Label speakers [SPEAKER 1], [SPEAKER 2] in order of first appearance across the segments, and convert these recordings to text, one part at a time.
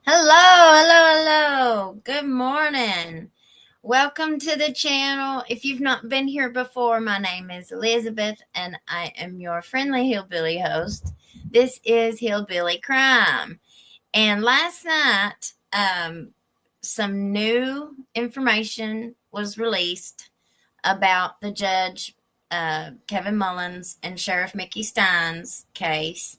[SPEAKER 1] Hello. Good morning. Welcome to the channel. If you've not been here before, my name is Elizabeth and I am your friendly hillbilly host. This is Hillbilly Crime. And last night, some new information was released about the judge, Kevin Mullins, and Sheriff Mickey Stines case.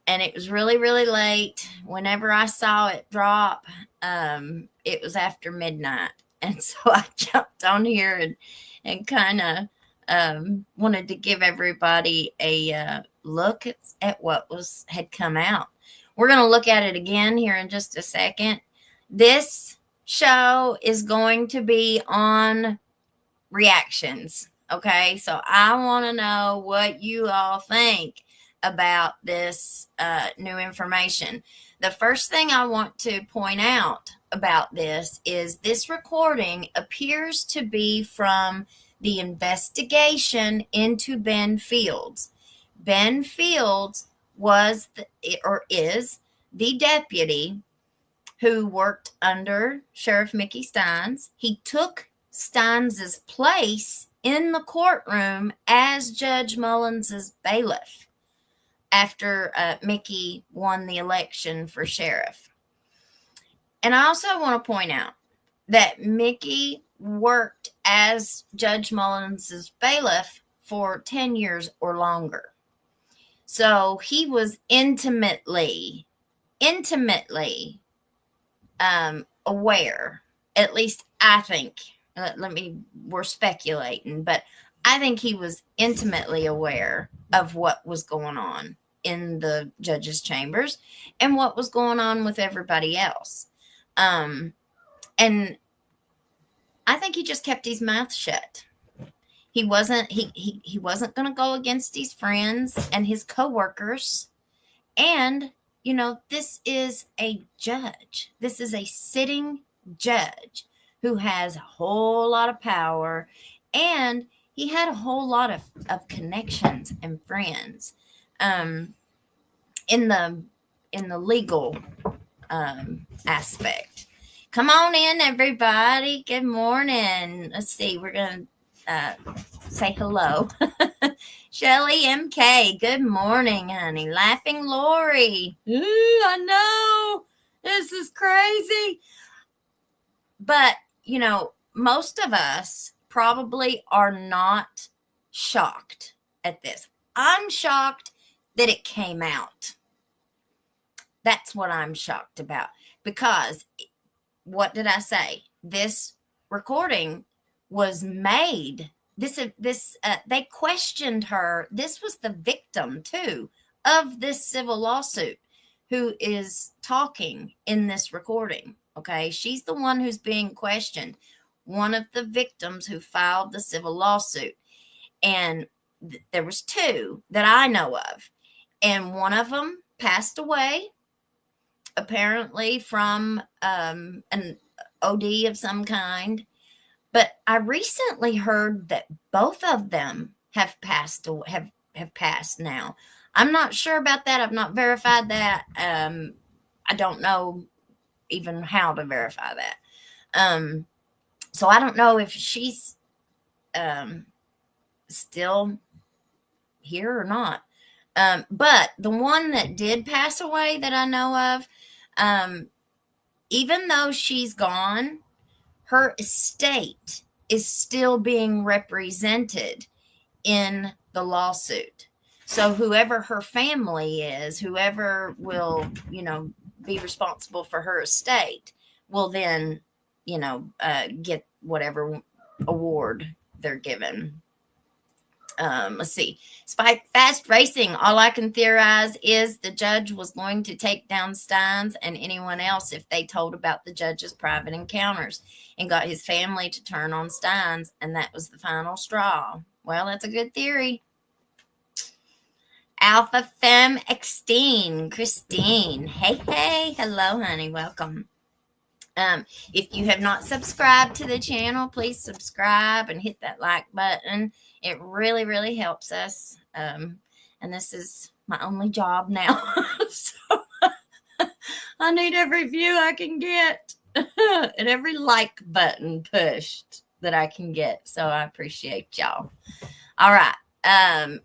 [SPEAKER 1] And it was really, really late. Whenever I saw it drop, it was after midnight. And so I jumped on here and kind of wanted to give everybody a look at what had come out. We're going to look at it again here in just a second. This show is going to be on reactions. Okay, so I want to know what you all think about this new information. The first thing I want to point out about this is this recording appears to be from the investigation into Ben Fields. Ben Fields was is the deputy who worked under Sheriff Mickey Stines. He took Stines' place in the courtroom as Judge Mullins' bailiff after Mickey won the election for sheriff. And I also want to point out that Mickey worked as Judge Mullins' bailiff for 10 years or longer. So he was intimately aware, at least I think, we're speculating, but I think he was intimately aware of what was going on in the judge's chambers and what was going on with everybody else. And I think he just kept his mouth shut. He wasn't going to go against his friends and his coworkers. And this is a judge. This is a sitting judge who has a whole lot of power, and he had a whole lot of connections and friends in the legal aspect. Come on in, everybody. Good morning. Let's see. We're going to say hello. Shelly MK, good morning, honey. Laughing Lori. Ooh, I know. This is crazy. But, most of us probably are not shocked at this. I'm shocked that it came out. That's what I'm shocked about. Because, what did I say? This recording was made. They questioned her. This was the victim, too, of this civil lawsuit who is talking in this recording. Okay, she's the one who's being questioned, one of the victims who filed the civil lawsuit. And there was two that I know of, and one of them passed away, apparently from an OD of some kind. But I recently heard that both of them have passed now. I'm not sure about that. I've not verified that. I don't know even how to verify that. So I don't know if she's still here or not. But the one that did pass away that I know of, even though she's gone, her estate is still being represented in the lawsuit. So whoever her family is, whoever will, be responsible for her estate will then, get whatever award they're given. Let's see. Spike Fast Racing. All I can theorize is the judge was going to take down Stines and anyone else if they told about the judge's private encounters and got his family to turn on Stines, and that was the final straw. Well, that's a good theory. Alpha Femme Extine, Christine. Hey, hello, honey. Welcome. If you have not subscribed to the channel, please subscribe and hit that like button. It really, really helps us. And this is my only job now. So I need every view I can get and every like button pushed that I can get. So I appreciate y'all. All right.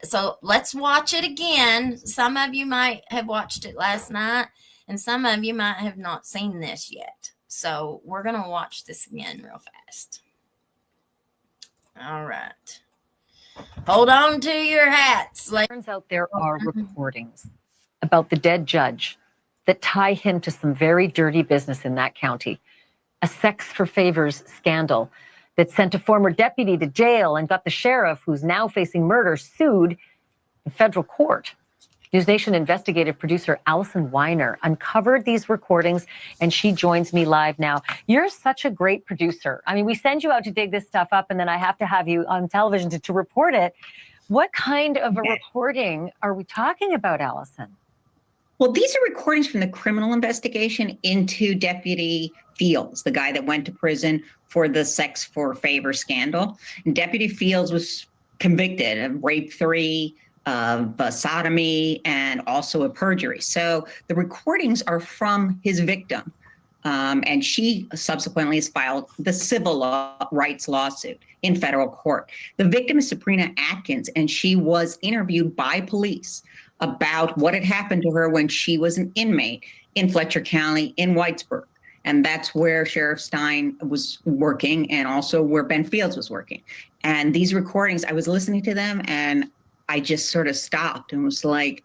[SPEAKER 1] So let's watch it again. Some of you might have watched it last night, and some of you might have not seen this yet. So we're going to watch this again real fast. All right. Hold on to your hats.
[SPEAKER 2] Turns out there are recordings about the dead judge that tie him to some very dirty business in that county. A sex for favors scandal that sent a former deputy to jail and got the sheriff, who's now facing murder, sued in federal court. News Nation investigative producer Allison Weiner uncovered these recordings, and she joins me live now. You're such a great producer. I mean, we send you out to dig this stuff up, and then I have to have you on television to report it. What kind of a recording are we talking about, Allison?
[SPEAKER 3] Well, these are recordings from the criminal investigation into Deputy Fields, the guy that went to prison for the sex for favor scandal. And Deputy Fields was convicted of rape 3, of sodomy, and also of perjury. So the recordings are from his victim. And she subsequently has filed the civil rights lawsuit in federal court. The victim is Sabrina Atkins, and she was interviewed by police about what had happened to her when she was an inmate in Fletcher County in Whitesburg. And that's where Sheriff Stine was working, and also where Ben Fields was working. And these recordings, I was listening to them, and I just sort of stopped and was like,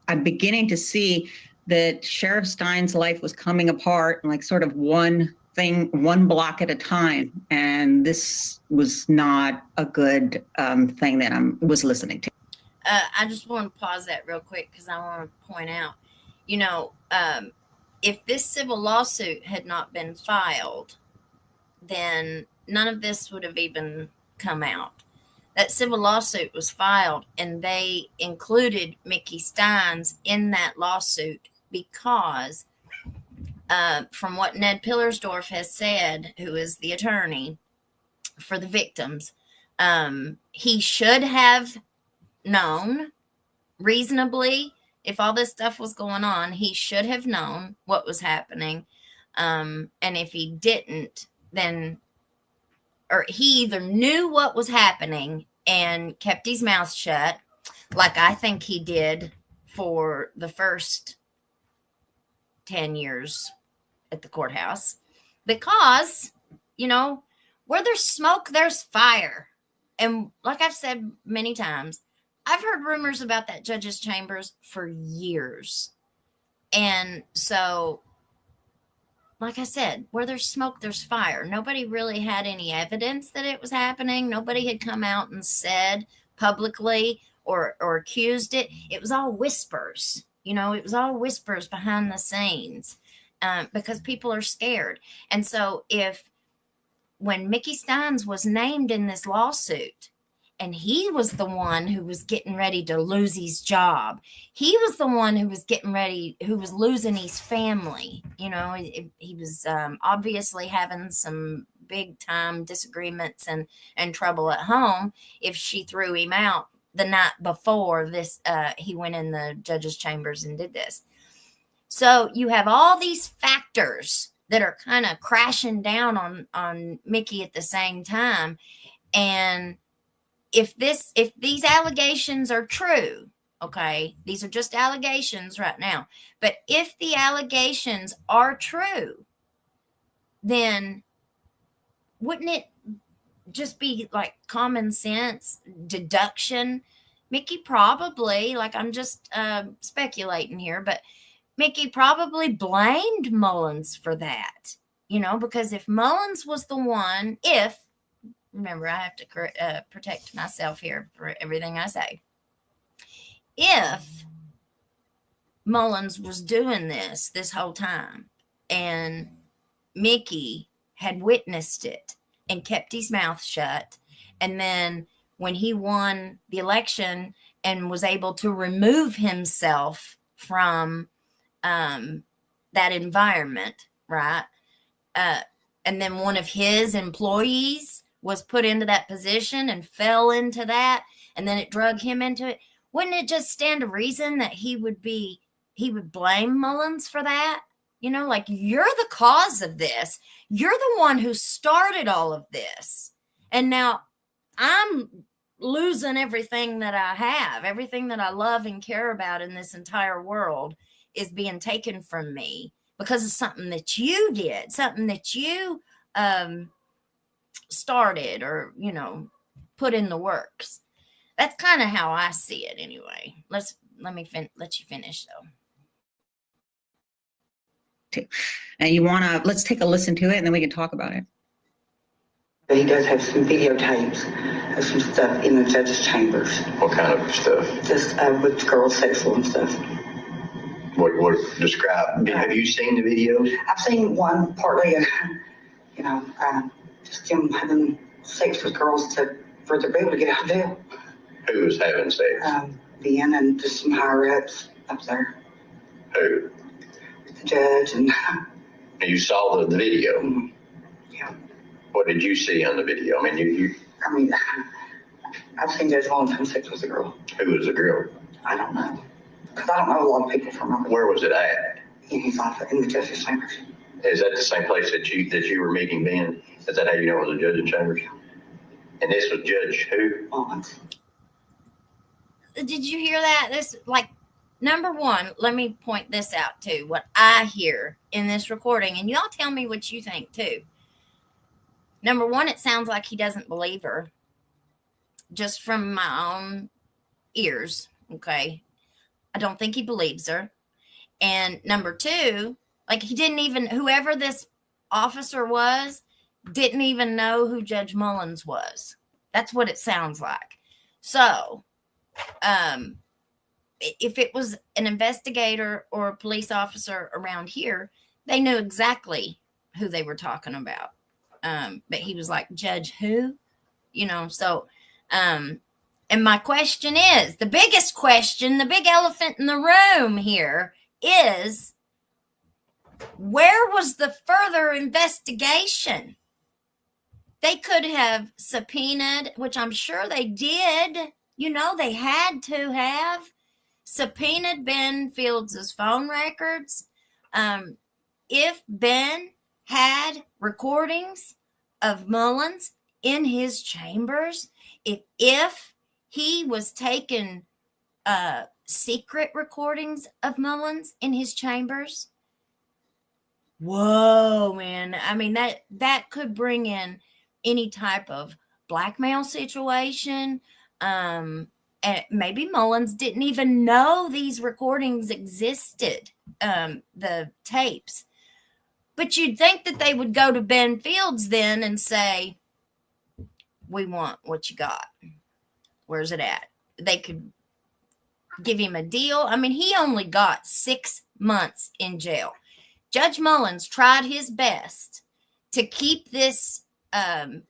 [SPEAKER 3] I'm beginning to see that Sheriff Stine's life was coming apart, like sort of one thing, one block at a time. And this was not a good thing that I was listening to.
[SPEAKER 1] I just want to pause that real quick because I want to point out, if this civil lawsuit had not been filed, then none of this would have even come out. That civil lawsuit was filed, and they included Mickey Stines in that lawsuit because, from what Ned Pillersdorf has said, who is the attorney for the victims, he should have known reasonably, if all this stuff was going on, he should have known what was happening. And if he didn't, then, or he either knew what was happening and kept his mouth shut, like I think he did for the first 10 years at the courthouse, because, where there's smoke, there's fire. And like I've said many times, I've heard rumors about that judge's chambers for years. And so, like I said, where there's smoke, there's fire. Nobody really had any evidence that it was happening. Nobody had come out and said publicly or accused it. It was all whispers. It was all whispers behind the scenes because people are scared. And so when Mickey Stines was named in this lawsuit, and he was the one who was getting ready to lose his job. He was the one who was who was losing his family. He was obviously having some big time disagreements and trouble at home if she threw him out the night before this. He went in the judge's chambers and did this. So you have all these factors that are kind of crashing down on Mickey at the same time. And if these allegations are true, okay, these are just allegations right now, but if the allegations are true, then wouldn't it just be like common sense deduction? Mickey probably, like I'm just speculating here, but Mickey probably blamed Mullins for that, because if Mullins was the one, remember, I have to protect myself here for everything I say. If Mullins was doing this whole time and Mickey had witnessed it and kept his mouth shut, and then when he won the election and was able to remove himself from that environment, right? And then one of his employees was put into that position and fell into that, and then it drug him into it. Wouldn't it just stand to reason that he would blame Mullins for that? You know, like, you're the cause of this. You're the one who started all of this. And now I'm losing everything that I have, everything that I love and care about in this entire world is being taken from me because of something that you did, something that you started or, you know, put in the works. That's kind of how I see it anyway. Let you finish though.
[SPEAKER 3] And let's take a listen to it and then we can talk about it.
[SPEAKER 4] He does have some videotapes of some stuff in the judge's chambers.
[SPEAKER 5] What kind of stuff?
[SPEAKER 4] Just with girls sexual and stuff.
[SPEAKER 5] What describe? Have you seen the videos?
[SPEAKER 4] I've seen one partly, you know, just him having sex with girls for to be able to get out of jail.
[SPEAKER 5] Who was having sex?
[SPEAKER 4] Ben and just some higher ups up there.
[SPEAKER 5] Who?
[SPEAKER 4] The judge and.
[SPEAKER 5] You saw the video?
[SPEAKER 4] Mm-hmm. Yeah.
[SPEAKER 5] What did you see on the video? I mean,
[SPEAKER 4] I've seen Judge Mullins having sex with a girl.
[SPEAKER 5] Who was the girl?
[SPEAKER 4] I don't know. Because I don't know a lot of people from over there.
[SPEAKER 5] Where was it at?
[SPEAKER 4] In his office, in the judge's chambers.
[SPEAKER 5] Is that the same place that you were meeting Ben? Is that how you know it was the judge's chambers? And this was Judge who?
[SPEAKER 4] Mullins.
[SPEAKER 1] Did you hear that? This, like, number one, let me point this out too. What I hear in this recording, and y'all tell me what you think too. Number one, it sounds like he doesn't believe her. Just from my own ears, okay? I don't think he believes her. And number two, like, he didn't even, whoever this officer was, didn't even know who Judge Mullins was. That's what it sounds like. So, if it was an investigator or a police officer around here, they knew exactly who they were talking about. But he was like, Judge who? You know, so, and my question is, the biggest question, the big elephant in the room here is, where was the further investigation? They could have subpoenaed, which I'm sure they did. You know, they had to have subpoenaed Ben Fields' phone records. If Ben had recordings of Mullins in his chambers, if he was taking secret recordings of Mullins in his chambers, whoa, man. I mean, that could bring in any type of blackmail situation. And maybe Mullins didn't even know these recordings existed, the tapes. But you'd think that they would go to Ben Fields then and say, we want what you got. Where's it at? They could give him a deal. I mean, he only got 6 months in jail. Judge Mullins tried his best to keep this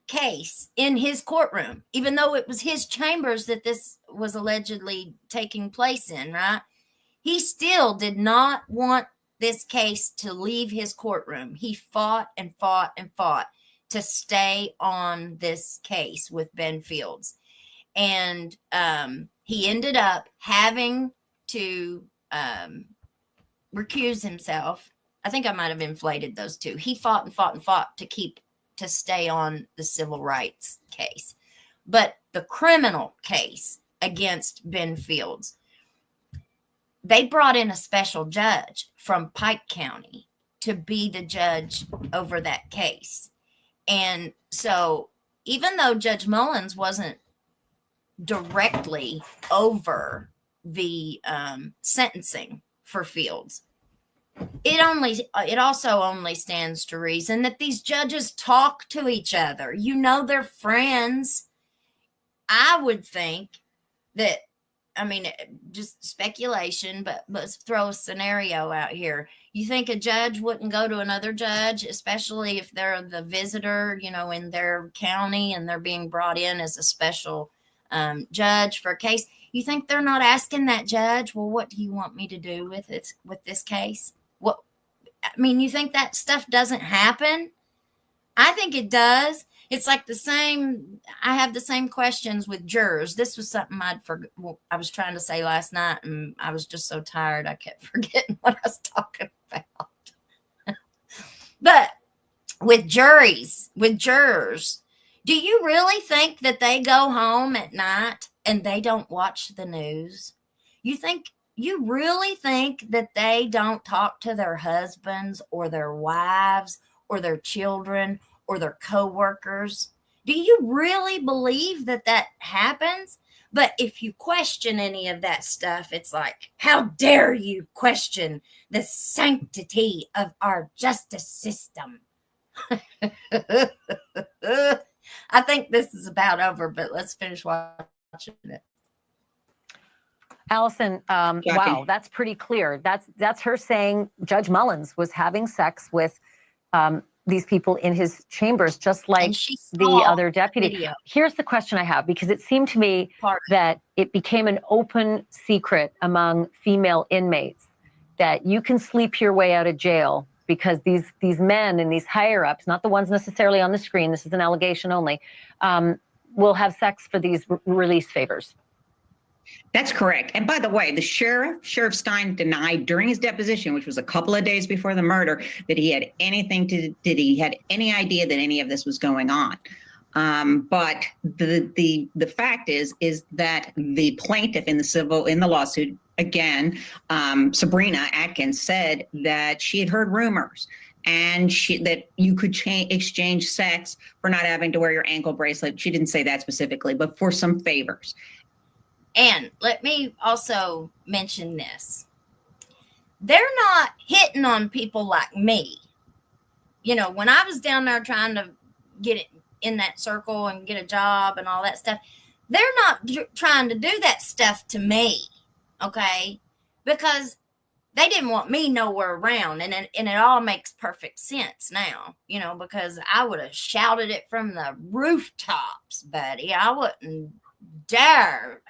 [SPEAKER 1] case in his courtroom, even though it was his chambers that this was allegedly taking place in, right? He still did not want this case to leave his courtroom. He fought and fought and fought to stay on this case with Ben Fields. And he ended up having to recuse himself. I think I might have inflated those two. He fought and fought and fought to stay on the civil rights case. But the criminal case against Ben Fields, they brought in a special judge from Pike County to be the judge over that case. And so even though Judge Mullins wasn't directly over the sentencing for Fields, it also only stands to reason that these judges talk to each other. You know, they're friends. I would think that, I mean, just speculation, but let's throw a scenario out here. You think a judge wouldn't go to another judge, especially if they're the visitor, you know, in their county and they're being brought in as a special judge for a case? You think they're not asking that judge, well, what do you want me to do with this case? What, I mean, you think that stuff doesn't happen? I think it does. It's like the same. I have the same questions with jurors. This was something I was trying to say last night, and I was just so tired I kept forgetting what I was talking about. But with jurors, do you really think that they go home at night and they don't watch the news? You really think that they don't talk to their husbands or their wives or their children or their coworkers? Do you really believe that that happens? But if you question any of that stuff, it's like, how dare you question the sanctity of our justice system? I think this is about over, but let's finish watching it.
[SPEAKER 2] Allison, wow, that's pretty clear. That's her saying Judge Mullins was having sex with these people in his chambers, just like the other deputy. Here's the question I have, because it seemed to me that it became an open secret among female inmates that you can sleep your way out of jail because these men and these higher ups, not the ones necessarily on the screen, this is an allegation only, will have sex for these release favors.
[SPEAKER 3] That's correct. And by the way, the Sheriff Stines, denied during his deposition, which was a couple of days before the murder, that he had he had any idea that any of this was going on. But the fact is that the plaintiff in the lawsuit, again, Sabrina Atkins, said that she had heard rumors and that you could exchange sex for not having to wear your ankle bracelet. She didn't say that specifically, but for some favors.
[SPEAKER 1] And let me also mention this. They're not hitting on people like me. You know, when I was down there trying to get it in that circle and get a job and all that stuff, they're not trying to do that stuff to me, okay? Because they didn't want me nowhere around, and it all makes perfect sense now, you know, because I would have shouted it from the rooftops, buddy. I wouldn't dare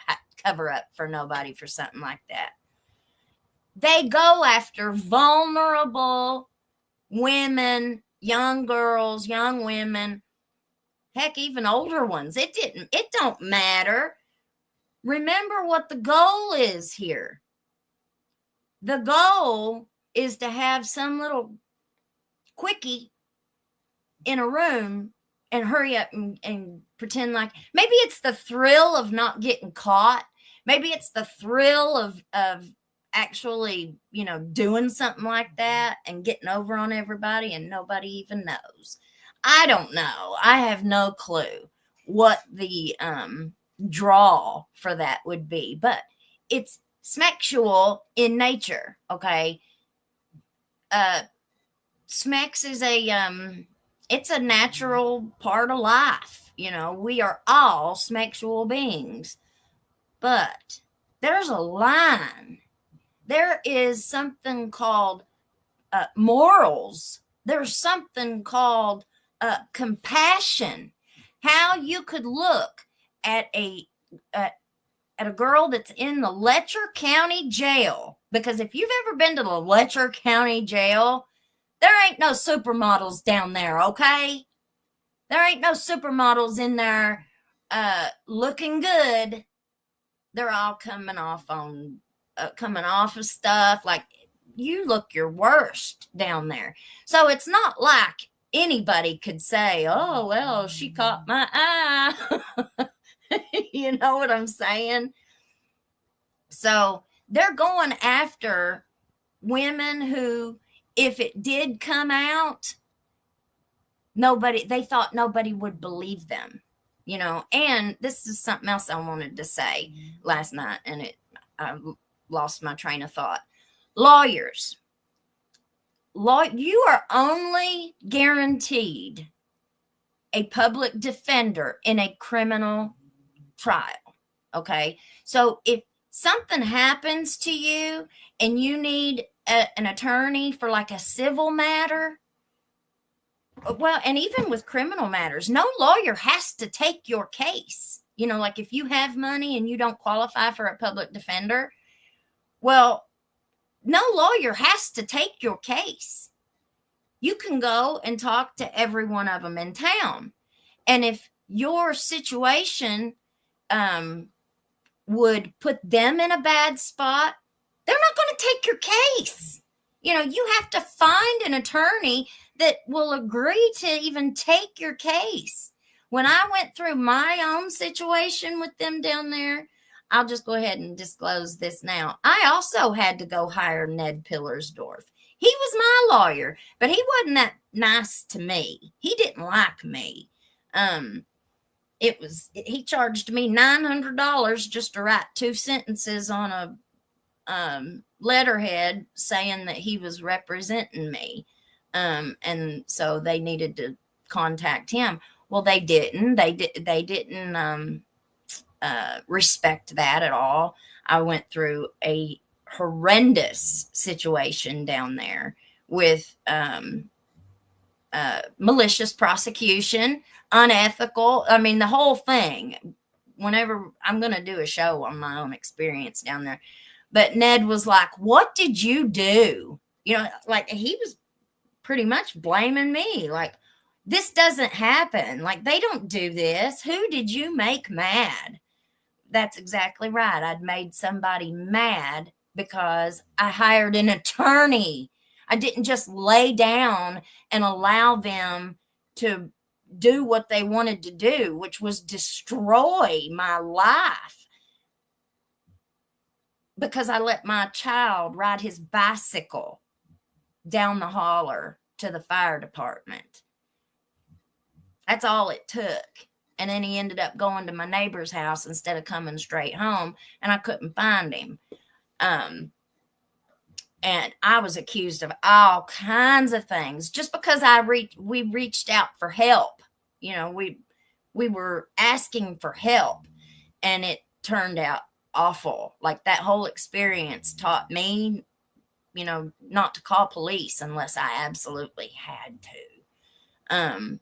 [SPEAKER 1] cover up for nobody for something like that. They go after vulnerable women, young girls, young women, heck, even older ones. It don't matter. Remember what the goal is here. The goal is to have some little quickie in a room and hurry up and pretend like, maybe it's the thrill of not getting caught. Maybe it's the thrill of actually, you know, doing something like that and getting over on everybody and nobody even knows. I don't know. I have no clue what the draw for that would be, but it's sexual in nature, okay? Sex is it's a natural part of life. You know, we are all sexual beings. But there's a line. There is something called morals. There's something called compassion. How you could look at a girl that's in the Letcher County Jail. Because if you've ever been to the Letcher County Jail, there ain't no supermodels down there, okay? There ain't no supermodels in there looking good. They're all coming off of stuff. Like, you look your worst down there. So it's not like anybody could say, oh, well, she caught my eye. You know what I'm saying? So they're going after women who, if it did come out, they thought nobody would believe them. You know, and this is something else I wanted to say last night, and I lost my train of thought. Lawyers, you are only guaranteed a public defender in a criminal trial, okay? So if something happens to you and you need an attorney for like a civil matter, well, and even with criminal matters, no lawyer has to take your case. You know, like if you have money and you don't qualify for a public defender, well, no lawyer has to take your case. You can go and talk to every one of them in town. And if your situation would put them in a bad spot, they're not going to take your case. You know, you have to find an attorney that will agree to even take your case. When I went through my own situation with them down there, I'll just go ahead and disclose this now. I also had to go hire Ned Pillersdorf. He was my lawyer, but he wasn't that nice to me. He didn't like me. He charged me $900 just to write 2 sentences on a letterhead saying that he was representing me. And so they needed to contact him. Well, they didn't. They didn't respect that at all. I went through a horrendous situation down there with malicious prosecution, unethical. I mean, the whole thing. Whenever I'm going to do a show on my own experience down there. But Ned was like, "What did you do?" You know, like he was pretty much blaming me. Like, this doesn't happen. Like, they don't do this. Who did you make mad? That's exactly right. I'd made somebody mad because I hired an attorney. I didn't just lay down and allow them to do what they wanted to do, which was destroy my life, because I let my child ride his bicycle down the holler to the fire department. That's all it took. And then he ended up going to my neighbor's house instead of coming straight home, and I couldn't find him. And I was accused of all kinds of things just because we reached out for help. You know, we were asking for help, and it turned out awful. Like, that whole experience taught me, you know, not to call police unless I absolutely had to.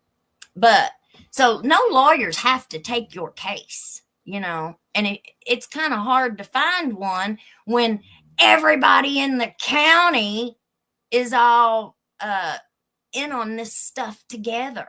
[SPEAKER 1] But so no lawyers have to take your case, you know, and it's kind of hard to find one when everybody in the county is all in on this stuff together.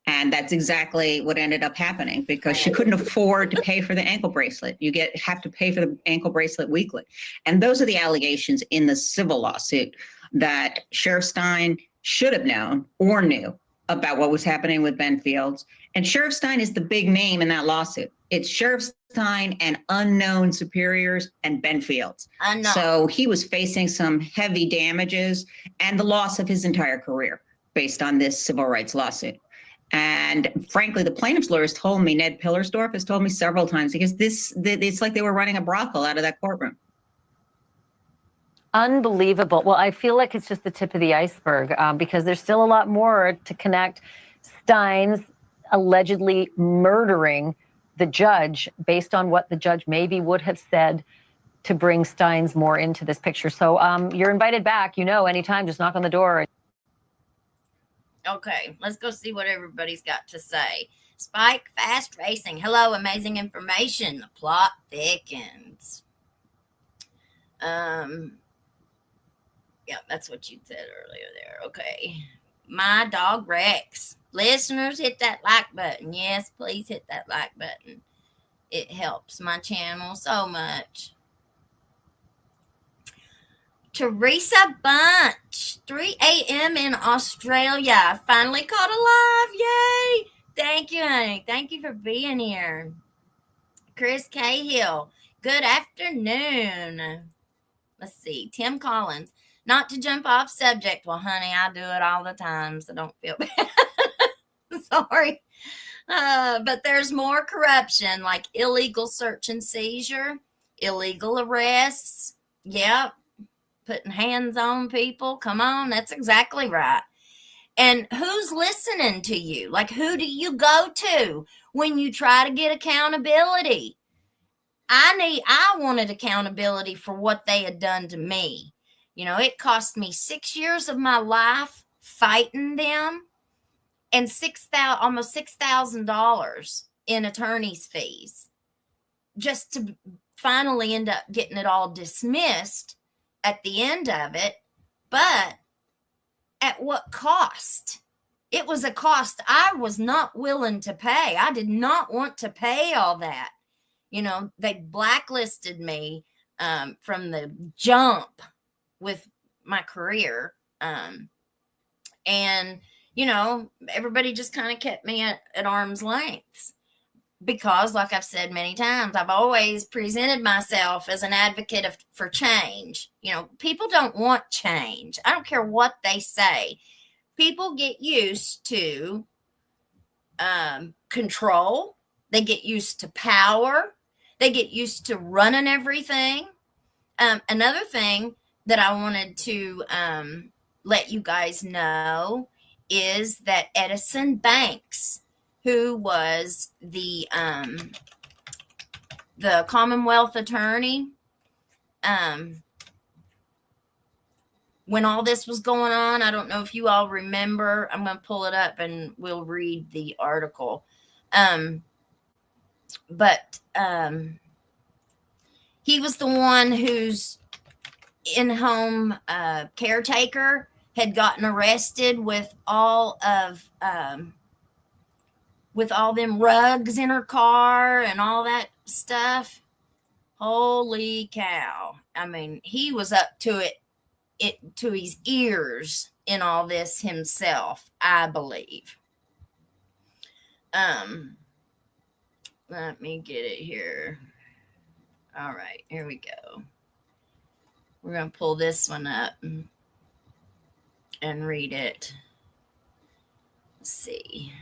[SPEAKER 3] And that's exactly what ended up happening, because she couldn't afford to pay for the ankle bracelet. You have to pay for the ankle bracelet weekly. And those are the allegations in the civil lawsuit that Sheriff Stine should have known or knew about what was happening with Ben Fields. And Sheriff Stine is the big name in that lawsuit. It's Sheriff Stine and unknown superiors and Ben Fields. So he was facing some heavy damages and the loss of his entire career based on this civil rights lawsuit. And frankly, the plaintiff's lawyers told me, Ned Pillersdorf has told me several times, because it's like they were running a brothel out of that courtroom.
[SPEAKER 2] Unbelievable. Well, I feel like it's just the tip of the iceberg, because there's still a lot more to connect Stines allegedly murdering the judge based on what the judge maybe would have said to bring Stines more into this picture. So you're invited back, you know, anytime, just knock on the door.
[SPEAKER 1] Okay, let's go see what everybody's got to say. Spike Fast Racing. Hello, amazing information. The plot thickens. Yeah, that's what you said earlier there. Okay. My dog Rex. Listeners, hit that like button. Yes, please hit that like button. It helps my channel so much. Teresa Bunch, 3 a.m. in Australia. I finally caught alive. Yay. Thank you, honey. Thank you for being here. Chris Cahill, good afternoon. Let's see. Tim Collins, not to jump off subject. Well, honey, I do it all the time, so don't feel bad. Sorry. But there's more corruption, like illegal search and seizure, illegal arrests. Yep. Putting hands on people. Come on. That's exactly right. And who's listening to you? Like, who do you go to when you try to get accountability? I wanted accountability for what they had done to me. You know, it cost me 6 years of my life fighting them, and almost $6,000 in attorney's fees, just to finally end up getting it all dismissed at the end of it. But at what cost? It was a cost I was not willing to pay. I did not want to pay all that. You know, they blacklisted me from the jump with my career. And, everybody just kind of kept me at arm's length because, like I've said many times, I've always presented myself as an advocate for change. People don't want change. I don't care what they say. People get used to control. They get used to power. They get used to running everything. Another thing that I wanted to let you guys know is that Edison Banks, who was the Commonwealth attorney, when all this was going on, I don't know if you all remember. I'm going to pull it up and we'll read the article. But he was the one whose in-home caretaker had gotten arrested with all them rugs in her car and all that stuff. Holy cow. I mean, he was up to it to his ears in all this himself, I believe. Let me get it here. All right, here we go. We're going to pull this one up and read it. Let's see.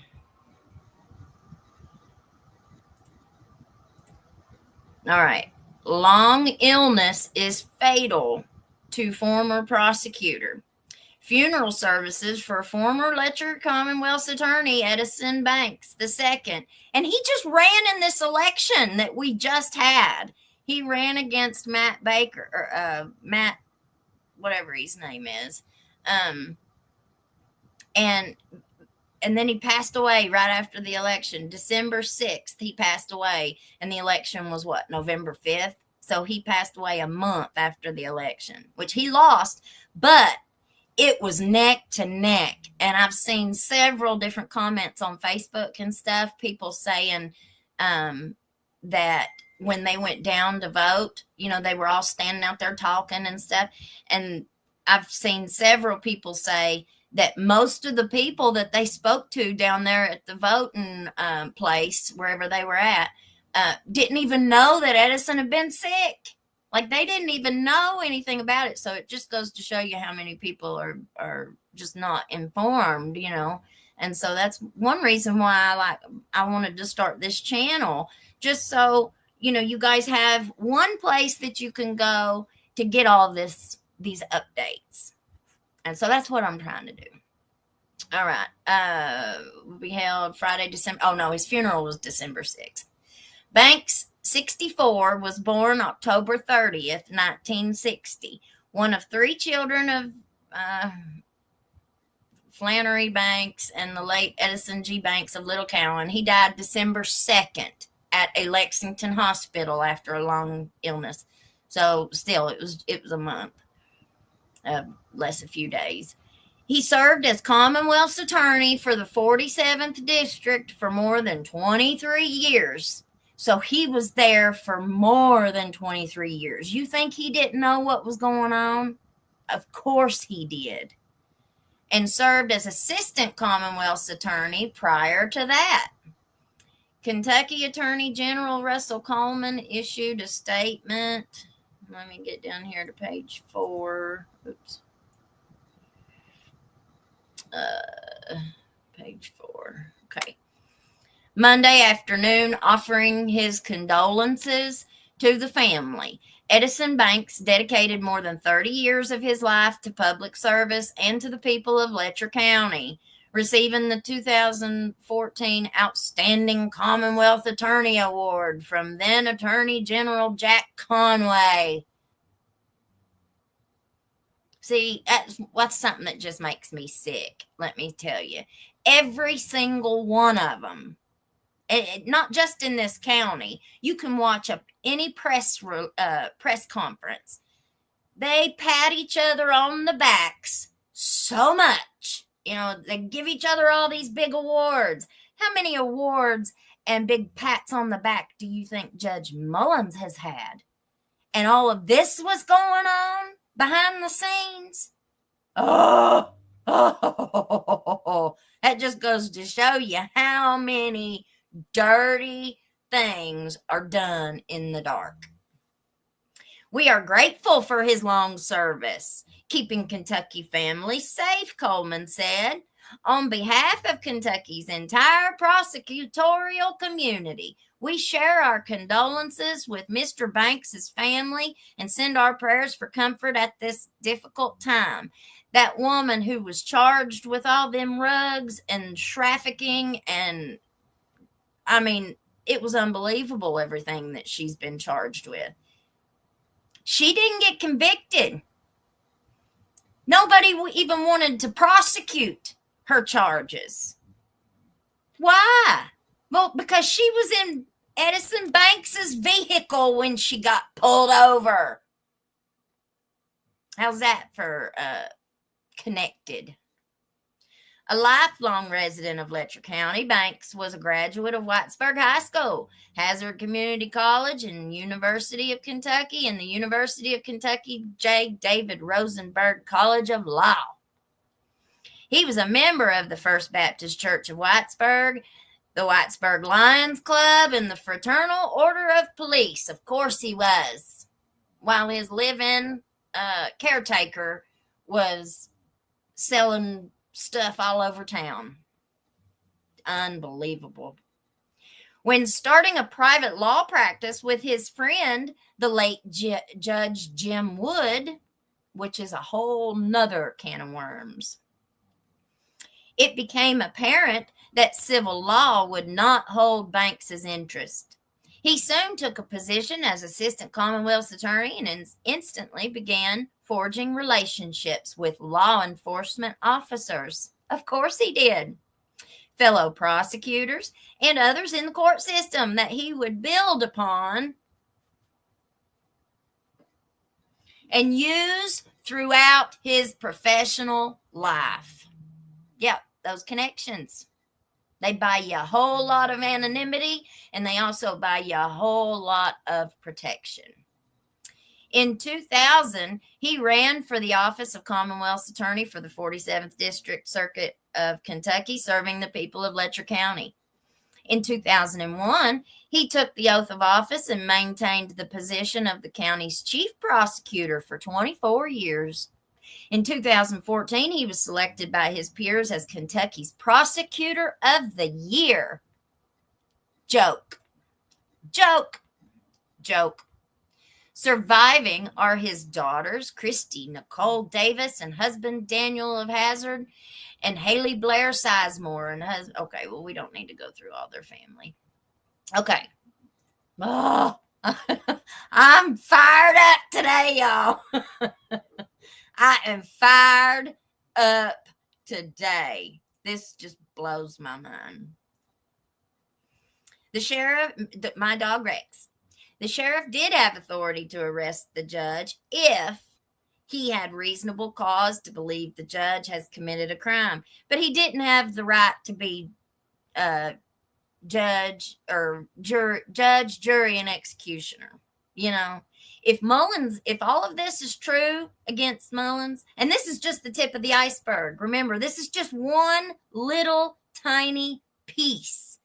[SPEAKER 1] All right. Long illness is fatal to former prosecutor. Funeral services for former Letcher Commonwealth's attorney Edison Banks II. And he just ran in this election that we just had. He ran against Matt Baker, or Matt, whatever his name is. And then he passed away right after the election. December 6th, he passed away. And the election was what, November 5th? So he passed away a month after the election, which he lost. But it was neck to neck. And I've seen several different comments on Facebook and stuff, people saying that when they went down to vote, they were all standing out there talking and stuff. And I've seen several people say that most of the people that they spoke to down there at the voting place, wherever they were at, didn't even know that Edison had been sick. Like, they didn't even know anything about it. So it just goes to show you how many people are just not informed, And so that's one reason why I wanted to start this channel, just so, you guys have one place that you can go to get all these updates. And so that's what I'm trying to do. All right. We held Friday, December. Oh, no, his funeral was December 6th. Banks, 64, was born October 30th, 1960. One of three children of Flannery Banks and the late Edison G. Banks of Little Cowan. He died December 2nd at a Lexington hospital after a long illness. So still, it was a month, less a few days. He served as Commonwealth's attorney for the 47th District for more than 23 years. So he was there for more than 23 years. You think he didn't know what was going on? Of course he did. And served as assistant Commonwealth's attorney prior to that. Kentucky Attorney General Russell Coleman issued a statement. Let me get down here to page 4. Oops. Page 4. Okay. Monday afternoon, offering his condolences to the family. Edison Banks dedicated more than 30 years of his life to public service and to the people of Letcher County, receiving the 2014 Outstanding Commonwealth Attorney Award from then Attorney General Jack Conway. See, that's something that just makes me sick, let me tell you. Every single one of them. Not just in this county. You can watch any press conference. They pat each other on the backs so much. They give each other all these big awards. How many awards and big pats on the back do you think Judge Mullins has had? And all of this was going on behind the scenes? Oh, Oh, that just goes to show you how many dirty things are done in the dark. We are grateful for his long service, keeping Kentucky families safe, Coleman said. On behalf of Kentucky's entire prosecutorial community, we share our condolences with Mr. Banks's family and send our prayers for comfort at this difficult time. That woman who was charged with all them rugs and trafficking, and I mean, it was unbelievable everything that she's been charged with. She didn't get convicted. Nobody even wanted to prosecute her charges. Why? Well, because she was in Edison Banks's vehicle when she got pulled over. How's that for connected? A lifelong resident of Letcher County, Banks was a graduate of Whitesburg High School, Hazard Community College, and University of Kentucky, and the University of Kentucky J. David Rosenberg College of Law. He was a member of the First Baptist Church of Whitesburg, the Whitesburg Lions Club, and the Fraternal Order of Police. Of course he was, while his live-in caretaker was selling stuff all over town. Unbelievable. When starting a private law practice with his friend, the late Judge Jim Wood, which is a whole nother can of worms, it became apparent that civil law would not hold Banks's interest. He soon took a position as assistant Commonwealth's attorney and instantly began forging relationships with law enforcement officers. Of course he did. Fellow prosecutors and others in the court system that he would build upon and use throughout his professional life. Yep, those connections. They buy you a whole lot of anonymity, and they also buy you a whole lot of protection. In 2000, he ran for the office of Commonwealth's Attorney for the 47th District Circuit of Kentucky, serving the people of Letcher County. In 2001, he took the oath of office and maintained the position of the county's chief prosecutor for 24 years. In 2014, he was selected by his peers as Kentucky's Prosecutor of the Year. Joke. Joke. Joke. Surviving are his daughters, Christy Nicole Davis and husband Daniel of Hazard, and Haley Blair Sizemore and husband. Okay, well, we don't need to go through all their family. Okay. Oh, I'm fired up today, y'all. I am fired up today. This just blows my mind. The sheriff, my dog Rex, the sheriff did have authority to arrest the judge if he had reasonable cause to believe the judge has committed a crime. But he didn't have the right to be judge, jury, and executioner. You know, if all of this is true against Mullins, and this is just the tip of the iceberg. Remember, this is just one little tiny piece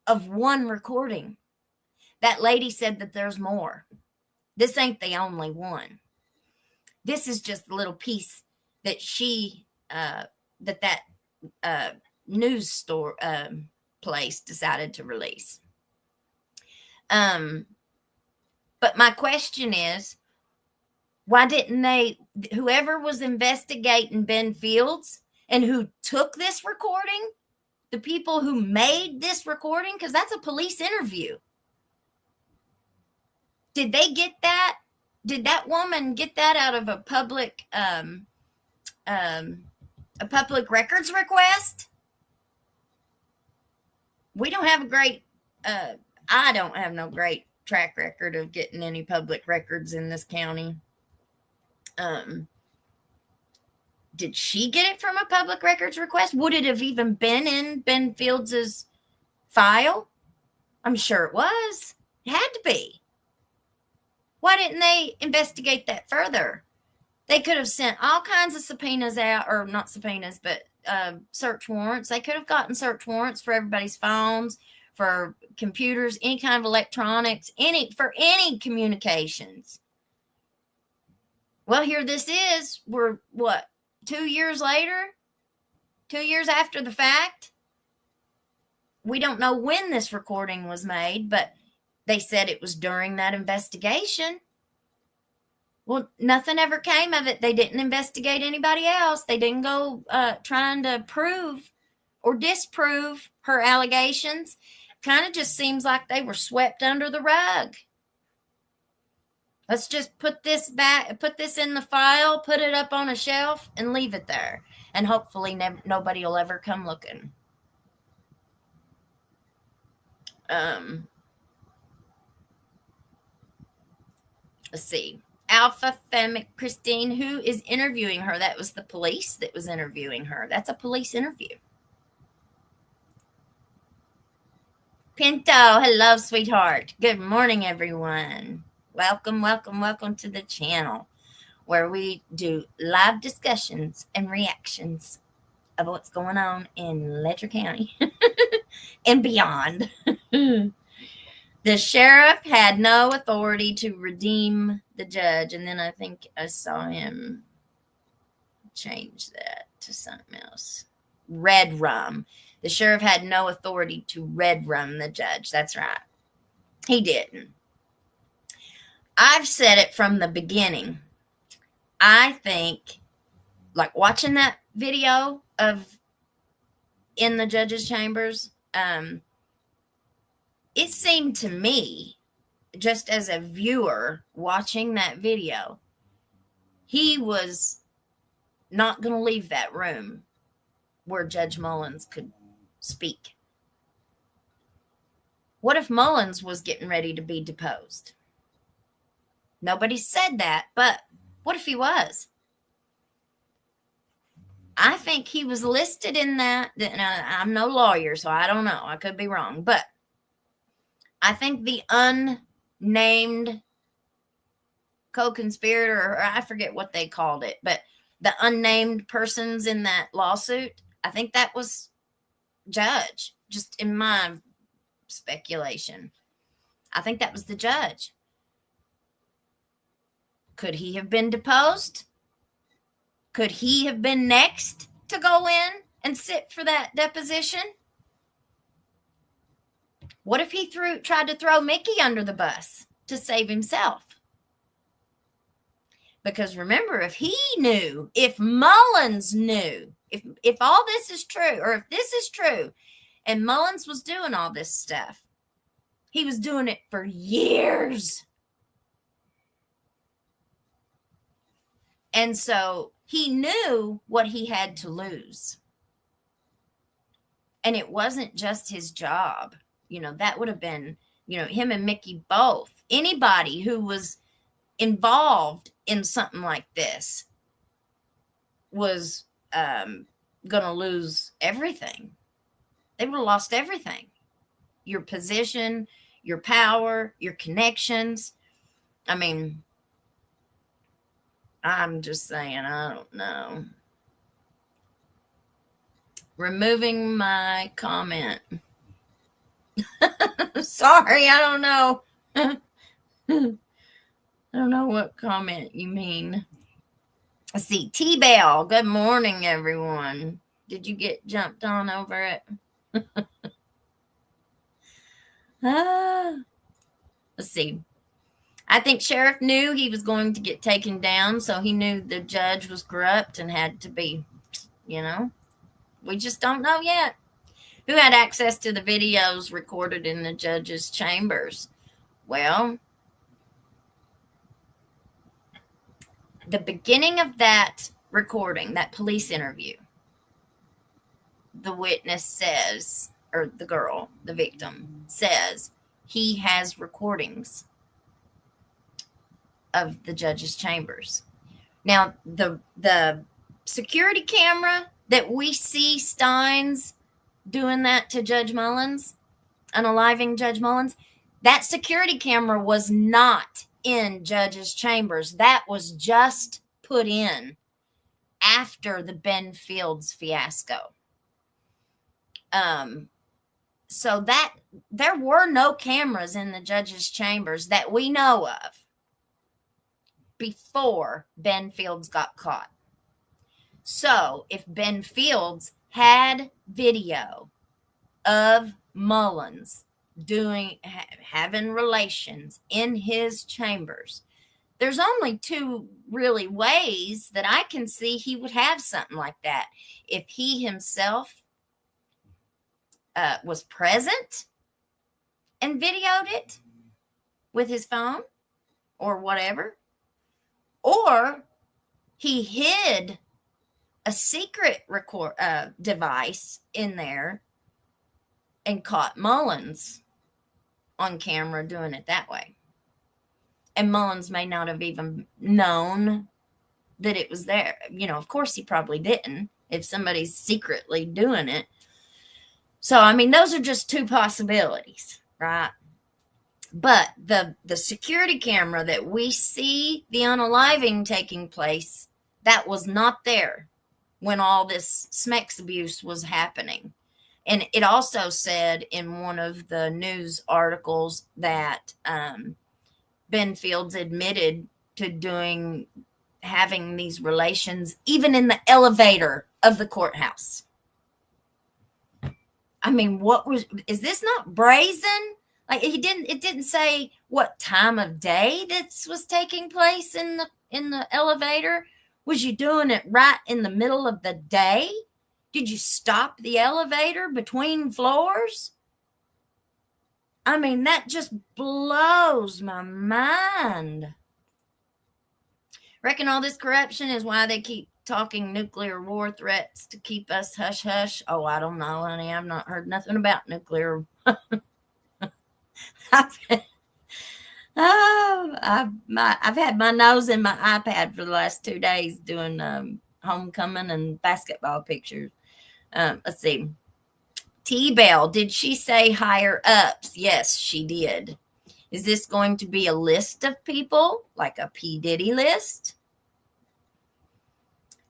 [SPEAKER 1] of one recording. That lady said that there's more. This ain't the only one. This is just a little piece that that news store place decided to release. But my question is, why didn't whoever was investigating Ben Fields and who took this recording, the people who made this recording, because that's a police interview. Did they get that? Did that woman get that out of a public records request? We don't have a great, I don't have no great track record of getting any public records in this county. Did she get it from a public records request? Would it have even been in Ben Fields's file? I'm sure it was. It had to be. Why didn't they investigate that further? They could have sent all kinds of subpoenas out, or not subpoenas, but search warrants. They could have gotten search warrants for everybody's phones, for computers, any kind of electronics, for any communications. Well, here this is. We're what, 2 years later? 2 years after the fact? We don't know when this recording was made, but they said it was during that investigation. Well, nothing ever came of it. They didn't investigate anybody else. They didn't go trying to prove or disprove her allegations. Kind of just seems like they were swept under the rug. Let's just put this in the file, put it up on a shelf, and leave it there. And hopefully nobody will ever come looking. Let's see. Alpha Femic Christine, who is interviewing her? That was the police that was interviewing her. That's a police interview. Pinto, hello, sweetheart. Good morning, everyone. Welcome, welcome, welcome to the channel where we do live discussions and reactions of what's going on in Letcher County and beyond. The sheriff had no authority to redeem the judge. And then I think I saw him change that to something else. Red rum. The sheriff had no authority to red rum the judge. That's right. He didn't. I've said it from the beginning. I think, like watching that video of in the judge's chambers, it seemed to me, just as a viewer watching that video, he was not going to leave that room where Judge Mullins could speak. What if Mullins was getting ready to be deposed? Nobody said that, but what if he was? I think he was listed in that. I'm no lawyer, so I don't know. I could be wrong, but I think the unnamed co-conspirator, or I forget what they called it, but the unnamed persons in that lawsuit, I think that was judge, just in my speculation. I think that was the judge. Could he have been deposed? Could he have been next to go in and sit for that deposition? What if he tried to throw Mickey under the bus to save himself? Because remember, if Mullins knew, if all this is true, or if this is true, and Mullins was doing all this stuff, he was doing it for years. And so he knew what he had to lose. And it wasn't just his job. That would have been, him and Mickey both. Anybody who was involved in something like this was going to lose everything. They would have lost everything. Your position, your power, your connections. I mean, I'm just saying, I don't know. Removing my comment. Sorry, I don't know. I don't know what comment you mean. Let's see. T-Bell. Good morning, everyone. Did you get jumped on over it? Let's see. I think Sheriff knew he was going to get taken down, so he knew the judge was corrupt and had to be, we just don't know yet. Who had access to the videos recorded in the judge's chambers? Well, the beginning of that recording, that police interview, the witness says, or the girl, the victim, says he has recordings of the judge's chambers. Now, the security camera that we see Stines doing that to Judge Mullins, unaliving Judge Mullins, that security camera was not in Judge's chambers. That was just put in after the Ben Fields fiasco. So that there were no cameras in the judge's chambers that we know of before Ben Fields got caught. So if Ben Fields had video of Mullins having relations in his chambers, there's only two really ways that I can see he would have something like that. If he himself was present and videoed it with his phone or whatever, or he hid a secret record device in there and caught Mullins on camera doing it that way. And Mullins may not have even known that it was there. You know, of course he probably didn't if somebody's secretly doing it. So, I mean, those are just two possibilities, right? But the security camera that we see the unaliving taking place, that was not there when all this SMEX abuse was happening. And it also said in one of the news articles that Ben Fields admitted to having these relations even in the elevator of the courthouse. I mean, is this not brazen? Like it didn't say what time of day this was taking place in the elevator. Was you doing it right in the middle of the day? Did you stop the elevator between floors? I mean, that just blows my mind. Reckon all this corruption is why they keep talking nuclear war threats to keep us hush hush. Oh, I don't know, honey. I've not heard nothing about nuclear. I've had my nose in my iPad for the last 2 days doing homecoming and basketball pictures. Let's see. T-Bell, did she say higher ups? Yes, she did. Is this going to be a list of people, like a P. Diddy list?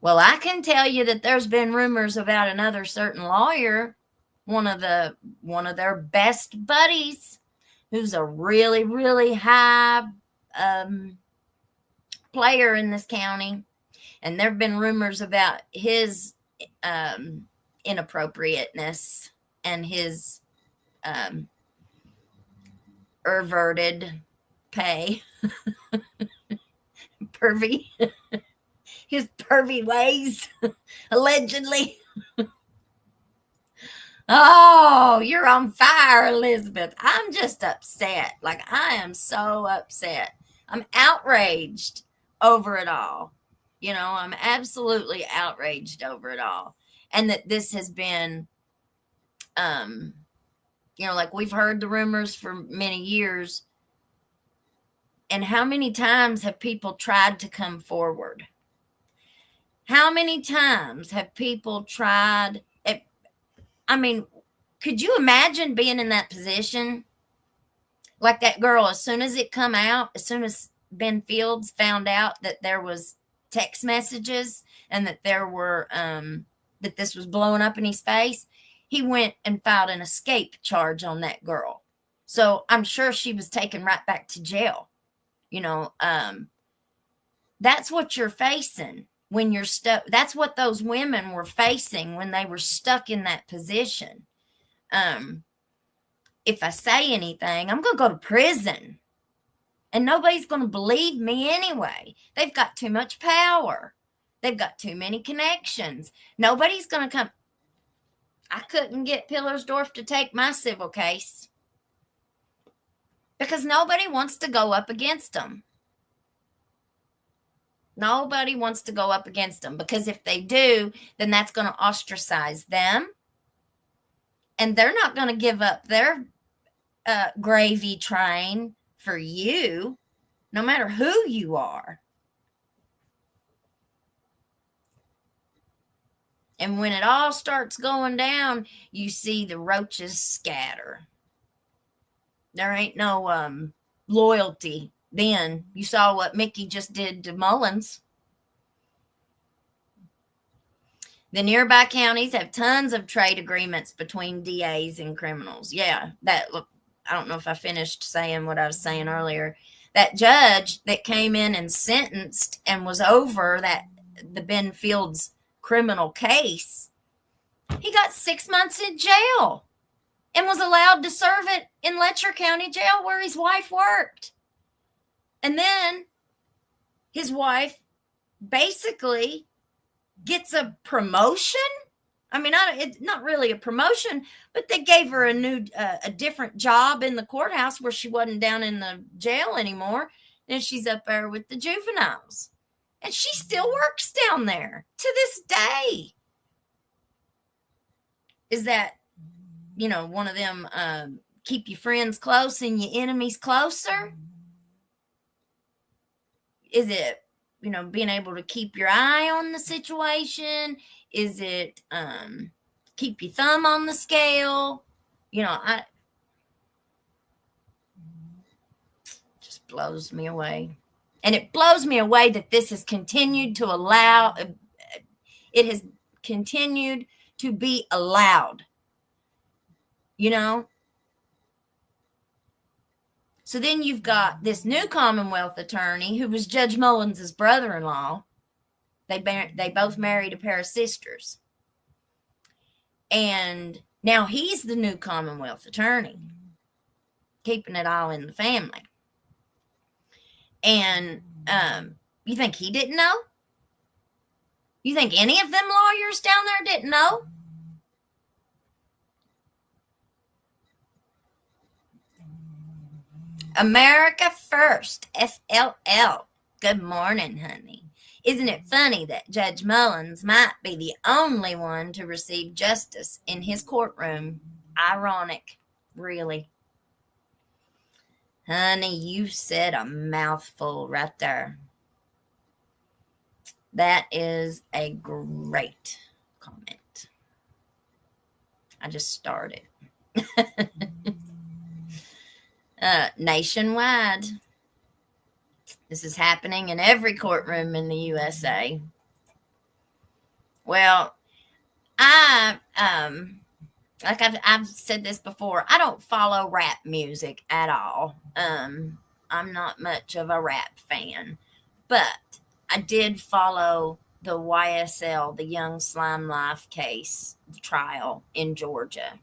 [SPEAKER 1] Well, I can tell you that there's been rumors about another certain lawyer, one of their best buddies, who's a really, really high player in this county. And there have been rumors about his inappropriateness and his perverted pay. Pervy. His pervy ways, allegedly. Oh, you're on fire, Elizabeth. I'm just upset. Like, I am so upset. I'm outraged over it all. You know, I'm absolutely outraged over it all. And that this has been, you know, like we've heard the rumors for many years. And how many times have people tried to come forward? How many times have people tried? I mean, could you imagine being in that position? Like that girl, as soon as it come out, as soon as Ben Fields found out that there was text messages and that there were, that this was blowing up in his face, he went and filed an escape charge on that girl. So I'm sure she was taken right back to jail. You know, that's what you're facing when you're stuck. That's what those women were facing when they were stuck in that position. If I say anything, I'm going to go to prison. And nobody's going to believe me anyway. They've got too much power. They've got too many connections. Nobody's going to come. I couldn't get Pillersdorf to take my civil case because nobody wants to go up against them. Nobody wants to go up against them because if they do, then that's going to ostracize them. And they're not going to give up their gravy train for you, no matter who you are. And when it all starts going down, you see the roaches scatter. There ain't no loyalty then. You saw what Mickey just did to Mullins. The nearby counties have tons of trade agreements between DAs and criminals. Yeah, look, I don't know if I finished saying what I was saying earlier. That judge that came in and sentenced and was over the Ben Fields criminal case, he got 6 months in jail and was allowed to serve it in Letcher County Jail where his wife worked. And then his wife basically gets a promotion. I mean, it's not really a promotion, but they gave her a different job in the courthouse where she wasn't down in the jail anymore. And she's up there with the juveniles. And she still works down there to this day. Is that, one of them, keep your friends close and your enemies closer? Is it, being able to keep your eye on the situation? Is it keep your thumb on the scale? Just blows me away. And it blows me away that this has continued to it has continued to be allowed. So then you've got this new Commonwealth attorney who was Judge Mullins' brother-in-law. They both married a pair of sisters. And now he's the new Commonwealth attorney, keeping it all in the family. And you think he didn't know? You think any of them lawyers down there didn't know? America First, FLL. Good morning, honey. Isn't it funny that Judge Mullins might be the only one to receive justice in his courtroom? Ironic, really. Honey, you said a mouthful right there. That is a great comment. I just started. Nationwide. This is happening in every courtroom in the USA. Well, I've said this before, I don't follow rap music at all. I'm not much of a rap fan, but I did follow the YSL, the Young Slime Life case trial in Georgia.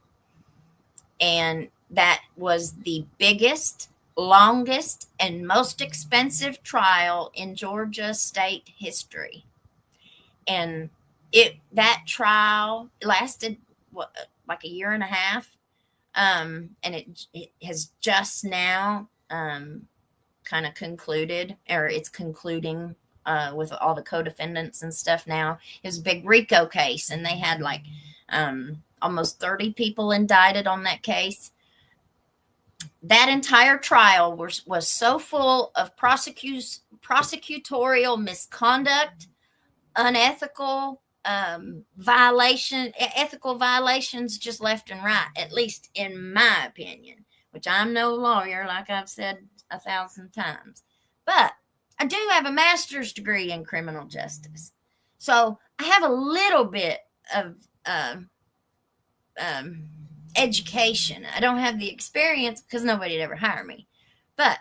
[SPEAKER 1] And that was the biggest, longest, and most expensive trial in Georgia state history. And that trial lasted like a year and a half. And it has just now kind of concluded, or it's concluding with all the co-defendants and stuff now. It was a big RICO case, and they had like almost 30 people indicted on that case. That entire trial was so full of prosecutorial misconduct, unethical ethical violations just left and right, at least in my opinion, which I'm no lawyer, like I've said 1,000 times. But I do have a master's degree in criminal justice. So I have a little bit of education. I don't have the experience because nobody'd ever hire me, but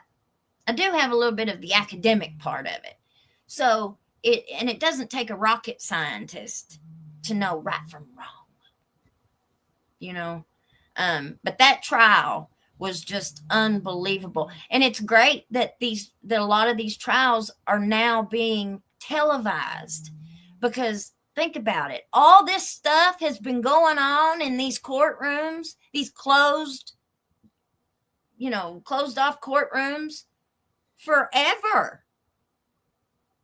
[SPEAKER 1] I do have a little bit of the academic part of it. So it doesn't take a rocket scientist to know right from wrong, but that trial was just unbelievable. And it's great that a lot of these trials are now being televised, because think about it. All this stuff has been going on in these courtrooms, these closed off courtrooms forever.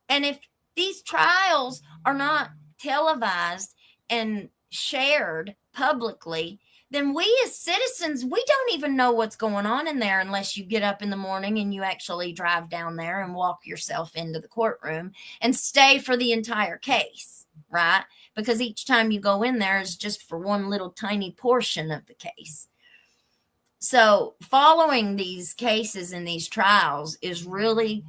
[SPEAKER 1] And if these trials are not televised and shared publicly, then we as citizens, we don't even know what's going on in there unless you get up in the morning and you actually drive down there and walk yourself into the courtroom and stay for the entire case. Right? Because each time you go in there is just for one little tiny portion of the case. So following these cases and these trials is really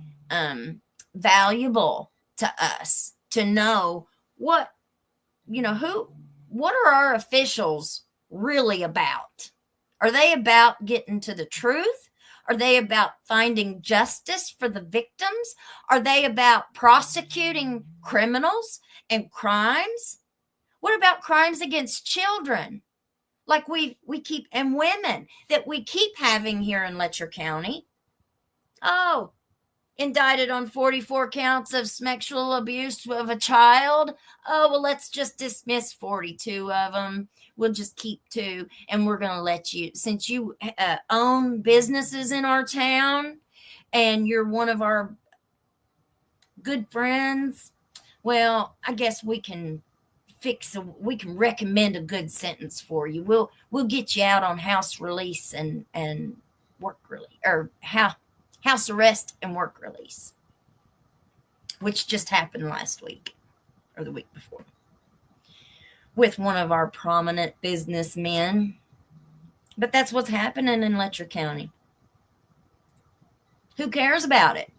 [SPEAKER 1] valuable to us to know what what are our officials really about? Are they about getting to the truth? Are they about finding justice for the victims? Are they about prosecuting criminals and crimes? What about crimes against children? Like we keep, and women that we keep having here in Letcher County. Oh, indicted on 44 counts of sexual abuse of a child. Oh, well, let's just dismiss 42 of them. We'll just keep 2, and we're going to let you, since you own businesses in our town and you're one of our good friends, well, I guess we can we can recommend a good sentence for you. We'll get you out on house release and work release, or house arrest and work release, which just happened last week or the week before with one of our prominent businessmen. But that's what's happening in Letcher County. Who cares about it?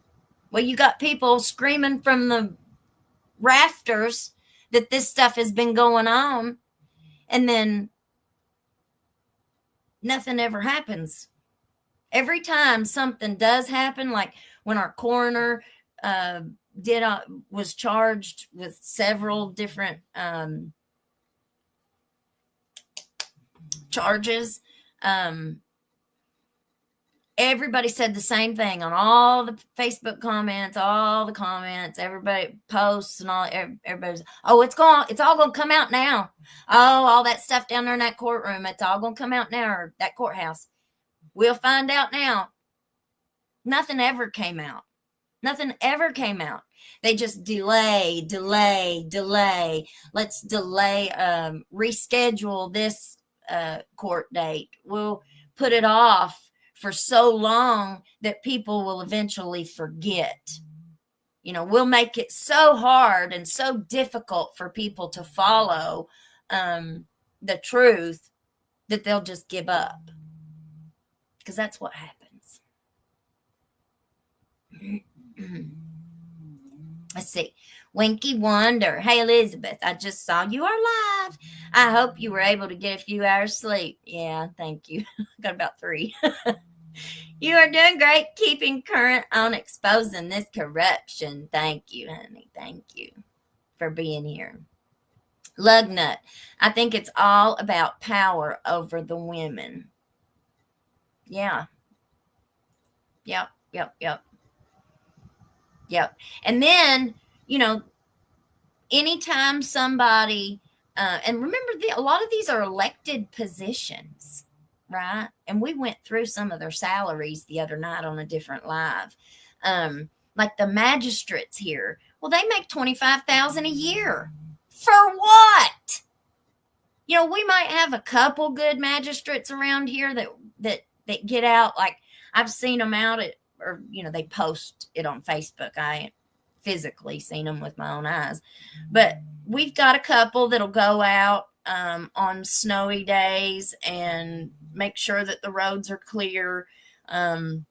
[SPEAKER 1] Well, you got people screaming from the rafters that this stuff has been going on, and then nothing ever happens. Every time something does happen, like when our coroner was charged with several different charges, everybody said the same thing on all the Facebook comments, all the comments, everybody posts and all. Everybody's, oh, it's all going to come out now. Oh, all that stuff down there in that courtroom, it's all going to come out now, or that courthouse. We'll find out now. Nothing ever came out. Nothing ever came out. They just delay. Let's delay, reschedule this court date. We'll put it off for so long that people will eventually forget. We'll make it so hard and so difficult for people to follow the truth that they'll just give up. Because that's what happens. Let's see. Winky Wonder. Hey, Elizabeth, I just saw you are live. I hope you were able to get a few hours sleep. Yeah, thank you. Got about 3. You are doing great keeping current on exposing this corruption. Thank you, honey. Thank you for being here. Lugnut. I think it's all about power over the women. Yeah. Yep. And then, anytime somebody, and remember, a lot of these are elected positions, right? And we went through some of their salaries the other night on a different live. Like the magistrates here, well, they make $25,000 a year. For what? We might have a couple good magistrates around here that get out. Like I've seen them out at, or they post it on Facebook. I ain't physically seen them with my own eyes, but we've got a couple that'll go out on snowy days and make sure that the roads are clear, and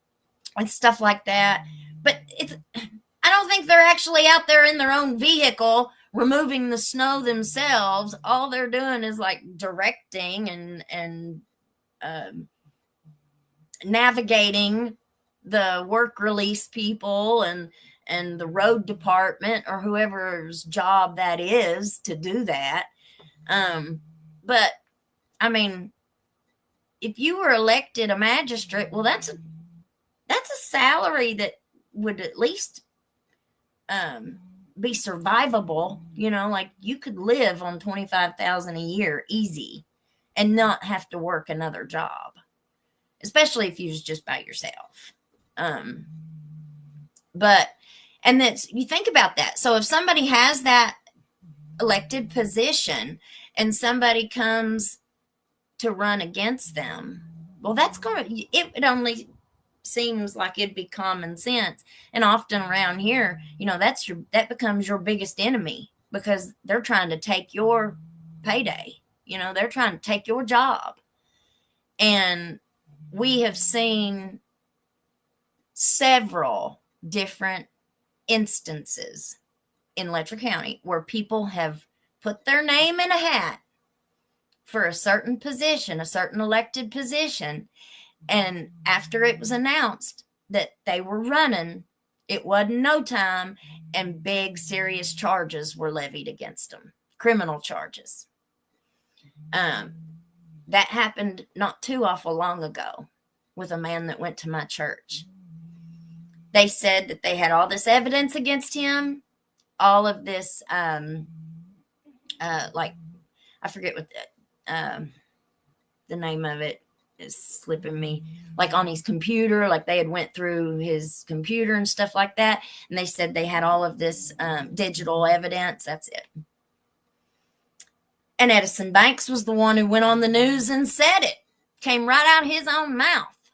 [SPEAKER 1] stuff like that. But I don't think they're actually out there in their own vehicle removing the snow themselves. All they're doing is like directing and navigating the work release people and the road department or whoever's job that is to do that. But I mean, if you were elected a magistrate, well, that's a salary that would at least be survivable. Like you could live on $25,000 a year easy and not have to work another job, especially if you was just by yourself. But you think about that. So if somebody has that elected position and somebody comes to run against them, well, it only seems like it'd be common sense. And often around here, that becomes your biggest enemy because they're trying to take your payday. They're trying to take your job. And we have seen several different instances in Letcher County where people have put their name in a hat for a certain position, a certain elected position. And after it was announced that they were running, it wasn't no time, and big serious charges were levied against them, criminal charges. That happened not too awful long ago with a man that went to my church. They said that they had all this evidence against him, all of this, like, I forget what the name of it is slipping me, like on his computer, like they had went through his computer and stuff like that. And they said they had all of this digital evidence. That's it. And Edison Banks was the one who went on the news and said it. Came right out of his own mouth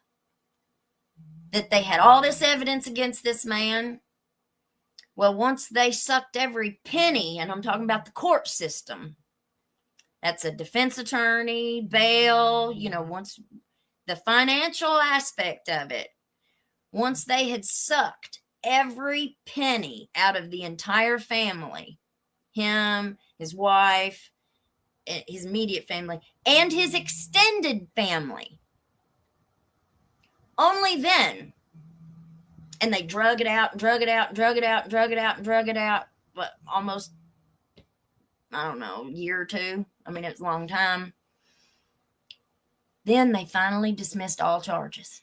[SPEAKER 1] that they had all this evidence against this man. Well, once they sucked every penny, and I'm talking about the court system, that's a defense attorney, bail, once the financial aspect of it, once they had sucked every penny out of the entire family, him, his wife, his immediate family, and his extended family, only then, and they drug it out and drug it out and drug it out and drug it out and drug it out, but almost, I don't know, a year or two. I mean, it was a long time. Then they finally dismissed all charges.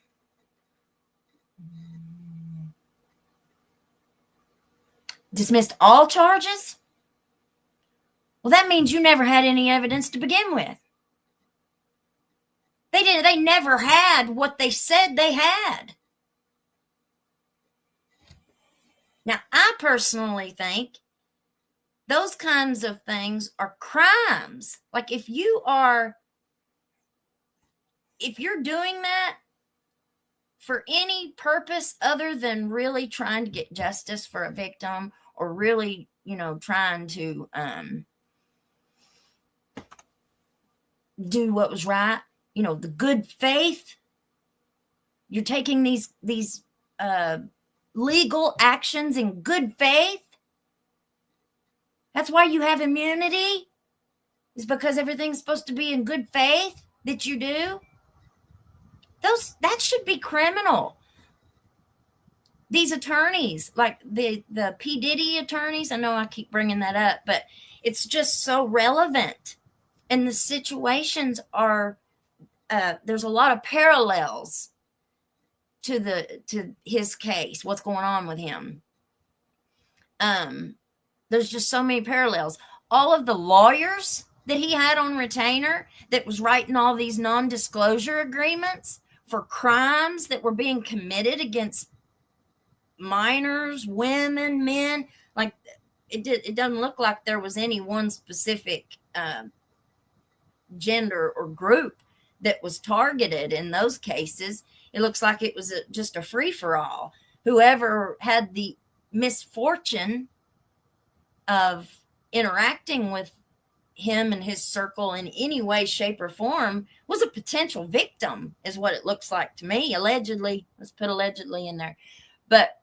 [SPEAKER 1] Dismissed all charges? Well, that means you never had any evidence to begin with. They never had what they said they had. Now, I personally think those kinds of things are crimes. Like if you're doing that for any purpose other than really trying to get justice for a victim, or really, trying to do what was right, the good faith, you're taking these legal actions in good faith. That's why you have immunity, is because everything's supposed to be in good faith that you do. That should be criminal. These attorneys, like the P. Diddy attorneys, I know I keep bringing that up, but it's just so relevant. And the situations are, there's a lot of parallels to his case, what's going on with him. There's just so many parallels. All of the lawyers that he had on retainer that was writing all these non-disclosure agreements for crimes that were being committed against minors, women, men, like it doesn't look like there was any one specific gender or group that was targeted in those cases. It looks like it was just a free-for-all. Whoever had the misfortune of interacting with him and his circle in any way, shape, or form was a potential victim, is what it looks like to me. Allegedly, let's put allegedly in there. But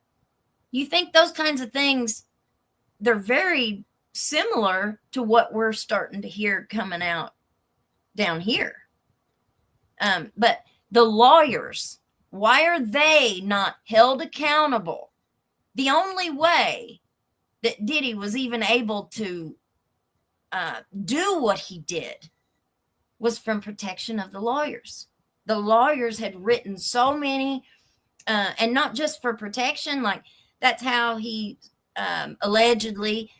[SPEAKER 1] you think those kinds of things, they're very similar to what we're starting to hear coming out down here. But the lawyers, why are they not held accountable? The only way that Diddy was even able to do what he did was from protection of the lawyers. The lawyers had written so many, and not just for protection, like that's how he allegedly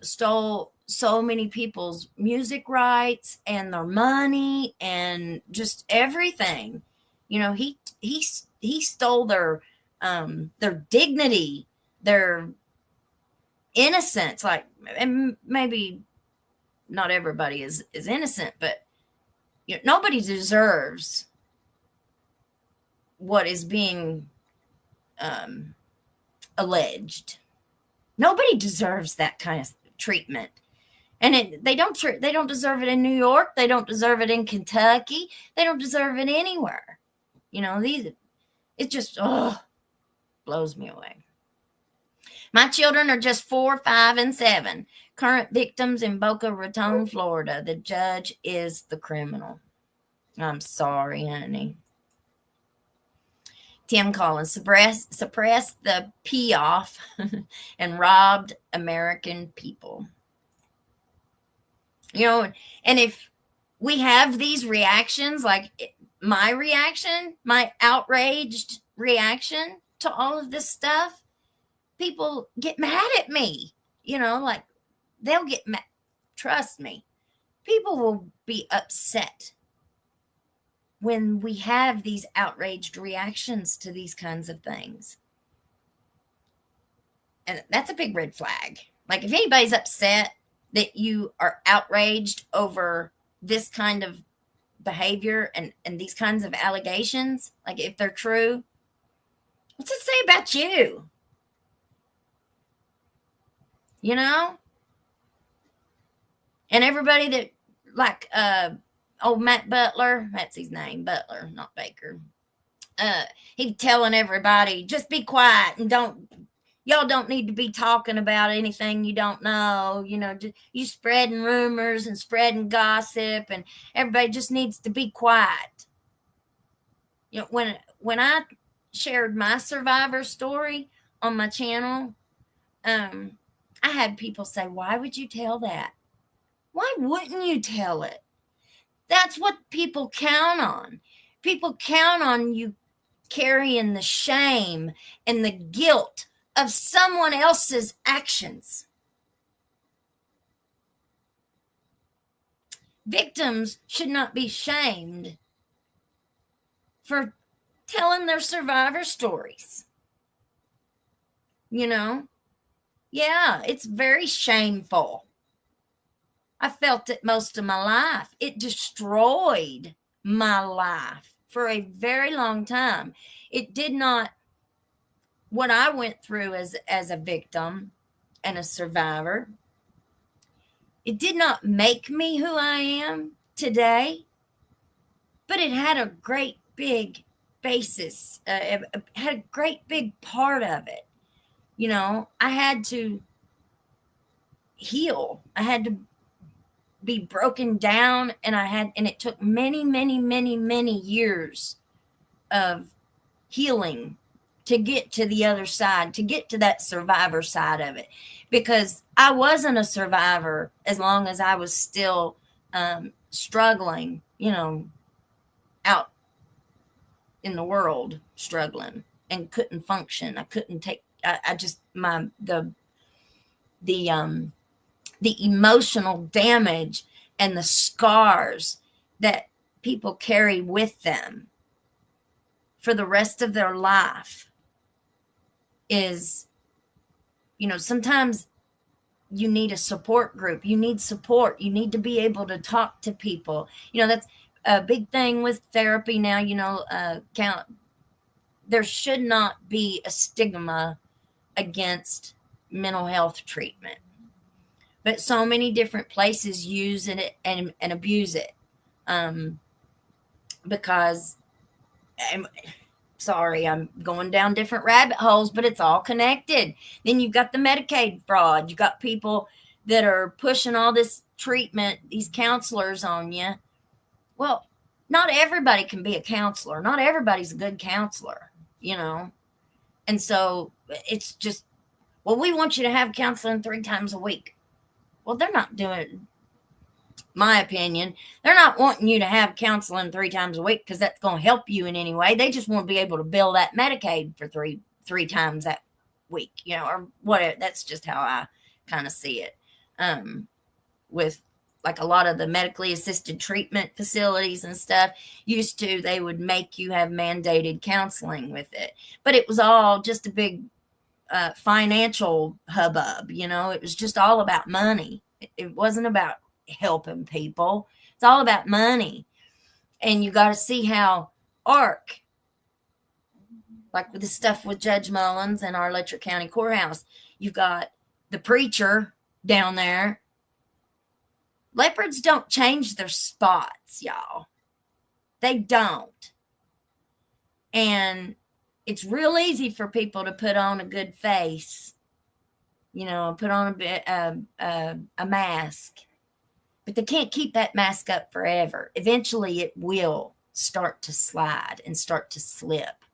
[SPEAKER 1] stole so many people's music rights and their money and just everything. He stole their dignity, their innocence. Like, and maybe not everybody is innocent, but nobody deserves what is being alleged. Nobody deserves that kind of treatment. And they don't deserve it in New York. They don't deserve it in Kentucky. They don't deserve it anywhere. It just blows me away. My children are just 4, 5, and 7. current victims in Boca Raton, Florida. The judge is the criminal. I'm sorry, honey. Tim Collins suppressed the pee-off and robbed American people. You know, and if we have these reactions, like my reaction, my outraged reaction to all of this stuff, people get mad at me. You know, like they'll get mad. Trust me, people will be upset when we have these outraged reactions to these kinds of things. And that's a big red flag. Like if anybody's upset that you are outraged over this kind of behavior and these kinds of allegations, like if they're true, what's it say about you? You know? And everybody that, like, old Matt Butler, that's his name, Butler, not Baker. He's telling everybody, just be quiet and y'all don't need to be talking about anything you don't know. You know, just, you spreading rumors and spreading gossip, and everybody just needs to be quiet. You know, when I shared my survivor story on my channel, I had people say, why would you tell that? Why wouldn't you tell it? That's what people count on. People count on you carrying the shame and the guilt of someone else's actions. Victims should not be shamed for telling their survivor stories. You know? Yeah, it's very shameful. I felt it most of my life. It destroyed my life for a very long time. It did not, what I went through as a victim and a survivor, it did not make me who I am today, but it had a great big basis. It had a great big part of it. You know, I had to heal. I had to be broken down, and it took many, many, many, many years of healing to get to the other side, to get to that survivor side of it, because I wasn't a survivor as long as I was still struggling, you know, out in the world, struggling and couldn't function. I couldn't take, I just, the emotional damage and the scars that people carry with them for the rest of their life is, you know, sometimes you need a support group. You need support. You need to be able to talk to people. You know, that's a big thing with therapy now. You know, there should not be a stigma against mental health treatment. But so many different places use it and abuse it. Because, I'm going down different rabbit holes, but it's all connected. Then you've got the Medicaid fraud. You've got people that are pushing all this treatment, these counselors on you. Well, not everybody can be a counselor. Not everybody's a good counselor, you know. And so it's just, well, we want you to have counseling 3 times a week. Well, they're not doing, my opinion, they're not wanting you to have counseling 3 times a week because that's going to help you in any way. They just want to be able to bill that Medicaid for three times that week, you know, or whatever. That's just how I kind of see it. With like a lot of the medically assisted treatment facilities and stuff they would make you have mandated counseling with it. But it was all just a big financial hubbub, you know. It was just all about money. It wasn't about helping people. It's all about money. And you got to see how ARC, like with the stuff with Judge Mullins and our Letcher County Courthouse, you've got the preacher down there. Leopards don't change their spots, y'all. They don't. And it's real easy for people to put on a good face put on a mask. But they can't keep that mask up forever. Eventually, it will start to slide and start to slip.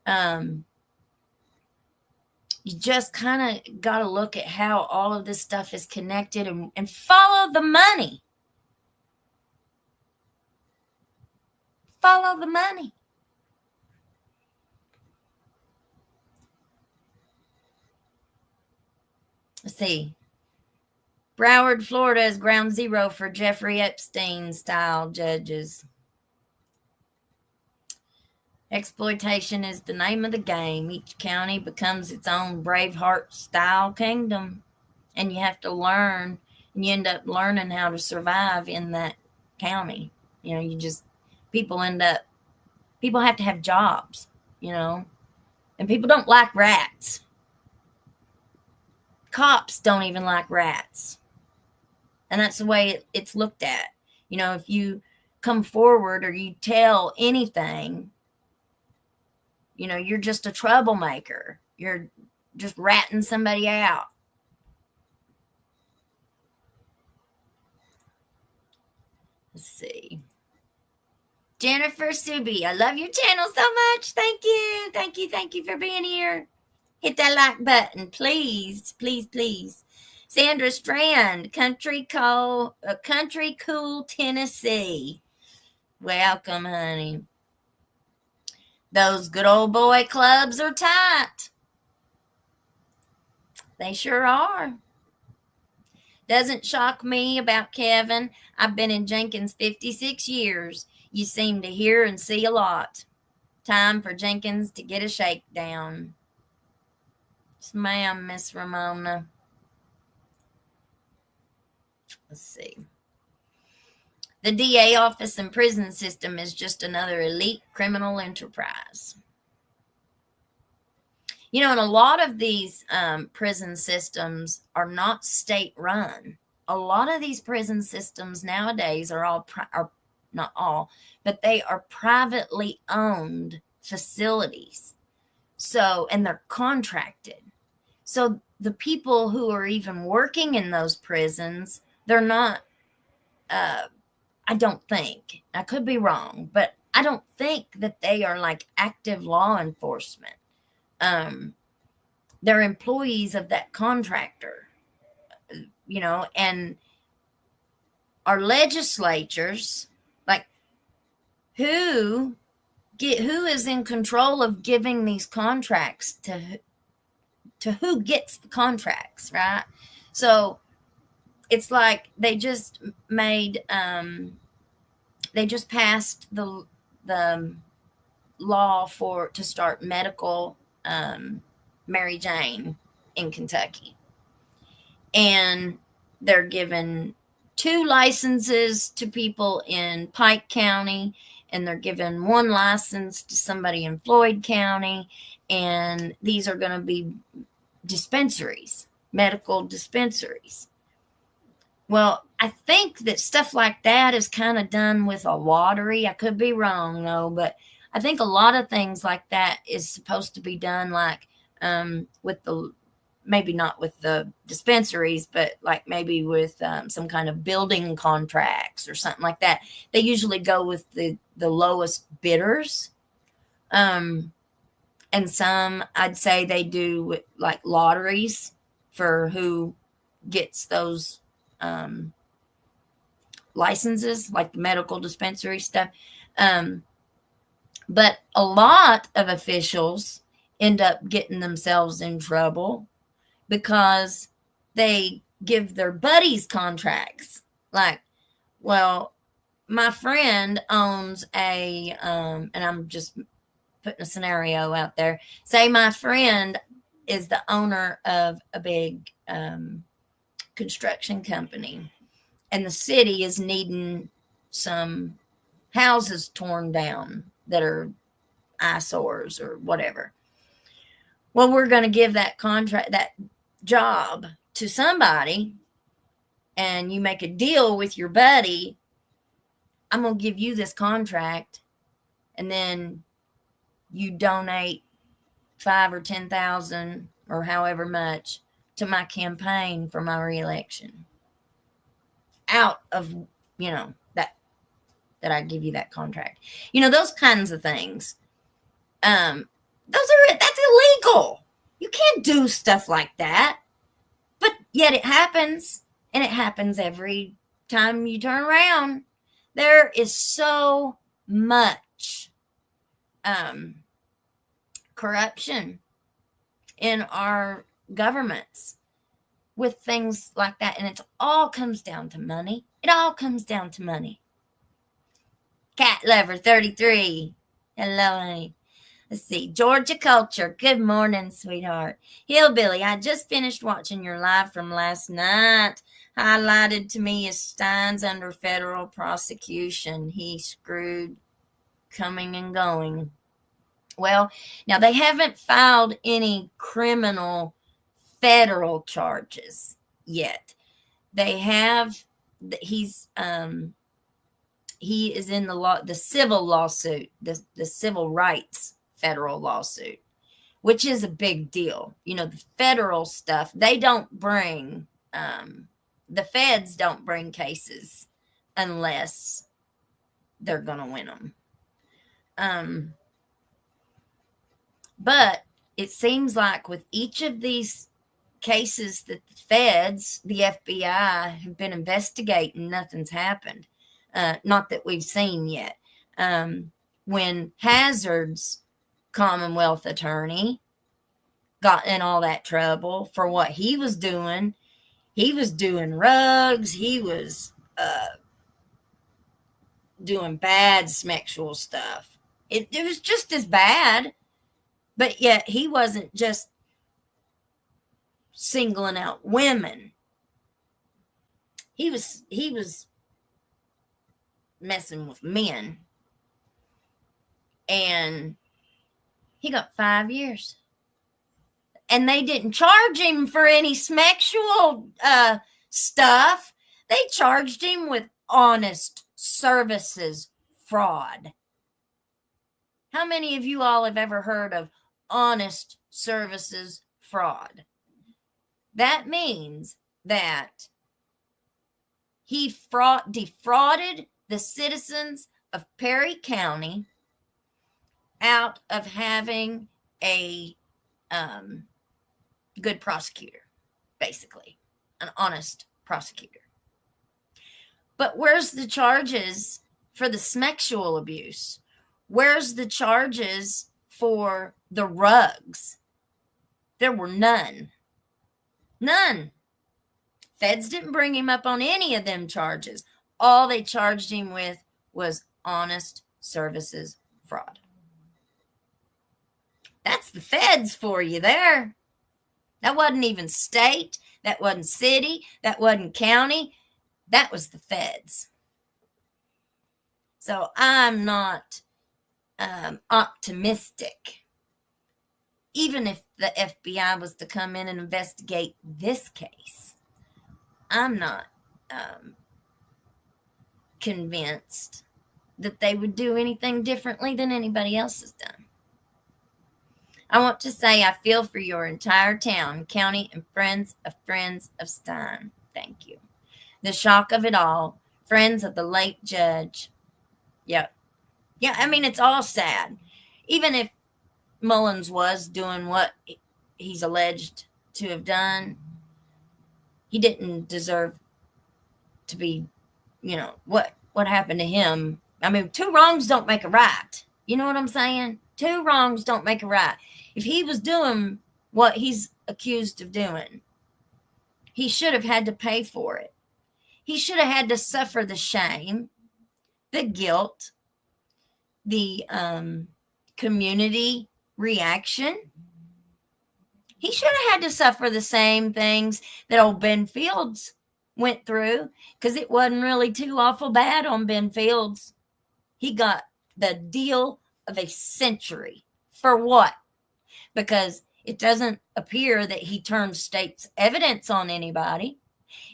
[SPEAKER 1] You just kind of got to look at how all of this stuff is connected and follow the money. Follow the money. Let's see. Broward, Florida is ground zero for Jeffrey Epstein style judges. Exploitation is the name of the game. Each county becomes its own Braveheart style kingdom. And you have to learn, and you end up learning how to survive in that county. People have to have jobs, and people don't like rats. Cops don't even like rats. And that's the way it's looked at. If you come forward or you tell anything, you're just a troublemaker. You're just ratting somebody out. Let's see. Jennifer Subi, I love your channel so much. Thank you. Thank you. Thank you for being here. Hit that like button, please. Please, please. Sandra Strand, Country Cool, Tennessee. Welcome, honey. Those good old boy clubs are tight. They sure are. Doesn't shock me about Kevin. I've been in Jenkins 56 years. You seem to hear and see a lot. Time for Jenkins to get a shakedown. Yes, ma'am, Miss Ramona. Let's see. The DA office and prison system is just another elite criminal enterprise. And a lot of these prison systems are not state run. A lot of these prison systems nowadays are not all, but they are privately owned facilities. And they're contracted. So the people who are even working in those prisons, they're not, I don't think, I could be wrong, but I don't think that they are like active law enforcement. They're employees of that contractor, and our legislatures, like who is in control of giving these contracts to who gets the contracts, right? So it's like they just passed the law to start medical Mary Jane in Kentucky. And they're given 2 licenses to people in Pike County, and they're given 1 license to somebody in Floyd County. And these are going to be dispensaries, medical dispensaries. Well, I think that stuff like that is kind of done with a lottery. I could be wrong, though, but I think a lot of things like that is supposed to be done like maybe not with the dispensaries, but like maybe with some kind of building contracts or something like that. They usually go with the lowest bidders. And some, I'd say they do with like lotteries for who gets those licenses, like the medical dispensary stuff. But a lot of officials end up getting themselves in trouble because they give their buddies contracts. Like, well, my friend owns and I'm just putting a scenario out there. Say my friend is the owner of a big construction company, and the city is needing some houses torn down that are eyesores or whatever. Well, we're going to give that job to somebody, and you make a deal with your buddy. I'm going to give you this contract, and then you donate $5,000 or $10,000 or however much to my campaign for my reelection. Out of, that I give you that contract. Those kinds of things. That's illegal. You can't do stuff like that. But yet it happens, and it happens every time you turn around. There is so much corruption in our governments with things like that, and it all comes down to money. It all comes down to money. Cat Lover 33. Hello, honey. Let's see. Georgia Culture. Good morning, sweetheart. Hillbilly, I just finished watching your live from last night. Highlighted to me is Stines under federal prosecution. He screwed coming and going. Well, now they haven't filed any criminal federal charges yet. They have, he is in the civil lawsuit, the civil rights federal lawsuit, which is a big deal. The federal stuff, they don't bring, the feds don't bring cases unless they're going to win them. But it seems like with each of these cases that the feds, the FBI, have been investigating, nothing's happened. Not that we've seen yet. When Hazard's Commonwealth attorney got in all that trouble for what he was doing rugs. He was doing bad sexual stuff. It was just as bad, but yet he wasn't just singling out women. He was messing with men, and he got 5 years, and they didn't charge him for any sexual stuff. They charged him with honest services fraud. How many of you all have ever heard of honest services fraud? That means that he defrauded the citizens of Perry County out of having a good prosecutor, basically, an honest prosecutor. But where's the charges for the sexual abuse? Where's the charges for the rugs? There were none. None. Feds didn't bring him up on any of them charges. All they charged him with was honest services fraud. That's the feds for you there. That wasn't even state. That wasn't city. That wasn't county. That was the feds. So I'm not optimistic. Even if the FBI was to come in and investigate this case, I'm not convinced that they would do anything differently than anybody else has done. I want to say I feel for your entire town, county, and friends of Stein. Thank you. The shock of it all. Friends of the late judge. Yep. Yeah, I mean, it's all sad. Even if Mullins was doing what he's alleged to have done, he didn't deserve to be, what happened to him. I mean, two wrongs don't make a right. You know what I'm saying? Two wrongs don't make a right. If he was doing what he's accused of doing, he should have had to pay for it. He should have had to suffer the shame, the guilt, the community reaction. He should have had to suffer the same things that old Ben Fields went through, because it wasn't really too awful bad on Ben Fields. He got the deal of a century. For what? Because it doesn't appear that he turned state's evidence on anybody.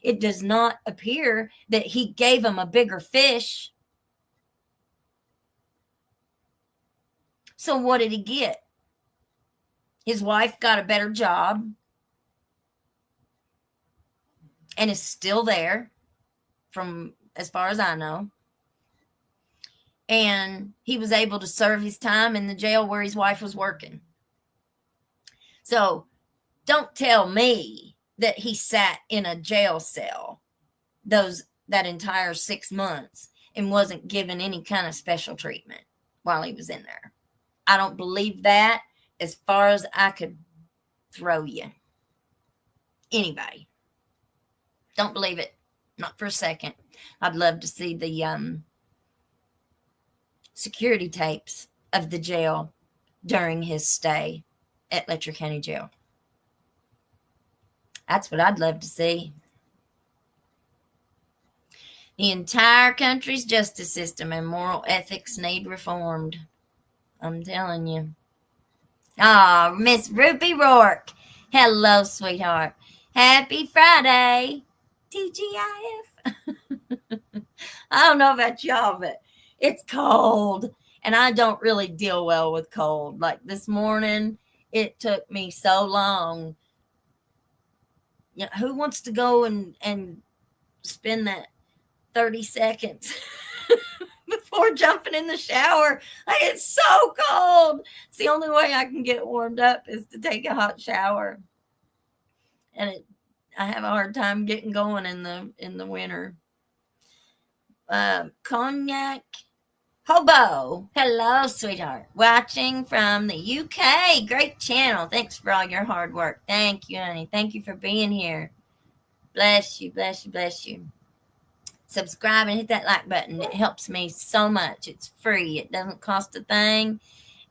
[SPEAKER 1] It does not appear that he gave him a bigger fish. So what did he get? His wife got a better job and is still there, from as far as I know. And he was able to serve his time in the jail where his wife was working. So don't tell me that he sat in a jail cell that entire 6 months and wasn't given any kind of special treatment while he was in there. I don't believe that as far as I could throw you. Anybody. Don't believe it. Not for a second. I'd love to see the security tapes of the jail during his stay at Letcher County Jail. That's what I'd love to see. The entire country's justice system and moral ethics need reformed. I'm telling you. Oh, Miss Ruby Rourke. Hello, sweetheart. Happy Friday. TGIF. I don't know about y'all, but it's cold. And I don't really deal well with cold. Like this morning, it took me so long. You know, who wants to go and spend that 30 seconds before jumping in the shower? Like, it's so cold. It's the only way I can get warmed up is to take a hot shower. And I have a hard time getting going in the winter. Cognac Hobo. Hello, sweetheart. Watching from the UK. Great channel. Thanks for all your hard work. Thank you, honey. Thank you for being here. Bless you, bless you, bless you. Subscribe and hit that like button. It helps me so much. It's free. It doesn't cost a thing.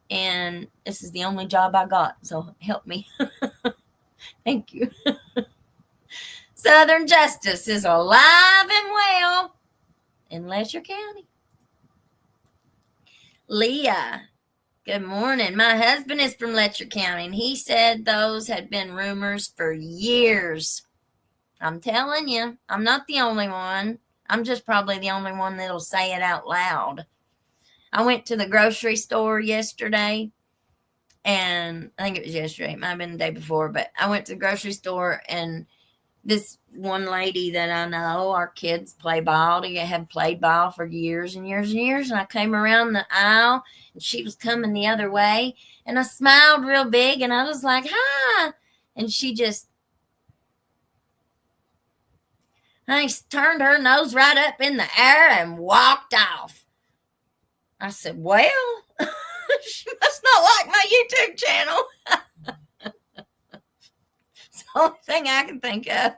[SPEAKER 1] And this is the only job I got. So help me. Thank you. Southern justice is alive and well in Letcher County. Leah, good morning. My husband is from Letcher County, and he said those had been rumors for years. I'm telling you, I'm not the only one. I'm just probably the only one that'll say it out loud. I went to the grocery store yesterday, and I think it was yesterday. It might have been the day before, but I went to the grocery store, and this one lady that I know, our kids play ball. They have played ball for years and years and years. And I came around the aisle and she was coming the other way. And I smiled real big and I was like, hi. And she turned her nose right up in the air and walked off. I said, well, she must not like my YouTube channel. It's the only thing I can think of.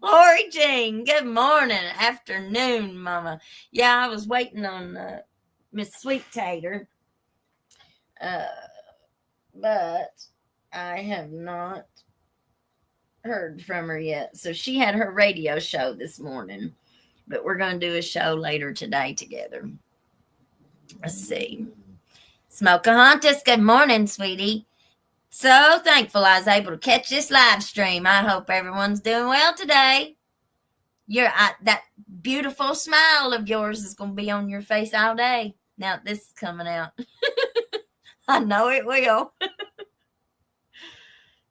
[SPEAKER 1] Lori Jean, good morning, afternoon, Mama. Yeah, I was waiting on Miss Sweet Tater, but I have not heard from her yet. So she had her radio show this morning, but we're going to do a show later today together. Let's see. Smokahontas, good morning, sweetie. So thankful I was able to catch this live stream. I hope everyone's doing well today. That beautiful smile of yours is going to be on your face all day. Now this is coming out. I know it will.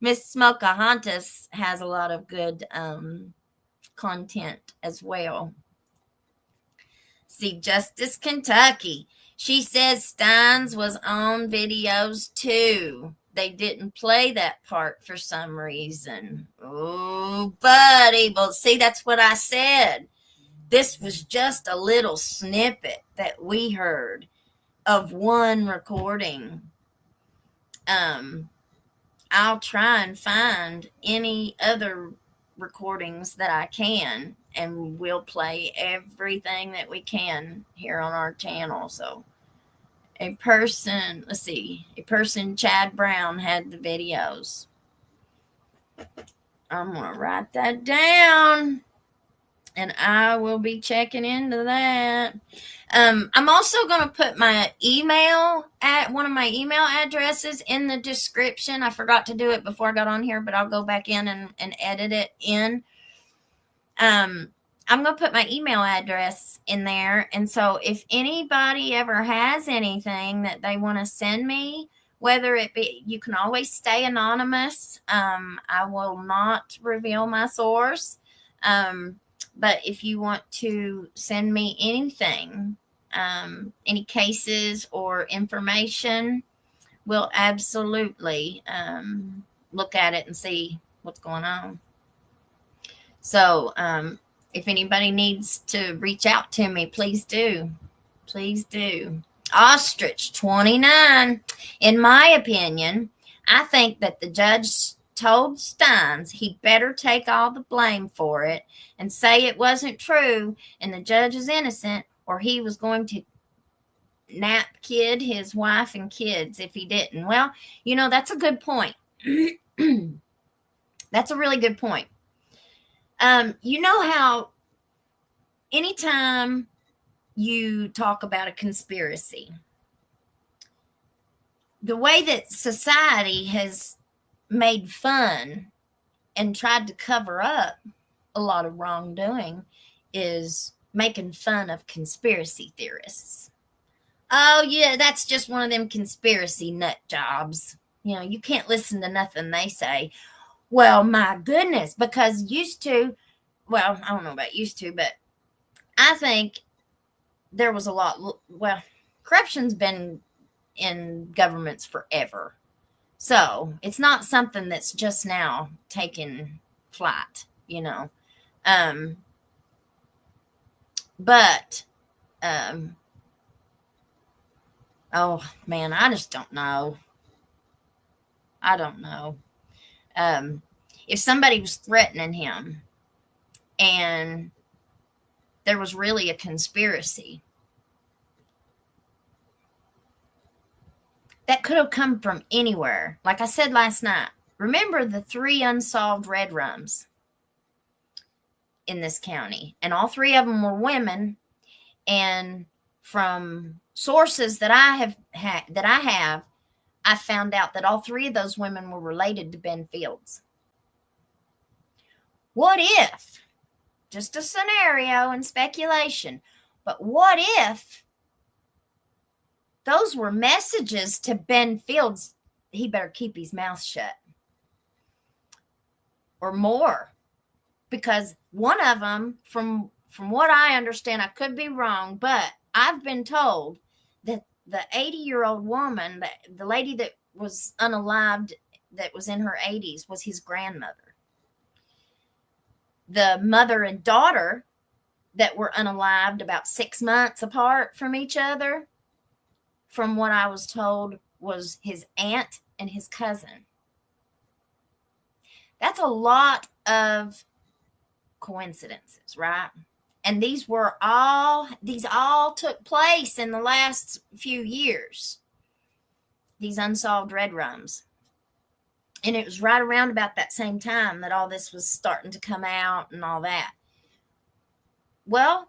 [SPEAKER 1] Miss Smokahontas has a lot of good content as well. See, Justice Kentucky. She says Stines was on videos too. They didn't play that part for some reason. Oh, buddy. Well, see, that's what I said. This was just a little snippet that we heard of one recording. I'll try and find any other recordings that I can, and we'll play everything that we can here on our channel. So a person, Chad Brown had the videos. I'm going to write that down, and I will be checking into that. I'm also going to put my one of my email addresses in the description. I forgot to do it before I got on here, but I'll go back in and edit it in. I'm going to put my email address in there. And so if anybody ever has anything that they want to send me whether it be, you can always stay anonymous. I will not reveal my source. But if you want to send me anything, any cases or information, we'll absolutely look at it and see what's going on. So if anybody needs to reach out to me, please do. Please do. Ostrich 29. In my opinion, I think that the judge told Stines he better take all the blame for it and say it wasn't true and the judge is innocent, or he was going to nap kid his wife and kids if he didn't. Well, that's a good point. That's a really good point. You know how anytime you talk about a conspiracy, the way that society has made fun and tried to cover up a lot of wrongdoing is making fun of conspiracy theorists. Oh, yeah, that's just one of them conspiracy nut jobs. You can't listen to nothing they say. Well, my goodness, because I don't know about used to, but I think there was a lot. Well, corruption's been in governments forever. So it's not something that's just now taking flight, But, oh man, I just don't know. I don't know. If somebody was threatening him and there was really a conspiracy, that could have come from anywhere. Like I said last night, remember the 3 unsolved red rums in this county, and all 3 of them were women. And from sources that I have, I found out that all 3 of those women were related to Ben Fields. What if, just a scenario and speculation, but what if those were messages to Ben Fields? He better keep his mouth shut, or more, because one of them, from what I understand, I could be wrong, but I've been told that the 80-year-old woman, the lady that was unalived, that was in her 80s, was his grandmother. The mother and daughter that were unalived about 6 months apart from each other, from what I was told, was his aunt and his cousin. That's a lot of coincidences, right? And these all took place in the last few years, these unsolved red rums. And it was right around about that same time that all this was starting to come out and all that. Well,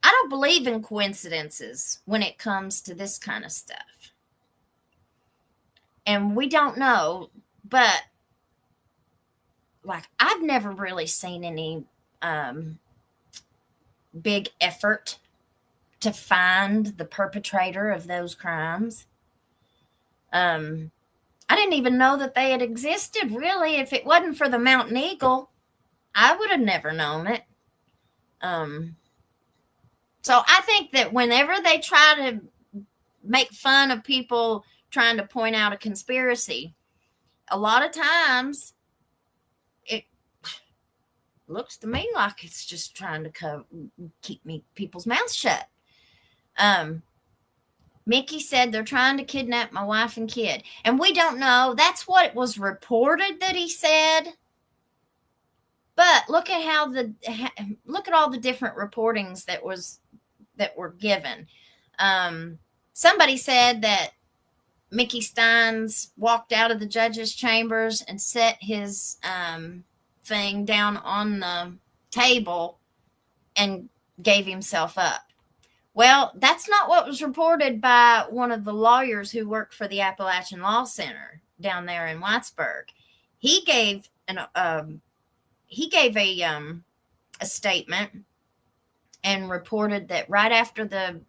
[SPEAKER 1] I don't believe in coincidences when it comes to this kind of stuff. And we don't know, but I've never really seen any big effort to find the perpetrator of those crimes. I didn't even know that they had existed, really. If it wasn't for the Mountain Eagle, I would have never known it. So I think that whenever they try to make fun of people trying to point out a conspiracy, a lot of times it looks to me like it's just trying to keep people's mouths shut. Mickey said they're trying to kidnap my wife and kid. And we don't know. That's what was reported that he said. But look at all the different reportings that were given. Somebody said that Mickey Stines walked out of the judge's chambers and set his thing down on the table and gave himself up. Well, that's not what was reported by one of the lawyers who worked for the Appalachian Law Center down there in Whitesburg. He gave a statement and reported that right after the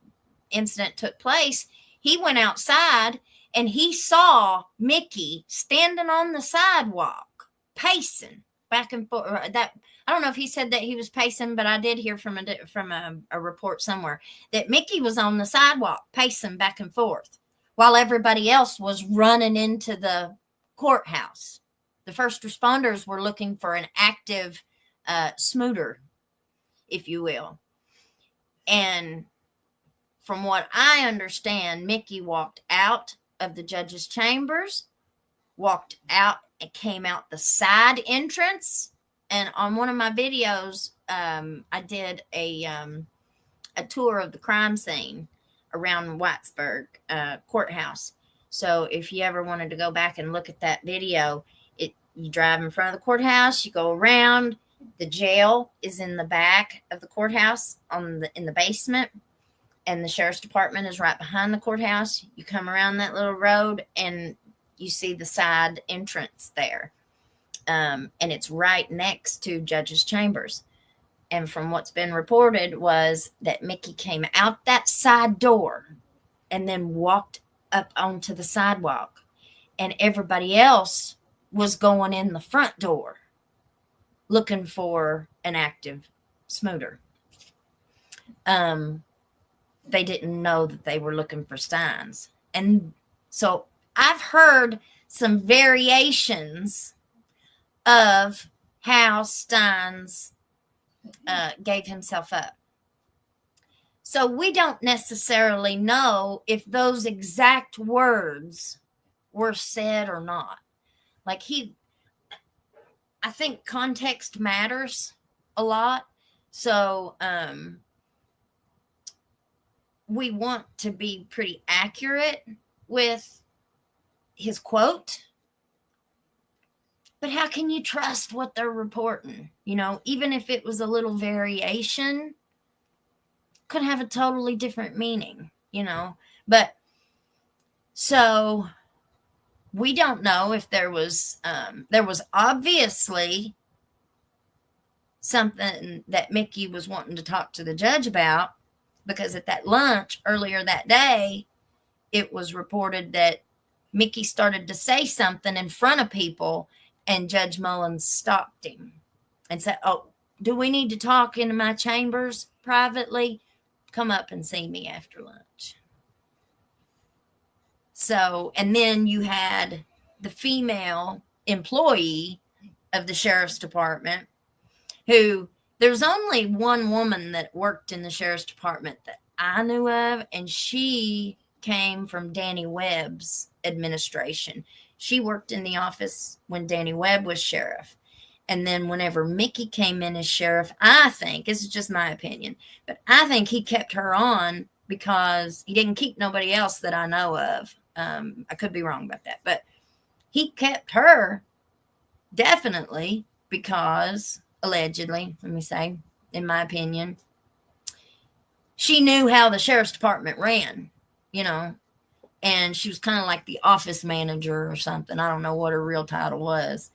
[SPEAKER 1] incident took place, he went outside and he saw Mickey standing on the sidewalk, pacing back and forth. That I don't know if he said that he was pacing, but I did hear from a report somewhere that Mickey was on the sidewalk pacing back and forth while everybody else was running into the courthouse. The first responders were looking for an active smooter, if you will. And from what I understand, Mickey walked out of the judge's chambers, walked out and came out the side entrance. And on one of my videos, I did a tour of the crime scene around Whitesburg courthouse. So if you ever wanted to go back and look at that video, you drive in front of the courthouse, you go around. The jail is in the back of the courthouse in the basement, and the sheriff's department is right behind the courthouse. You come around that little road and you see the side entrance there. And it's right next to judge's chambers. And from what's been reported was that Mickey came out that side door and then walked up onto the sidewalk, and everybody else was going in the front door looking for an active smooter. They didn't know that they were looking for Stines. And so I've heard some variations of how Stines gave himself up. So we don't necessarily know if those exact words were said or not. Like I think context matters a lot. So we want to be pretty accurate with his quote. But how can you trust what they're reporting? You know, even if it was a little variation, could have a totally different meaning, you know. But so we don't know if there was obviously something that Mickey was wanting to talk to the judge about, because at that lunch earlier that day, it was reported that Mickey started to say something in front of people, and Judge Mullins stopped him and said, "Oh, do we need to talk in my chambers privately? Come up and see me after lunch." So, and then you had the female employee of the sheriff's department, who there's only one woman that worked in the sheriff's department that I knew of, and she came from Danny Webb's administration. She worked in the office when Danny Webb was sheriff. And then whenever Mickey came in as sheriff, I think, this is just my opinion, but I think he kept her on because he didn't keep nobody else that I know of. I could be wrong about that, but he kept her definitely because allegedly, let me say, in my opinion, she knew how the sheriff's department ran, you know, and she was kind of like the office manager or something. I don't know what her real title was,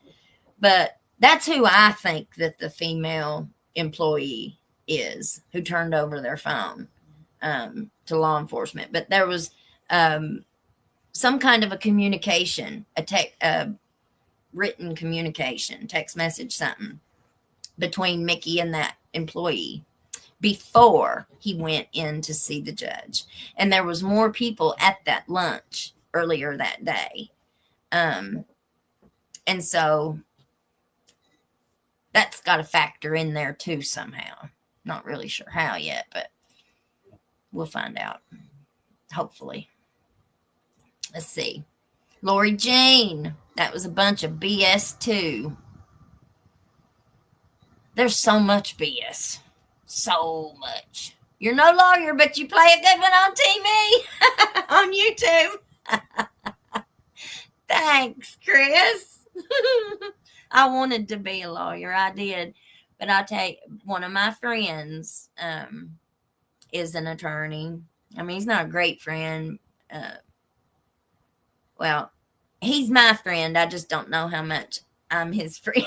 [SPEAKER 1] but that's who I think that the female employee is who turned over their phone to law enforcement. But there was some kind of a communication, a written communication, text message, something between Mickey and that employee before he went in to see the judge. And there was more people at that lunch earlier that day. And so that's got to factor in there too somehow. Not really sure how yet, but we'll find out. Hopefully. Let's see. Lori Jean. That was a bunch of BS too. There's so much BS. So much. You're no lawyer, but you play a good one on TV. On YouTube. Thanks, Chris. I wanted to be a lawyer. I did. But I'll tell you, one of my friends is an attorney. I mean, he's not a great friend. Well, he's my friend. I just don't know how much I'm his friend.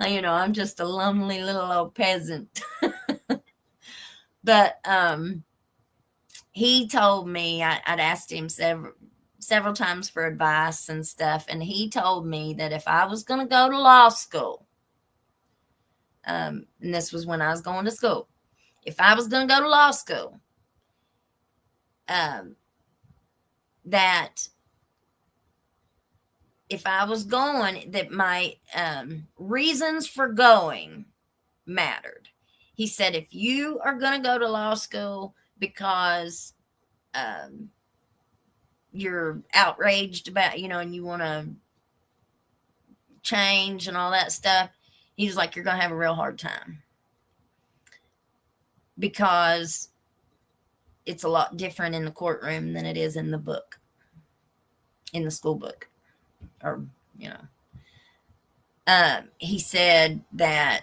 [SPEAKER 1] You know, I'm just a lonely little old peasant. But he told me, I'd asked him several times for advice and stuff, and he told me that if I was going to go to law school, and this was when I was going to school, if I was going to go to law school, that if I was going, that my reasons for going mattered. He said, if you are going to go to law school because you're outraged about, and you want to change and all that stuff, he was like, you're going to have a real hard time, because it's a lot different in the courtroom than it is in the book, in the school book, or, he said that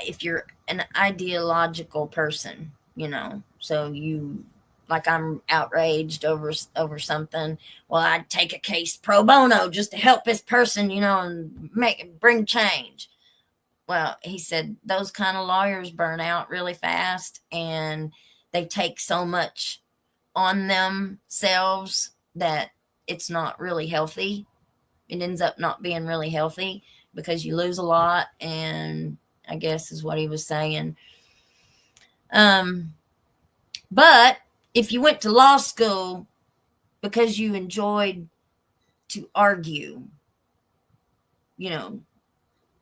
[SPEAKER 1] if you're an ideological person, so you, like, I'm outraged over something, well, I'd take a case pro bono just to help this person, and bring change. Well, he said those kind of lawyers burn out really fast, and they take so much on themselves that it's not really healthy. It ends up not being really healthy because you lose a lot, and I guess is what he was saying. But if you went to law school because you enjoyed to argue,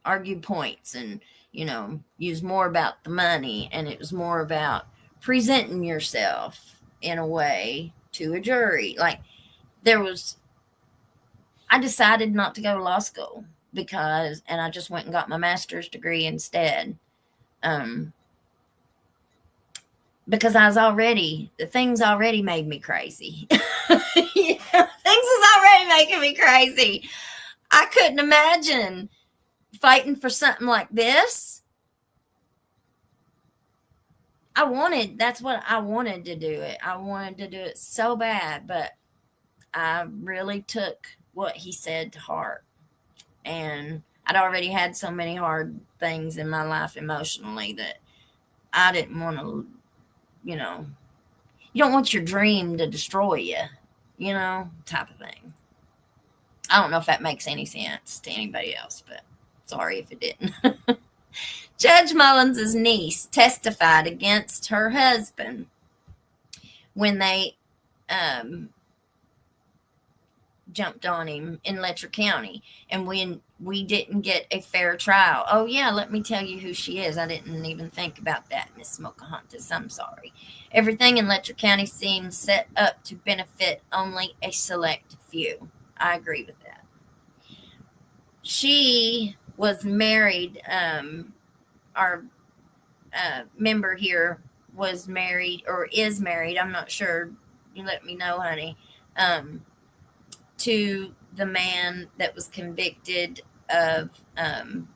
[SPEAKER 1] argue points, and, use more about the money, and it was more about presenting yourself in a way to a jury. Like, I decided not to go to law school and I just went and got my master's degree instead. Because the things already made me crazy. Things was already making me crazy. I couldn't imagine fighting for something like this. That's what I wanted to do it. I wanted to do it so bad, but I really took what he said to heart. And I'd already had so many hard things in my life emotionally that I didn't want to, you don't want your dream to destroy you, type of thing. I don't know if that makes any sense to anybody else, but sorry if it didn't. Judge Mullins' niece testified against her husband when they jumped on him in Letcher County, and when we didn't get a fair trial. Oh yeah, let me tell you who she is. I didn't even think about that, Miss Smokahontas. I'm sorry. Everything in Letcher County seems set up to benefit only a select few. I agree with that. She was married. Our member here was married, or is married. I'm not sure. You let me know, honey. To the man that was convicted of the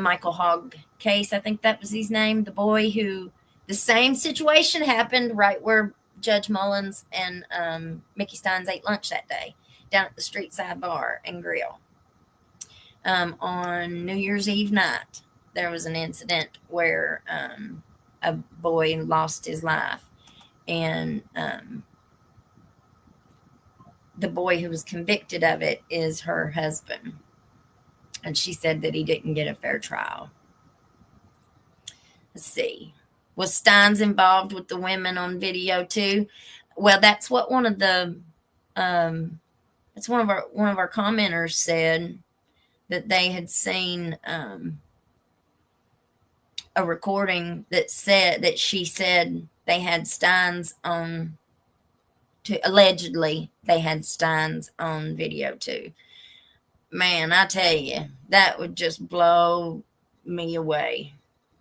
[SPEAKER 1] Michael Hogg case. I think that was his name. The boy who, the same situation happened right where Judge Mullins and Mickey Stines ate lunch that day, down at the Street Side Bar and Grill. On New Year's Eve night, there was an incident where a boy lost his life, and the boy who was convicted of it is her husband. And she said that he didn't get a fair trial. Let's see. Was Stines involved with the women on video too? Well, that's what one of our commenters said, that they had seen a recording that said that she said they had Stines on. Allegedly, they had Stines on video too. Man, I tell you, that would just blow me away.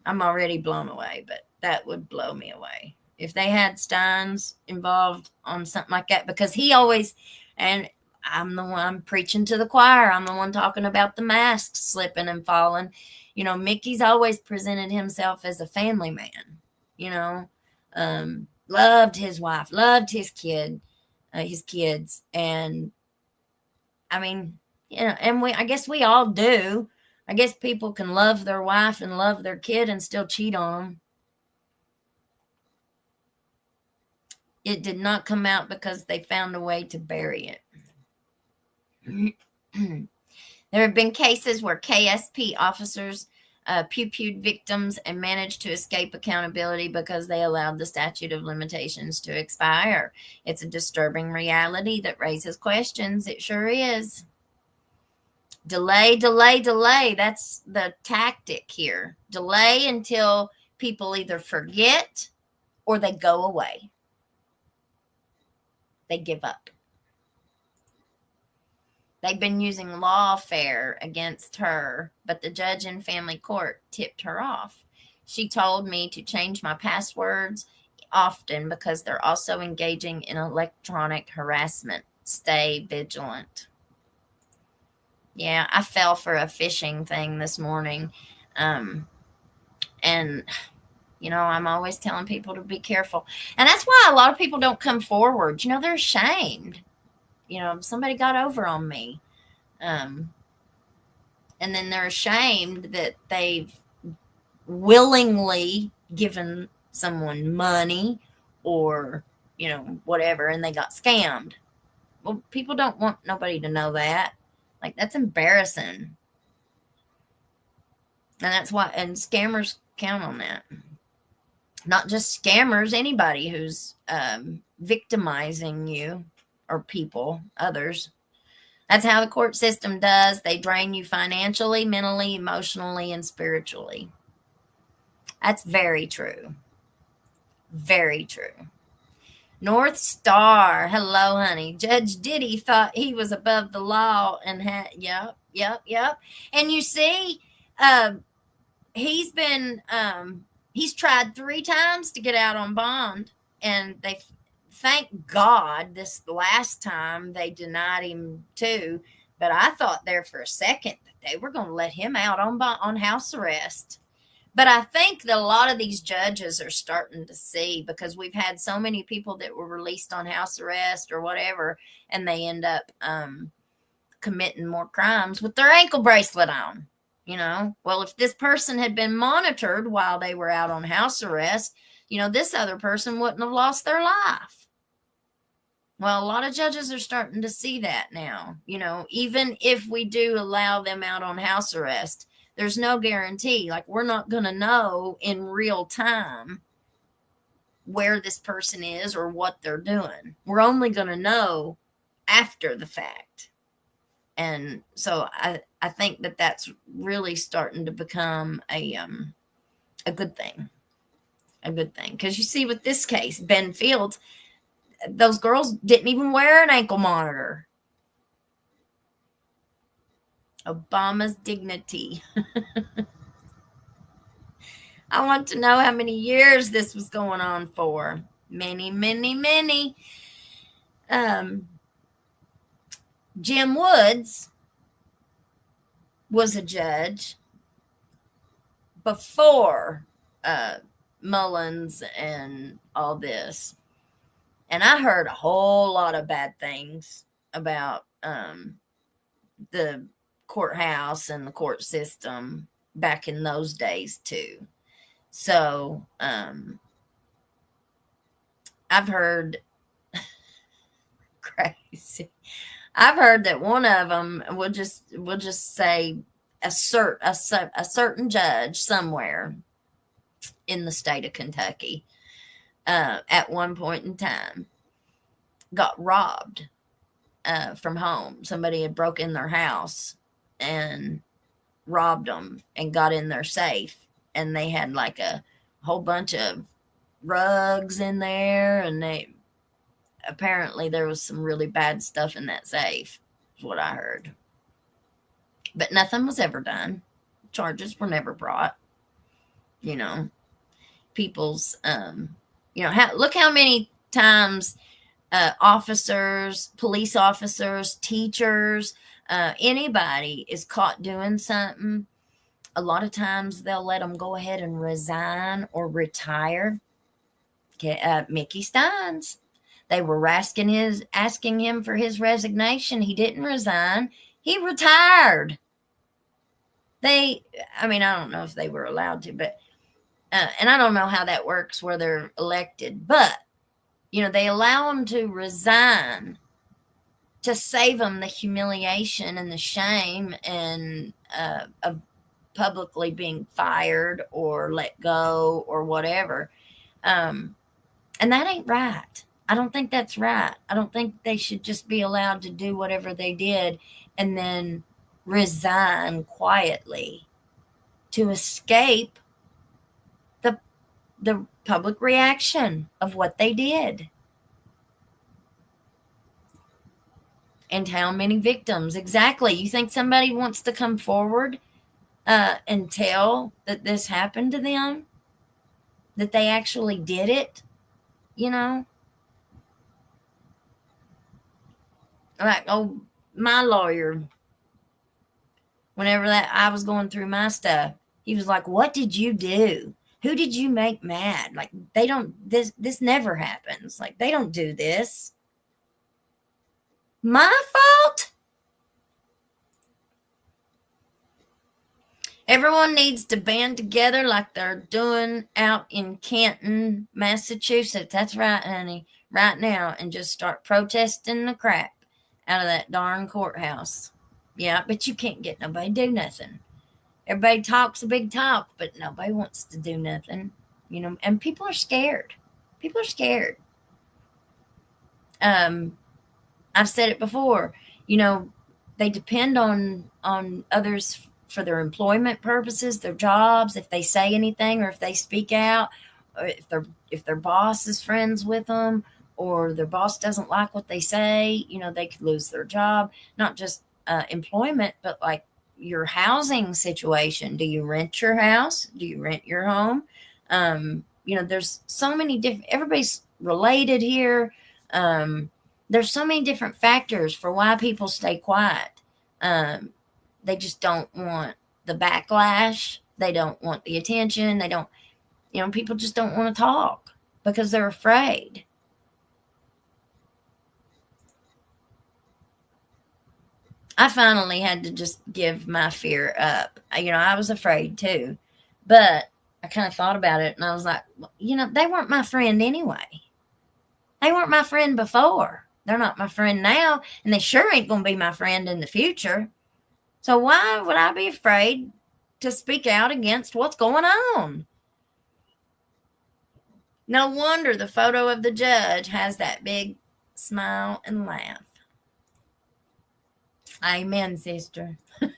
[SPEAKER 1] I'm already blown away, but that would blow me away if they had Stines involved on something like that, because he always, and I'm the one preaching to the choir. I'm the one talking about the masks slipping and falling. Mickey's always presented himself as a family man, loved his wife, loved his kids. And I mean, and I guess we all do. I guess people can love their wife and love their kid and still cheat on them. It did not come out because they found a way to bury it. There have been cases where KSP officers pew-pewed victims and managed to escape accountability because they allowed the statute of limitations to expire. It's a disturbing reality that raises questions. It sure is. Delay, delay, delay. That's the tactic here. Delay until people either forget or they go away. They give up. They've been using lawfare against her, but the judge in family court tipped her off. She told me to change my passwords often because they're also engaging in electronic harassment. Stay vigilant. Yeah, I fell for a phishing thing this morning. And, you know, I'm always telling people to be careful. And that's why a lot of people don't come forward. You know, they're ashamed. You know, somebody got over on me. And then they're ashamed that they've willingly given someone money or, you know, whatever, and they got scammed. Well, people don't want nobody to know that. Like, that's embarrassing. And that's why, and scammers count on that. Not just scammers, anybody who's victimizing you or people, others. That's how the court system does. They drain you financially, mentally, emotionally, and spiritually. That's very true. Very true. North Star. Hello, honey. Judge Diddy thought he was above the law and had, yep. And you see, he's been, he's tried 3 times to get out on bond, and they, thank God, this last time they denied him too. But I thought there for a second that they were going to let him out on house arrest. But I think that a lot of these judges are starting to see, because we've had so many people that were released on house arrest or whatever, and they end up committing more crimes with their ankle bracelet on. You know, well, if this person had been monitored while they were out on house arrest, you know, this other person wouldn't have lost their life. Well, a lot of judges are starting to see that now. You know, even if we do allow them out on house arrest, there's no guarantee. Like, we're not going to know in real time where this person is or what they're doing. We're only going to know after the fact. And so I think that that's really starting to become a good thing. A good thing. Because you see with this case, Ben Fields, those girls didn't even wear an ankle monitor. Obama's dignity. I want to know how many years this was going on for. Many, many, many. Jim Woods was a judge before Mullins and all this. And I heard a whole lot of bad things about the courthouse and the court system back in those days too. So I've heard crazy. I've heard that one of them will just say a certain judge somewhere in the state of Kentucky at one point in time got robbed from home. Somebody had broke in their house and robbed them and got in their safe, and they had like a whole bunch of rugs in there, and apparently there was some really bad stuff in that safe, is what I heard. But nothing was ever done. Charges were never brought. You know, people's, look how many times officers, police officers, teachers, anybody is caught doing something. A lot of times they'll let them go ahead and resign or retire. Mickey Stines. They were asking him for his resignation. He didn't resign. He retired. I don't know if they were allowed to, but, and I don't know how that works where they're elected, but, They allow them to resign to save them the humiliation and the shame and of publicly being fired or let go or whatever. And that ain't right. I don't think that's right. I don't think they should just be allowed to do whatever they did and then resign quietly to escape the public reaction of what they did. And how many victims? Exactly. You think somebody wants to come forward and tell that this happened to them? That they actually did it? Like, oh, my lawyer, whenever that I was going through my stuff, he was like, what did you do? Who did you make mad? Like, they don't, this never happens. Like, they don't do this. My fault? Everyone needs to band together like they're doing out in Canton, Massachusetts. That's right, honey. Right now, and just start protesting the crap out of that darn courthouse. Yeah, but you can't get nobody to do nothing. Everybody talks a big talk, but nobody wants to do nothing. And people are scared. People are scared. I've said it before. They depend on others for their employment purposes, their jobs, if they say anything or if they speak out, or if their boss is friends with them or their boss doesn't like what they say, they could lose their job. Not just employment, but like your housing situation. Do you rent your house? Do you rent your home? There's so many different, everybody's related here. There's so many different factors for why people stay quiet. They just don't want the backlash. They don't want the attention. They don't, people just don't want to talk because they're afraid. I finally had to just give my fear up. I was afraid too, but I kind of thought about it and I was like, they weren't my friend anyway. They weren't my friend before. They're not my friend now, and they sure ain't going to be my friend in the future. So why would I be afraid to speak out against what's going on? No wonder the photo of the judge has that big smile and laugh. Amen, sister. Oh,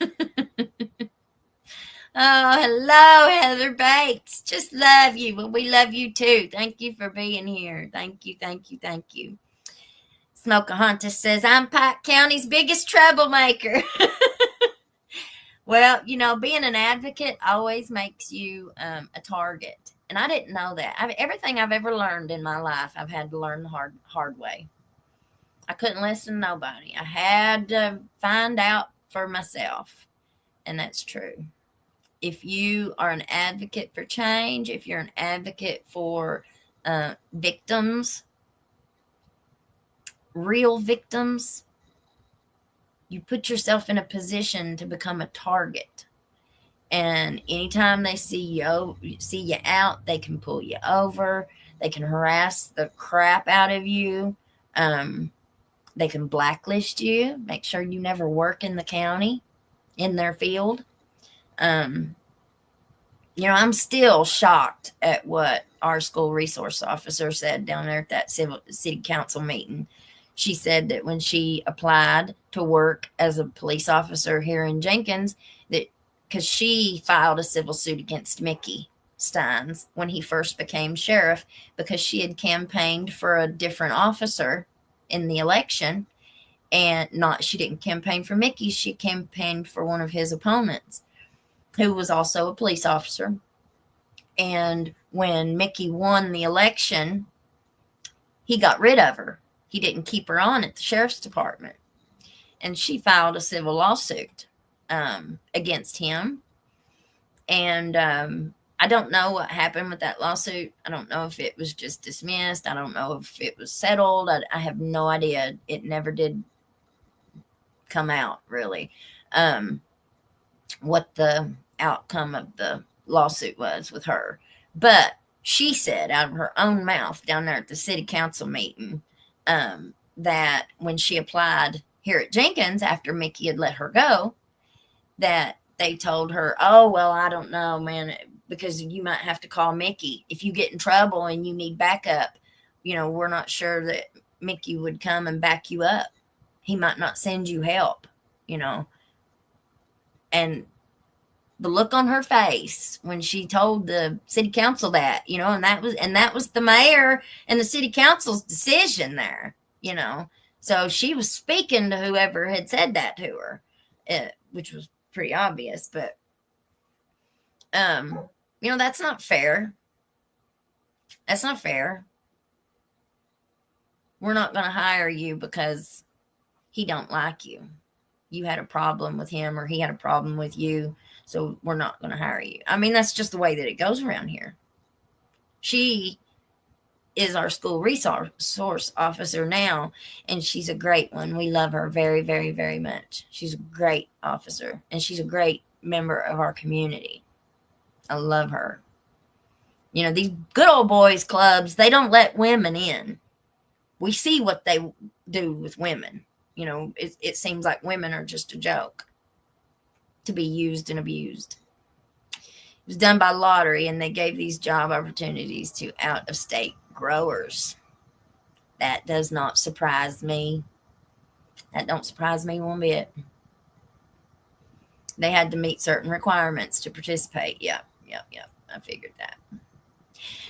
[SPEAKER 1] hello, Heather Bates. Just love you. Well, we love you too. Thank you for being here. Thank you, thank you, thank you. Smokahontas says, I'm Pike County's biggest troublemaker. Well, being an advocate always makes you a target. And I didn't know that. Everything I've ever learned in my life, I've had to learn the hard way. I couldn't listen to nobody. I had to find out for myself. And that's true. If you are an advocate for change, if you're an advocate for victims, real victims, you put yourself in a position to become a target. And anytime they see you out, they can pull you over. They can harass the crap out of you. They can blacklist you, make sure you never work in the county, in their field. I'm still shocked at what our school resource officer said down there at that city council meeting. She said that when she applied to work as a police officer here in Jenkins, that because she filed a civil suit against Mickey Stines when he first became sheriff, because she had campaigned for a different officer in the election, and she didn't campaign for Mickey. She campaigned for one of his opponents, who was also a police officer. And when Mickey won the election, he got rid of her. He didn't keep her on at the sheriff's department. And she filed a civil lawsuit against him. And I don't know what happened with that lawsuit. I don't know if it was just dismissed. I don't know if it was settled. I have no idea. It never did come out, really, what the outcome of the lawsuit was with her. But she said out of her own mouth down there at the city council meeting that when she applied here at Jenkins after Mickey had let her go, that they told her, oh, well, I don't know, man, because you might have to call Mickey. If you get in trouble and you need backup, we're not sure that Mickey would come and back you up. He might not send you help, And the look on her face when she told the city council that, and that was the mayor and the city council's decision there, So she was speaking to whoever had said that to her, which was pretty obvious, but that's not fair. That's not fair. We're not going to hire you because he don't like you. You had a problem with him or he had a problem with you, so we're not going to hire you. I mean, that's just the way that it goes around here. She is our school resource officer now, and she's a great one. We love her very, very, very much. She's a great officer, and she's a great member of our community. I love her. These good old boys clubs, they don't let women in. We see what they do with women. It seems like women are just a joke to be used and abused. It was done by lottery, and they gave these job opportunities to out-of-state growers. That does not surprise me. That don't surprise me one bit. They had to meet certain requirements to participate. Yep. I figured that.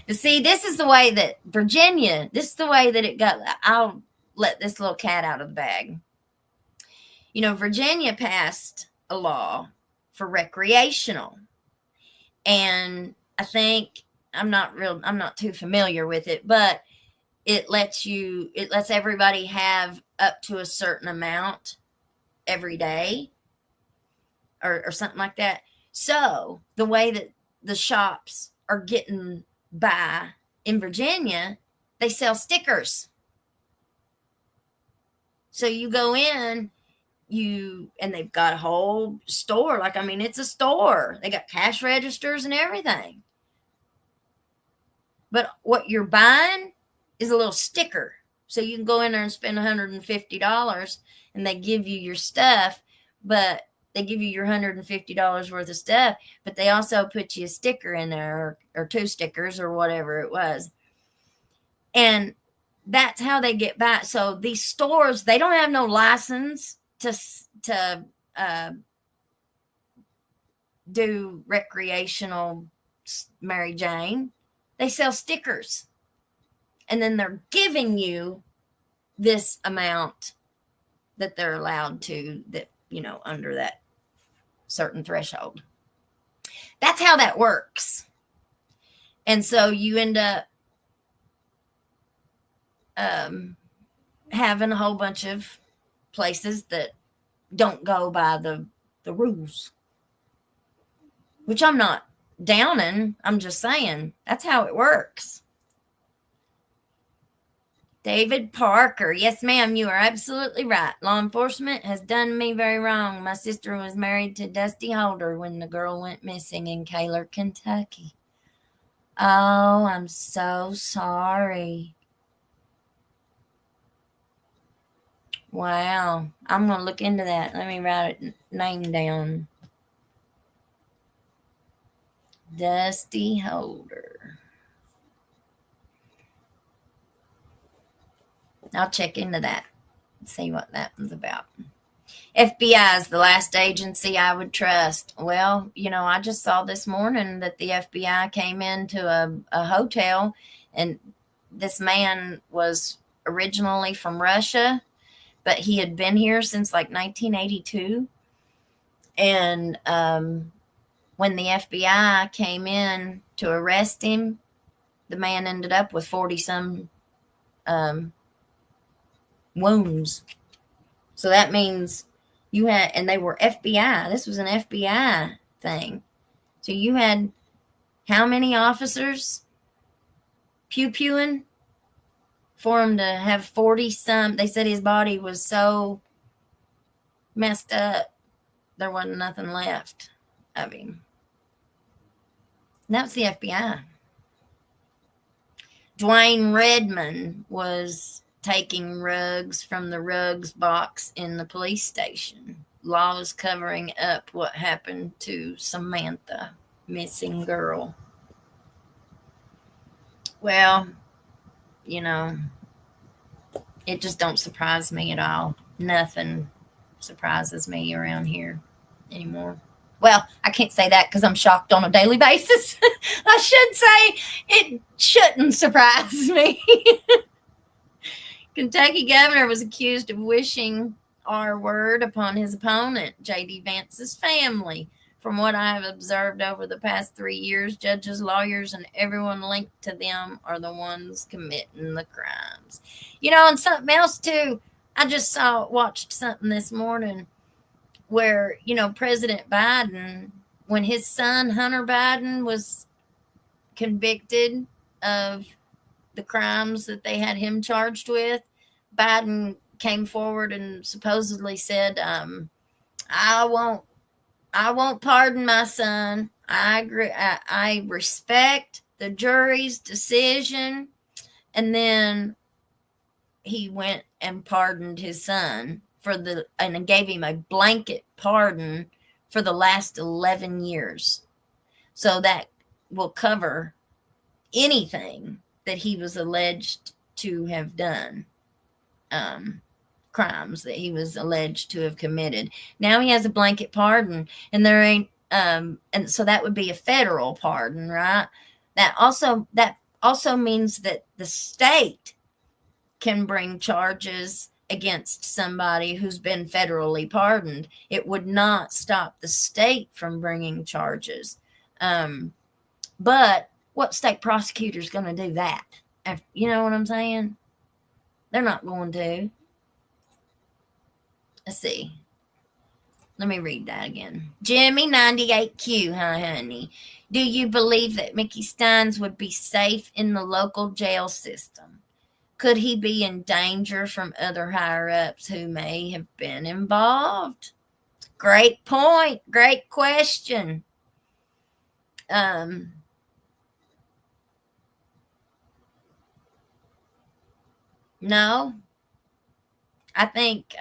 [SPEAKER 1] But see, this is the way that Virginia, this is the way that it got. I'll let this little cat out of the bag. Virginia passed a law for recreational. And I think, I'm not too familiar with it, but it lets everybody have up to a certain amount every day or something like that. So the way that the shops are getting by in Virginia, they sell stickers. So you go in, and they've got a whole store. It's a store. They got cash registers and everything. But what you're buying is a little sticker. So you can go in there and spend $150 and they give you your stuff, but they give you your $150 worth of stuff, but they also put you a sticker in there or 2 stickers or whatever it was. And that's how they get by. So these stores, they don't have no license to do recreational Mary Jane. They sell stickers. And then they're giving you this amount that they're allowed to, that, under that certain threshold. That's how that works. And so you end up having a whole bunch of places that don't go by the rules, which I'm not downing. I'm just saying that's how it works. David Parker. Yes, ma'am, you are absolutely right. Law enforcement has done me very wrong. My sister was married to Dusty Holder when the girl went missing in Kaler, Kentucky. Oh, I'm so sorry. Wow. I'm going to look into that. Let me write it name down. Dusty Holder. I'll check into that and see what that one's about. FBI is the last agency I would trust. Well, I just saw this morning that the FBI came into a hotel, and this man was originally from Russia, but he had been here since like 1982. And when the FBI came in to arrest him, the man ended up with 40-some wounds. So that means you had, and they were FBI. This was an FBI thing. So you had how many officers pew-pewing for him to have 40-some? They said his body was so messed up, there wasn't nothing left of him. That's the FBI. Dwayne Redmond was taking rugs from the rugs box in the police station. Law is covering up what happened to Samantha, missing girl. Well, you know, it just don't surprise me at all. Nothing surprises me around here anymore. Well, I can't say that because I'm shocked on a daily basis. I should say it shouldn't surprise me. Kentucky governor was accused of wishing R word upon his opponent, J.D. Vance's family. From what I have observed over the past 3 years, judges, lawyers, and everyone linked to them are the ones committing the crimes. You know, and something else too. I just watched something this morning where, you know, President Biden, when his son Hunter Biden was convicted of the crimes that they had him charged with, Biden came forward and supposedly said, I won't pardon my son. I agree. I respect the jury's decision. And then he went and pardoned his son and gave him a blanket pardon for the last 11 years. So that will cover anything that he was alleged to have done, crimes that he was alleged to have committed. Now he has a blanket pardon, and there ain't, and so that would be a federal pardon, right? That also means that the state can bring charges against somebody who's been federally pardoned. It would not stop the state from bringing charges. But what state prosecutor is going to do that? You know what I'm saying? They're not going to. Let's see. Let me read that again. Jimmy 98Q, hi honey. Do you believe that Mickey Stines would be safe in the local jail system? Could he be in danger from other higher-ups who may have been involved? Great point. Great question. No. I think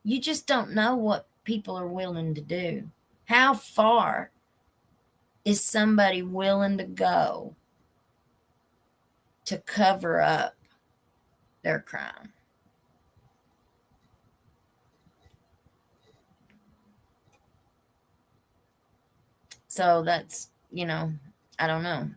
[SPEAKER 1] you just don't know what people are willing to do. How far is somebody willing to go to cover up their crime? So that's, I don't know.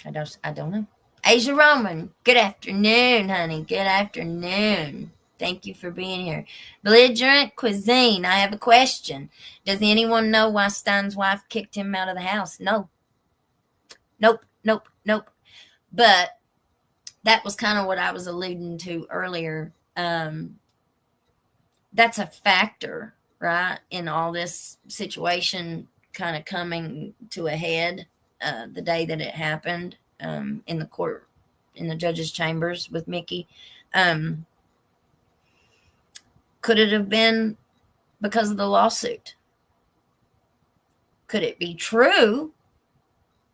[SPEAKER 1] I don't know. Asia Roman, good afternoon, honey. Good afternoon. Thank you for being here. Belligerent Cuisine, I have a question. Does anyone know why Stein's wife kicked him out of the house? No. Nope. But that was kind of what I was alluding to earlier. That's a factor, right, in all this situation kind of coming to a head the day that it happened in the court, in the judge's chambers with Mickey. Could it have been because of the lawsuit? Could it be true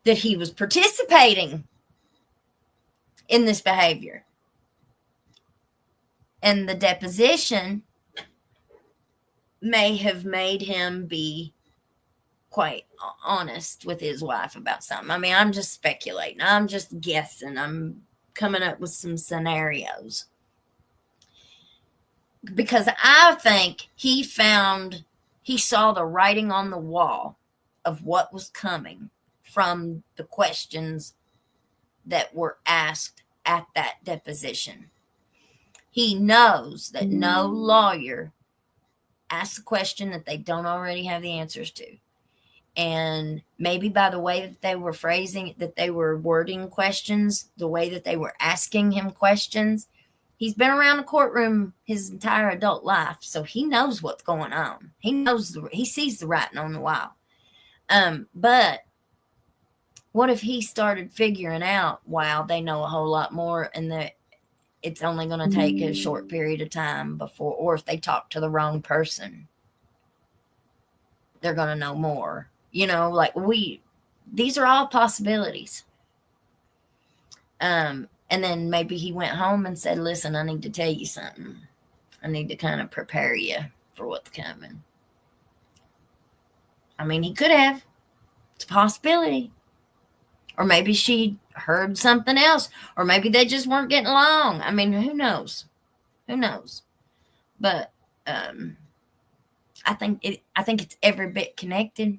[SPEAKER 1] that he was participating in this behavior? And the deposition may have made him be quite honest with his wife about something. I mean, I'm just speculating. I'm just guessing. I'm coming up with some scenarios. Because I think he saw the writing on the wall of what was coming from the questions that were asked at that deposition. He knows that no lawyer asks a question that they don't already have the answers to. And maybe by the way that they were phrasing, that they were wording questions, the way that they were asking him questions, he's been around the courtroom his entire adult life, so he knows what's going on. He sees the writing on the wall. But what if he started figuring out, wow, they know a whole lot more, and that it's only going to take a short period of time before, or if they talk to the wrong person, they're going to know more. You know, like these are all possibilities. And then maybe he went home and said, listen, I need to tell you something. I need to kind of prepare you for what's coming. I mean, he could have. It's a possibility. Or maybe she heard something else. Or maybe they just weren't getting along. I mean, who knows? Who knows? But I think it's every bit connected.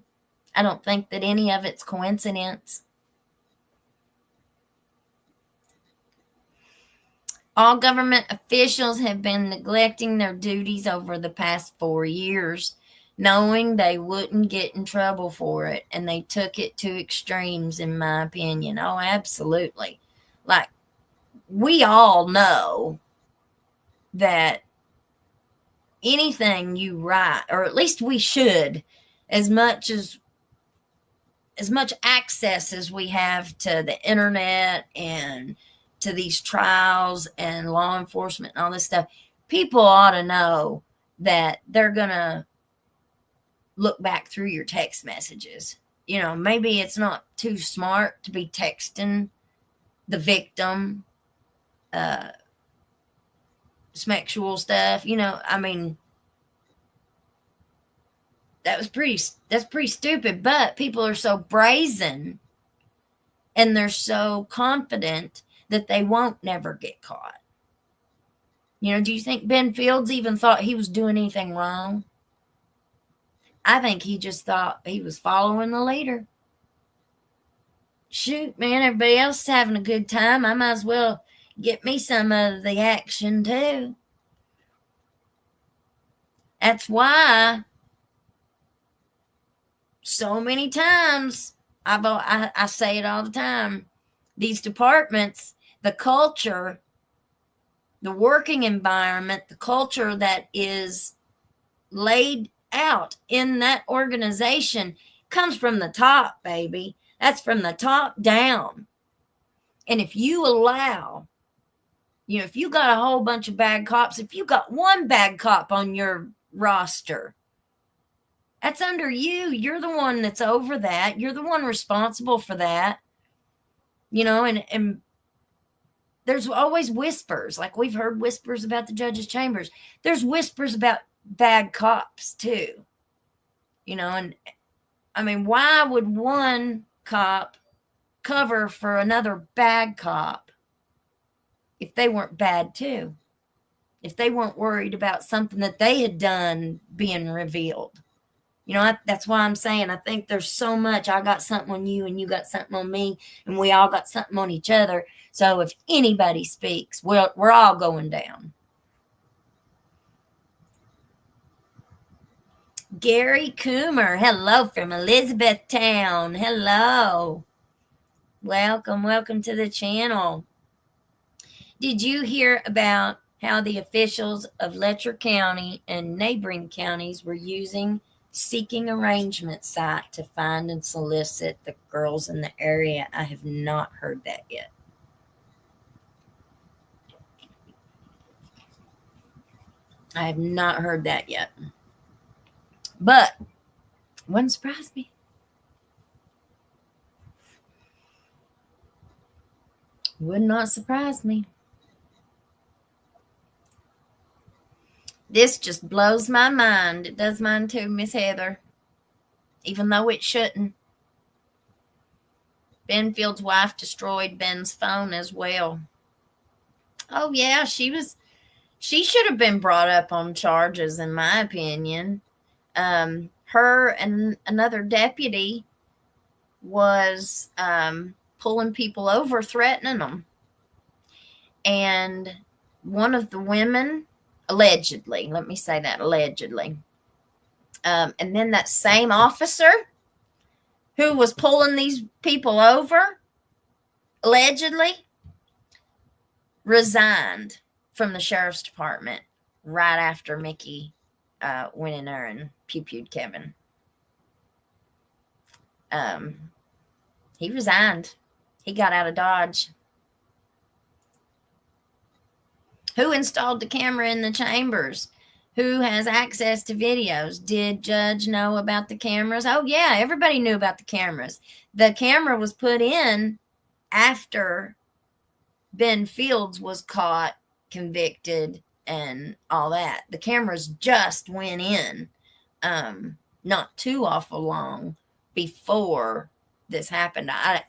[SPEAKER 1] I don't think that any of it's coincidence. All government officials have been neglecting their duties over the past 4 years, knowing they wouldn't get in trouble for it, and they took it to extremes, in my opinion. Oh, absolutely. Like, we all know that anything you write, or at least we should, as much access as we have to the internet and to these trials and law enforcement and all this stuff, people ought to know that they're going to look back through your text messages. You know, maybe it's not too smart to be texting the victim sexual stuff. You know, I mean, that's pretty stupid, but people are so brazen and they're so confident that they won't never get caught. You know, do you think Ben Fields even thought he was doing anything wrong? I think he just thought he was following the leader. Shoot, man, everybody else is having a good time. I might as well get me some of the action too. That's why so many times I say it all the time. These departments, the culture, the working environment, the culture that is laid out in that organization comes from the top, baby. That's from the top down. And if you allow, you know, if you got a whole bunch of bad cops, if you got one bad cop on your roster, that's under you. You're the one that's over that. You're the one responsible for that. You know, and there's always whispers. Like, we've heard whispers about the judge's chambers. There's whispers about bad cops too. You know, and I mean, why would one cop cover for another bad cop if they weren't bad too? If they weren't worried about something that they had done being revealed? You know, that's why I'm saying I think there's so much. I got something on you and you got something on me, and we all got something on each other. So if anybody speaks, we're all going down. Gary Coomer, hello from Elizabethtown. Hello. Welcome to the channel. Did you hear about how the officials of Letcher County and neighboring counties were using seeking arrangement site to find and solicit the girls in the area? I have not heard that yet. I have not heard that yet. But wouldn't surprise me. Would not surprise me. This just blows my mind. It does mine too, Miss Heather. Even though it shouldn't. Benfield's wife destroyed Ben's phone as well. Oh yeah, she should have been brought up on charges, in my opinion. Her and another deputy was pulling people over, threatening them. And one of the women, allegedly, let me say that, allegedly. And then that same officer who was pulling these people over, allegedly, resigned from the sheriff's department right after Mickey went in there and pew-pewed Kevin. He resigned. He got out of Dodge. Who installed the camera in the chambers? Who has access to videos? Did Judge know about the cameras? Oh, yeah, everybody knew about the cameras. The camera was put in after Ben Fields was caught, convicted, and all that. The cameras just went in not too awful long before this happened. I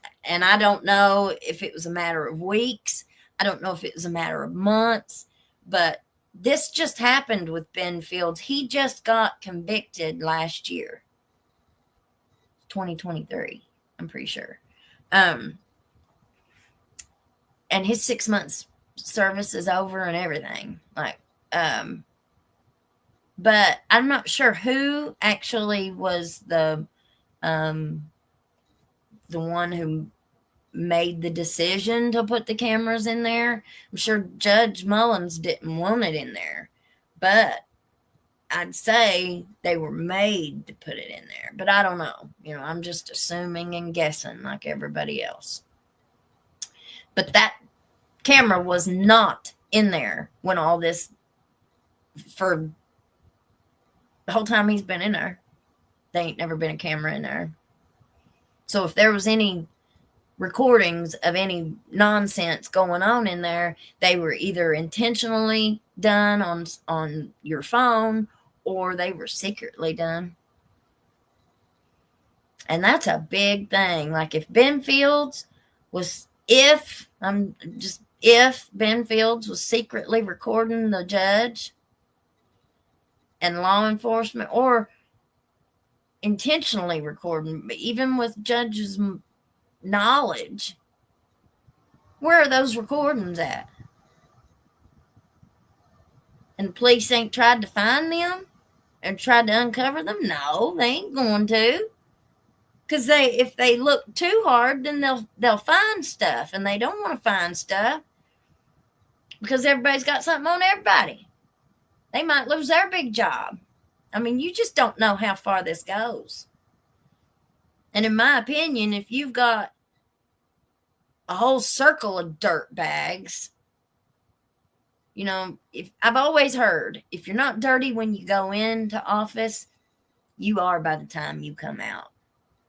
[SPEAKER 1] don't know if it was a matter of weeks. I don't know if it was a matter of months, but this just happened with Ben Fields. He just got convicted last year, 2023, I'm pretty sure. And his 6 months service is over and everything. But I'm not sure who actually was the one who made the decision to put the cameras in there. I'm sure Judge Mullins didn't want it in there, but I'd say they were made to put it in there. But I don't know. I'm just assuming and guessing like everybody else. But that camera was not in there when all this, for the whole time he's been in there. There ain't never been a camera in there. So if there was any recordings of any nonsense going on in there, they were either intentionally done on your phone or they were secretly done. And that's a big thing. Like if Ben Fields was Ben Fields was secretly recording the judge and law enforcement, or intentionally recording, even with judges' knowledge, where are those recordings at? And the police ain't tried to find them and tried to uncover them? No, they ain't going to. Because if they look too hard, then they'll find stuff, and they don't want to find stuff because everybody's got something on everybody. They might lose their big job. I mean, you just don't know how far this goes. And in my opinion, if you've got a whole circle of dirt bags, if I've always heard, if you're not dirty when you go into office, you are by the time you come out,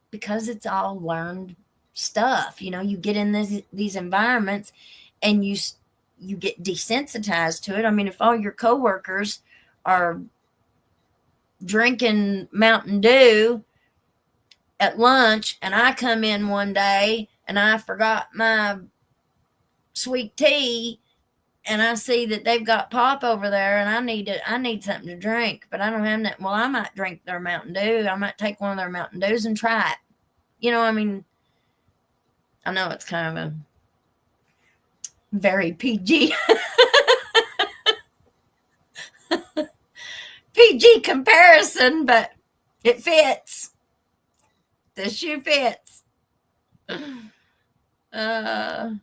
[SPEAKER 1] because it's all learned stuff. You get in these environments and you get desensitized to it. I mean, if all your coworkers are drinking Mountain Dew at lunch and I come in one day and I forgot my sweet tea and I see that they've got pop over there and I need something to drink, but I don't have that. Well, I might drink their Mountain Dew. I might take one of their Mountain Dews and try it. I mean, I know it's kind of a very PG PG comparison, but it fits. The shoe fits. Let's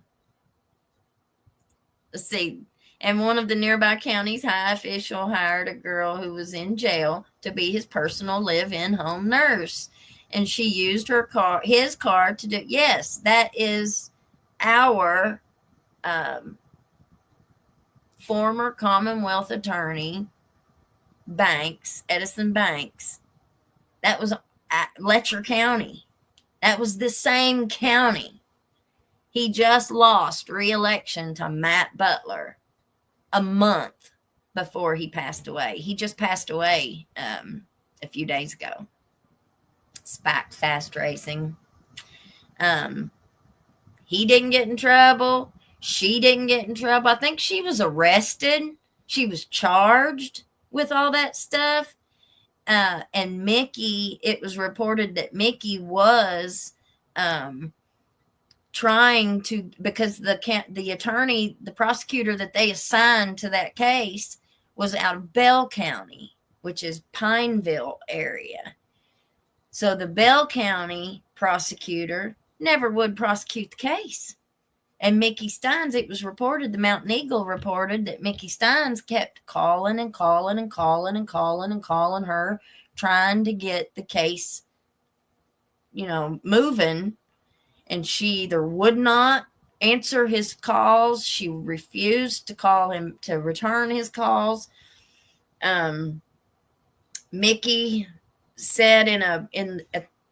[SPEAKER 1] see. And one of the nearby counties' high official hired a girl who was in jail to be his personal live-in home nurse. And she used his car to do. Yes, that is our former Commonwealth attorney, Edison Banks. That was Letcher County. That was the same county. He just lost re-election to Matt Butler a month before he passed away. He just passed away a few days ago. SPAC fast racing. He didn't get in trouble. She didn't get in trouble. I think she was arrested. She was charged with all that stuff. And Mickey, it was reported that Mickey was trying to, because the attorney, the prosecutor that they assigned to that case was out of Bell County, which is Pineville area. So the Bell County prosecutor never would prosecute the case. And Mickey Stines, it was reported, the Mountain Eagle reported that Mickey Stines kept calling and calling and calling and calling and calling her, trying to get the case, moving. And she either would not answer his calls. She refused to call him, to return his calls. Mickey said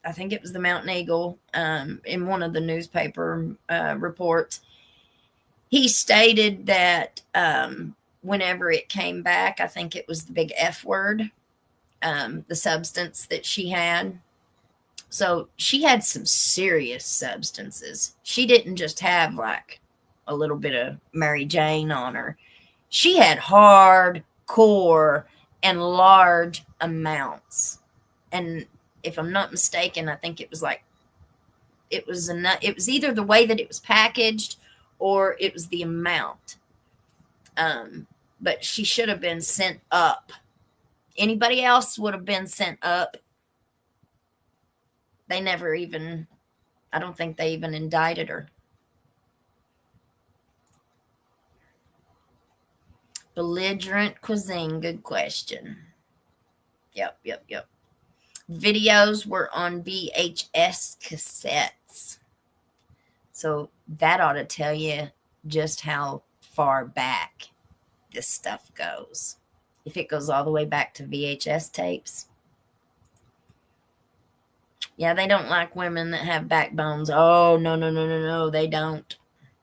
[SPEAKER 1] I think it was the Mountain Eagle, in one of the newspaper reports, he stated that whenever it came back, I think it was the big F word, the substance that she had. So she had some serious substances. She didn't just have like a little bit of Mary Jane on her. She had hardcore and large amounts. And if I'm not mistaken, I think it was either the way that it was packaged or it was the amount. But she should have been sent up. Anybody else would have been sent up. They never even, I don't think they even indicted her. Belligerent cuisine, good question. Yep. Videos were on VHS cassettes. So that ought to tell you just how far back this stuff goes. If it goes all the way back to VHS tapes. Yeah, they don't like women that have backbones. Oh, no, they don't.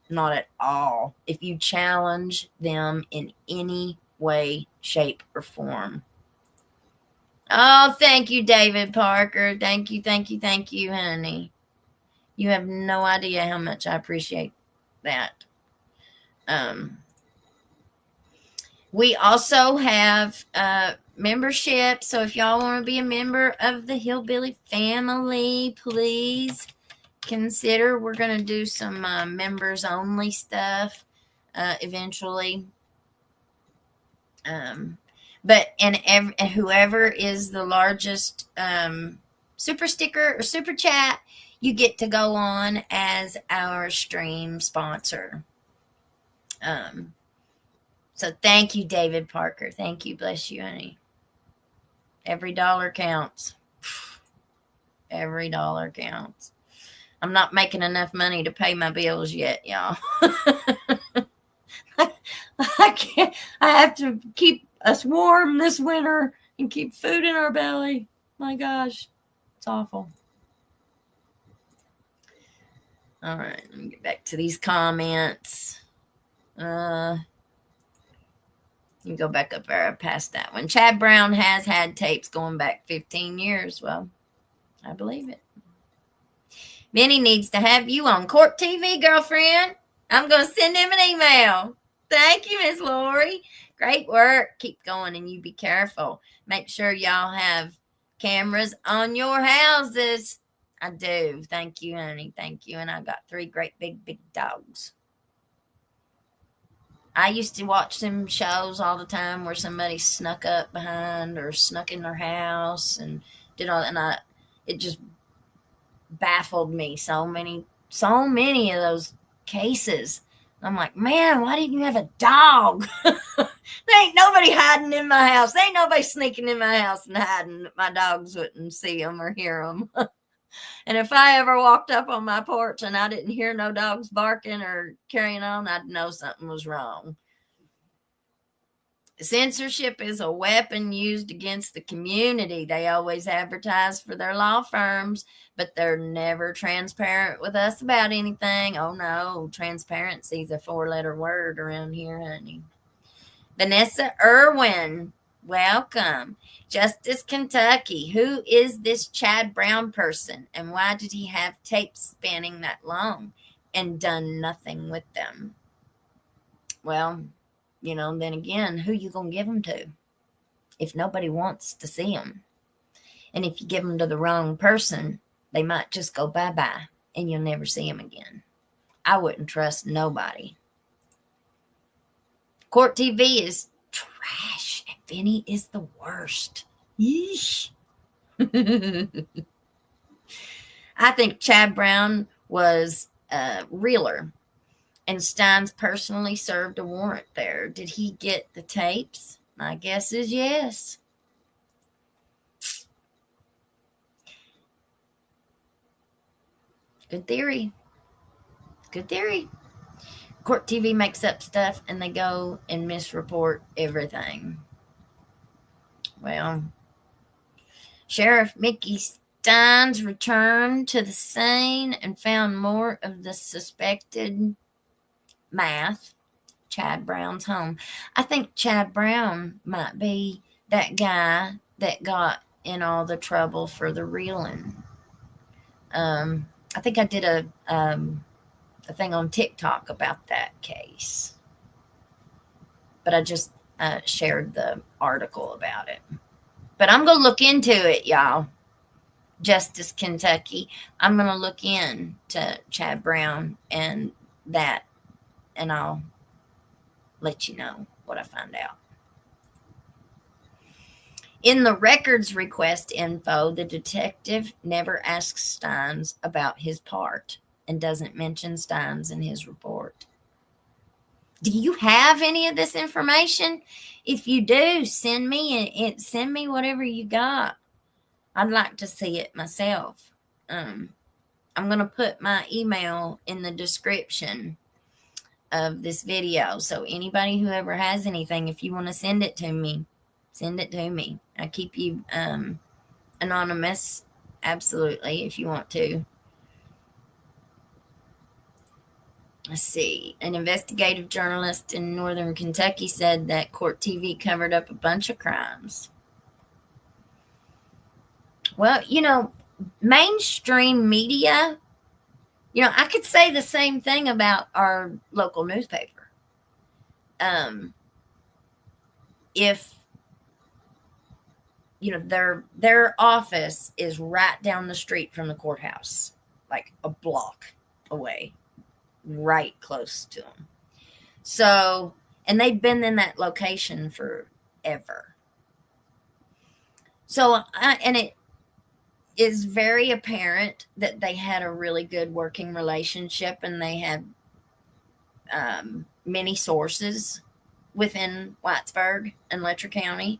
[SPEAKER 1] Not at all. If you challenge them in any way, shape, or form. Oh, thank you, David Parker. Thank you, honey. You have no idea how much I appreciate that. We also have membership. So if y'all want to be a member of the Hillbilly family, please consider. We're going to do some members only stuff eventually. But whoever is the largest super sticker or super chat, you get to go on as our stream sponsor. So thank you, David Parker. Thank you. Bless you, honey. Every dollar counts. Every dollar counts. I'm not making enough money to pay my bills yet, y'all. I can't. I have to keep us warm this winter and keep food in our belly. My gosh, it's awful. All right, let me get back to these comments. You go back up there past that one. Chad Brown has had tapes going back 15 years. Well, I believe it. Benny needs to have you on Court TV, girlfriend. I'm going to send him an email. Thank you, Miss Lori. Great work. Keep going, and you be careful. Make sure y'all have cameras on your houses. I do. Thank you, honey. Thank you. And I got 3 great big dogs. I used to watch them shows all the time where somebody snuck up behind or snuck in their house and did all, and it just baffled me. So many of those cases. I'm like, man, why didn't you have a dog? There ain't nobody hiding in my house. There ain't nobody sneaking in my house and hiding. My dogs wouldn't see them or hear them. And if I ever walked up on my porch and I didn't hear no dogs barking or carrying on, I'd know something was wrong. Censorship is a weapon used against the community. They always advertise for their law firms, but they're never transparent with us about anything. Oh no, transparency is a 4-letter word around here, honey. Vanessa Irwin, welcome. Justice Kentucky, who is this Chad Brown person, and why did he have tapes spanning that long and done nothing with them? Well, then again, who you gonna give them to if nobody wants to see them? And if you give them to the wrong person, they might just go bye-bye and you'll never see them again. I wouldn't trust nobody. Court TV is trash and Vinny is the worst. Yeesh. I think Chad Brown was realer. And Stines personally served a warrant there. Did he get the tapes? My guess is yes. Good theory. Good theory. Court TV makes up stuff and they go and misreport everything. Well, Sheriff Mickey Stines returned to the scene and found more of the suspected math, Chad Brown's home. I think Chad Brown might be that guy that got in all the trouble for the reeling. I think I did a thing on TikTok about that case, but I just shared the article about it. But I'm going to look into it, y'all. Justice Kentucky. I'm going to look into Chad Brown and that, and I'll let you know what I find out. In the records request info, the detective never asks Stines about his part and doesn't mention Stines in his report. Do you have any of this information? If you do, send me whatever you got. I'd like to see it myself. I'm going to put my email in the description of this video. So anybody who ever has anything, if you want to send it to me, send it to me. I keep you anonymous, absolutely, if you want to. Let's see. An investigative journalist in Northern Kentucky said that Court TV covered up a bunch of crimes. Well, mainstream media, I could say the same thing about our local newspaper. If, their office is right down the street from the courthouse, like a block away, right close to them. So, and they've been in that location forever. So, and it is very apparent that they had a really good working relationship, and they had many sources within Whitesburg and Letcher County.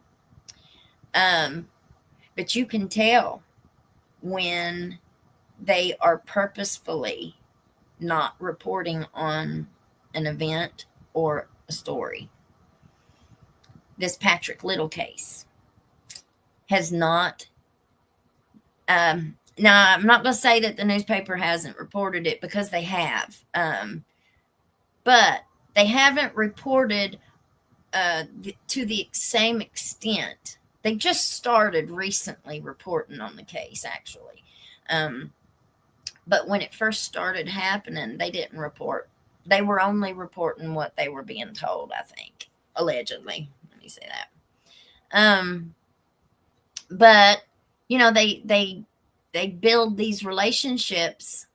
[SPEAKER 1] But you can tell when they are purposefully not reporting on an event or a story. This Patrick Little case has not, now I'm not going to say that the newspaper hasn't reported it, because they have, but they haven't reported to the same extent. They just started recently reporting on the case, actually. But when it first started happening, they didn't report. They were only reporting what they were being told, I think. Allegedly. Let me say that. But, they build these relationships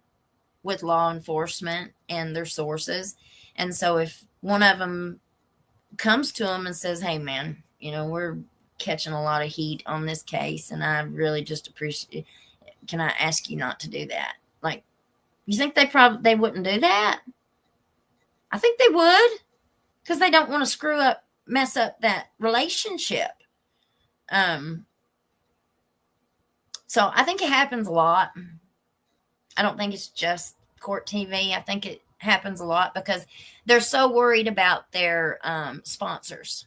[SPEAKER 1] with law enforcement and their sources. And so if one of them comes to them and says, hey, man, we're catching a lot of heat on this case, and I really just appreciate, can I ask you not to do that? Like, you think they wouldn't do that? I think they would, because they don't want to mess up that relationship. So I think it happens a lot. I don't think it's just Court TV. I think it happens a lot because they're so worried about their sponsors.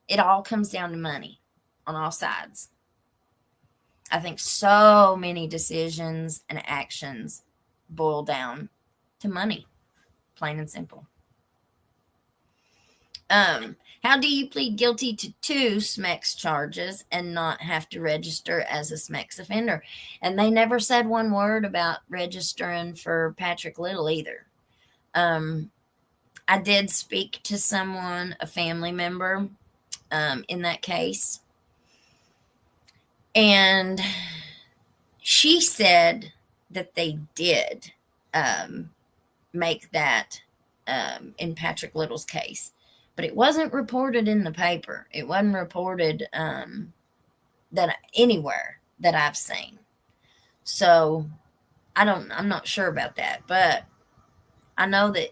[SPEAKER 1] It all comes down to money on all sides. I think so many decisions and actions boil down to money, plain and simple. How do you plead guilty to 2 SMEX charges and not have to register as a SMEX offender? And they never said one word about registering for Patrick Little either. I did speak to someone, a family member, in that case. And she said that they did make that in Patrick Little's case. But it wasn't reported in the paper. It wasn't reported that anywhere that I've seen. So I'm not sure about that. But I know that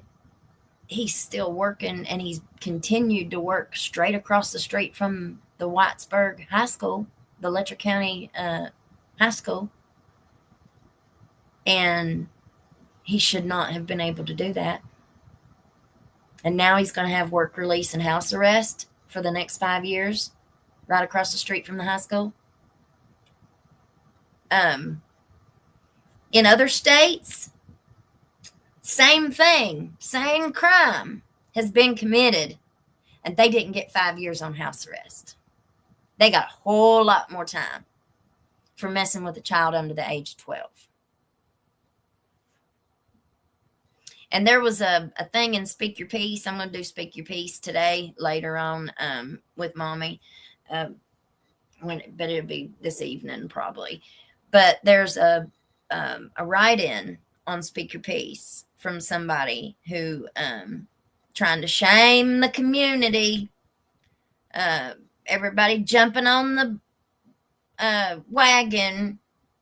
[SPEAKER 1] he's still working, and he's continued to work straight across the street from the Whitesburg High School, the Letcher County High School. And he should not have been able to do that. And now he's going to have work release and house arrest for the next 5 years, right across the street from the high school. In other states, same thing, same crime has been committed, and they didn't get 5 years on house arrest. They got a whole lot more time for messing with a child under the age of 12. And there was a thing in Speak Your Piece. I'm going to do Speak Your Piece today, later on, with Mommy. But it'll be this evening probably. But there's a write-in on Speak Your Piece from somebody who trying to shame the community. Everybody jumping on the wagon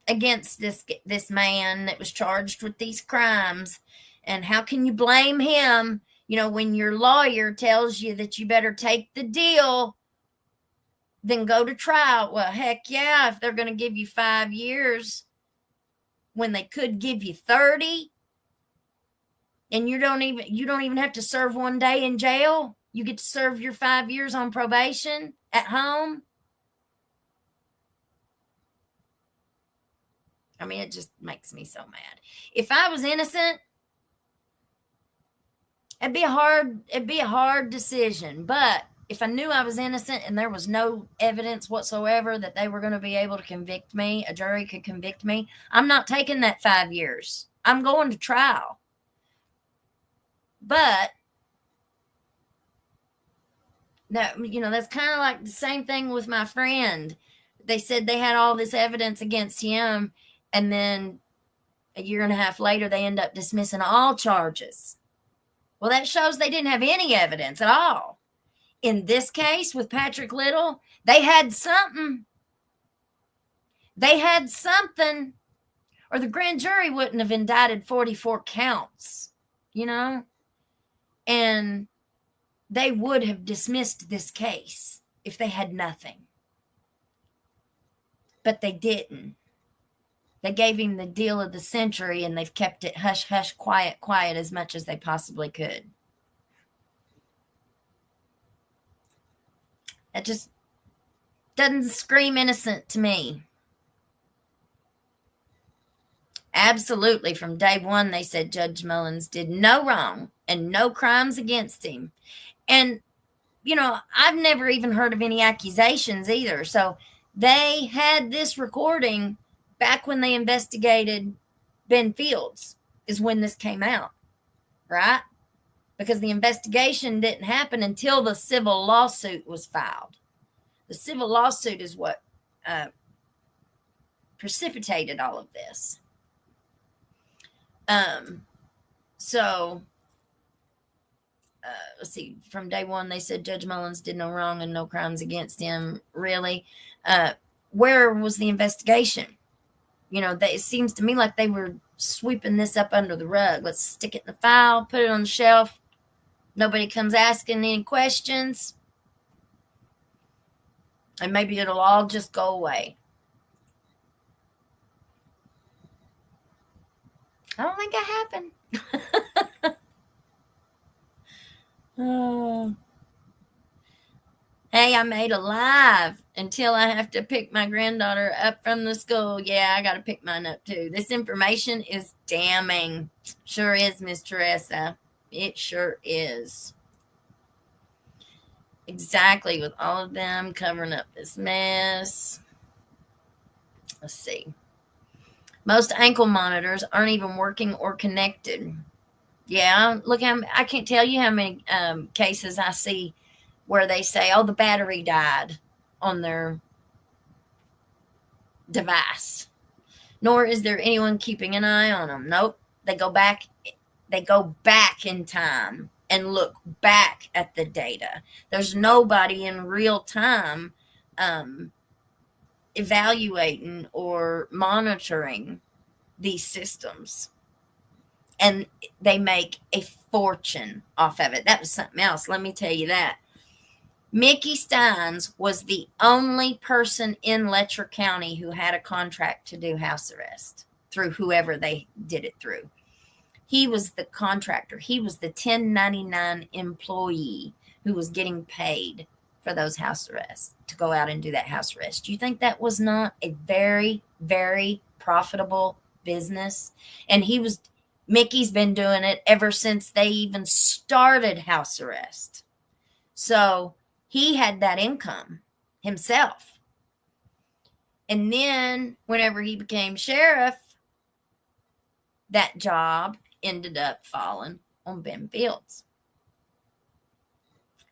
[SPEAKER 1] against this man that was charged with these crimes. And how can you blame him, when your lawyer tells you that you better take the deal than go to trial? Well, heck yeah, if they're going to give you 5 years when they could give you 30, and you don't even have to serve 1 day in jail. You get to serve your 5 years on probation at home. I mean, it just makes me so mad. If I was innocent, it'd be a hard decision. But if I knew I was innocent and there was no evidence whatsoever that they were going to be able to convict me, a jury could convict me, I'm not taking that 5 years. I'm going to trial. But that, that's kind of like the same thing with my friend. They said they had all this evidence against him, and then a year and a half later, they end up dismissing all charges. Well, that shows they didn't have any evidence at all. In this case with Patrick Little, they had something. They had something, or the grand jury wouldn't have indicted 44 counts, and they would have dismissed this case if they had nothing. But they didn't. They gave him the deal of the century, and they've kept it hush, hush, quiet, quiet as much as they possibly could. That just doesn't scream innocent to me. Absolutely. From day one, they said Judge Mullins did no wrong and no crimes against him. And, I've never even heard of any accusations either. So they had this recording back when they investigated Ben Fields is when this came out, right? Because the investigation didn't happen until the civil lawsuit was filed. The civil lawsuit is what precipitated all of this. Let's see. From day one, they said Judge Mullins did no wrong and no crimes against him. Really? Where was the investigation? It seems to me like they were sweeping this up under the rug. Let's stick it in the file, put it on the shelf. Nobody comes asking any questions. And maybe it'll all just go away. I don't think that happened. Hey, I made a live until I have to pick my granddaughter up from the school. Yeah, I got to pick mine up too. This information is damning. Sure is, Miss Teresa. It sure is. Exactly, with all of them covering up this mess. Let's see. Most ankle monitors aren't even working or connected. Yeah, look, I can't tell you how many cases I see where they say, the battery died on their device. Nor is there anyone keeping an eye on them. Nope. They go back in time and look back at the data. There's nobody in real time evaluating or monitoring these systems. And they make a fortune off of it. That was something else. Let me tell you that. Mickey Stines was the only person in Letcher County who had a contract to do house arrest through whoever they did it through. He was the contractor. He was the 1099 employee who was getting paid for those house arrests, to go out and do that house arrest. Do you think that was not a very, very profitable business? And Mickey's been doing it ever since they even started house arrest. So he had that income himself. And then whenever he became sheriff, that job ended up falling on Ben Fields.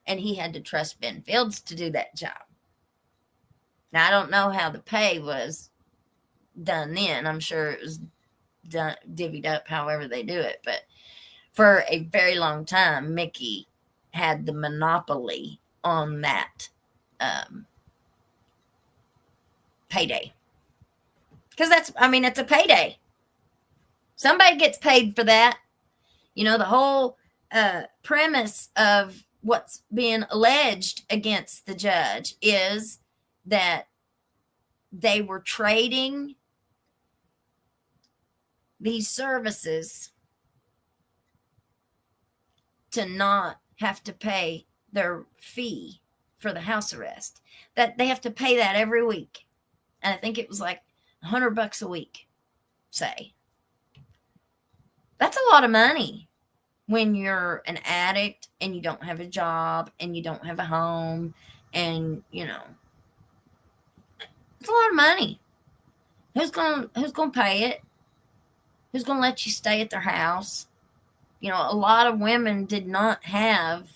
[SPEAKER 1] And he had to trust Ben Fields to do that job. Now, I don't know how the pay was done then. I'm sure it was done, divvied up however they do it. But for a very long time, Mickey had the monopoly on that payday. Because it's a payday. Somebody gets paid for that. You know, the whole premise of what's being alleged against the judge is that they were trading these services to not have to pay their fee for the house arrest. That they have to pay that every week. And I think it was like $100 a week, say. That's a lot of money when you're an addict and you don't have a job and you don't have a home, and it's a lot of money. Who's gonna pay it? Who's gonna let you stay at their house? A lot of women did not have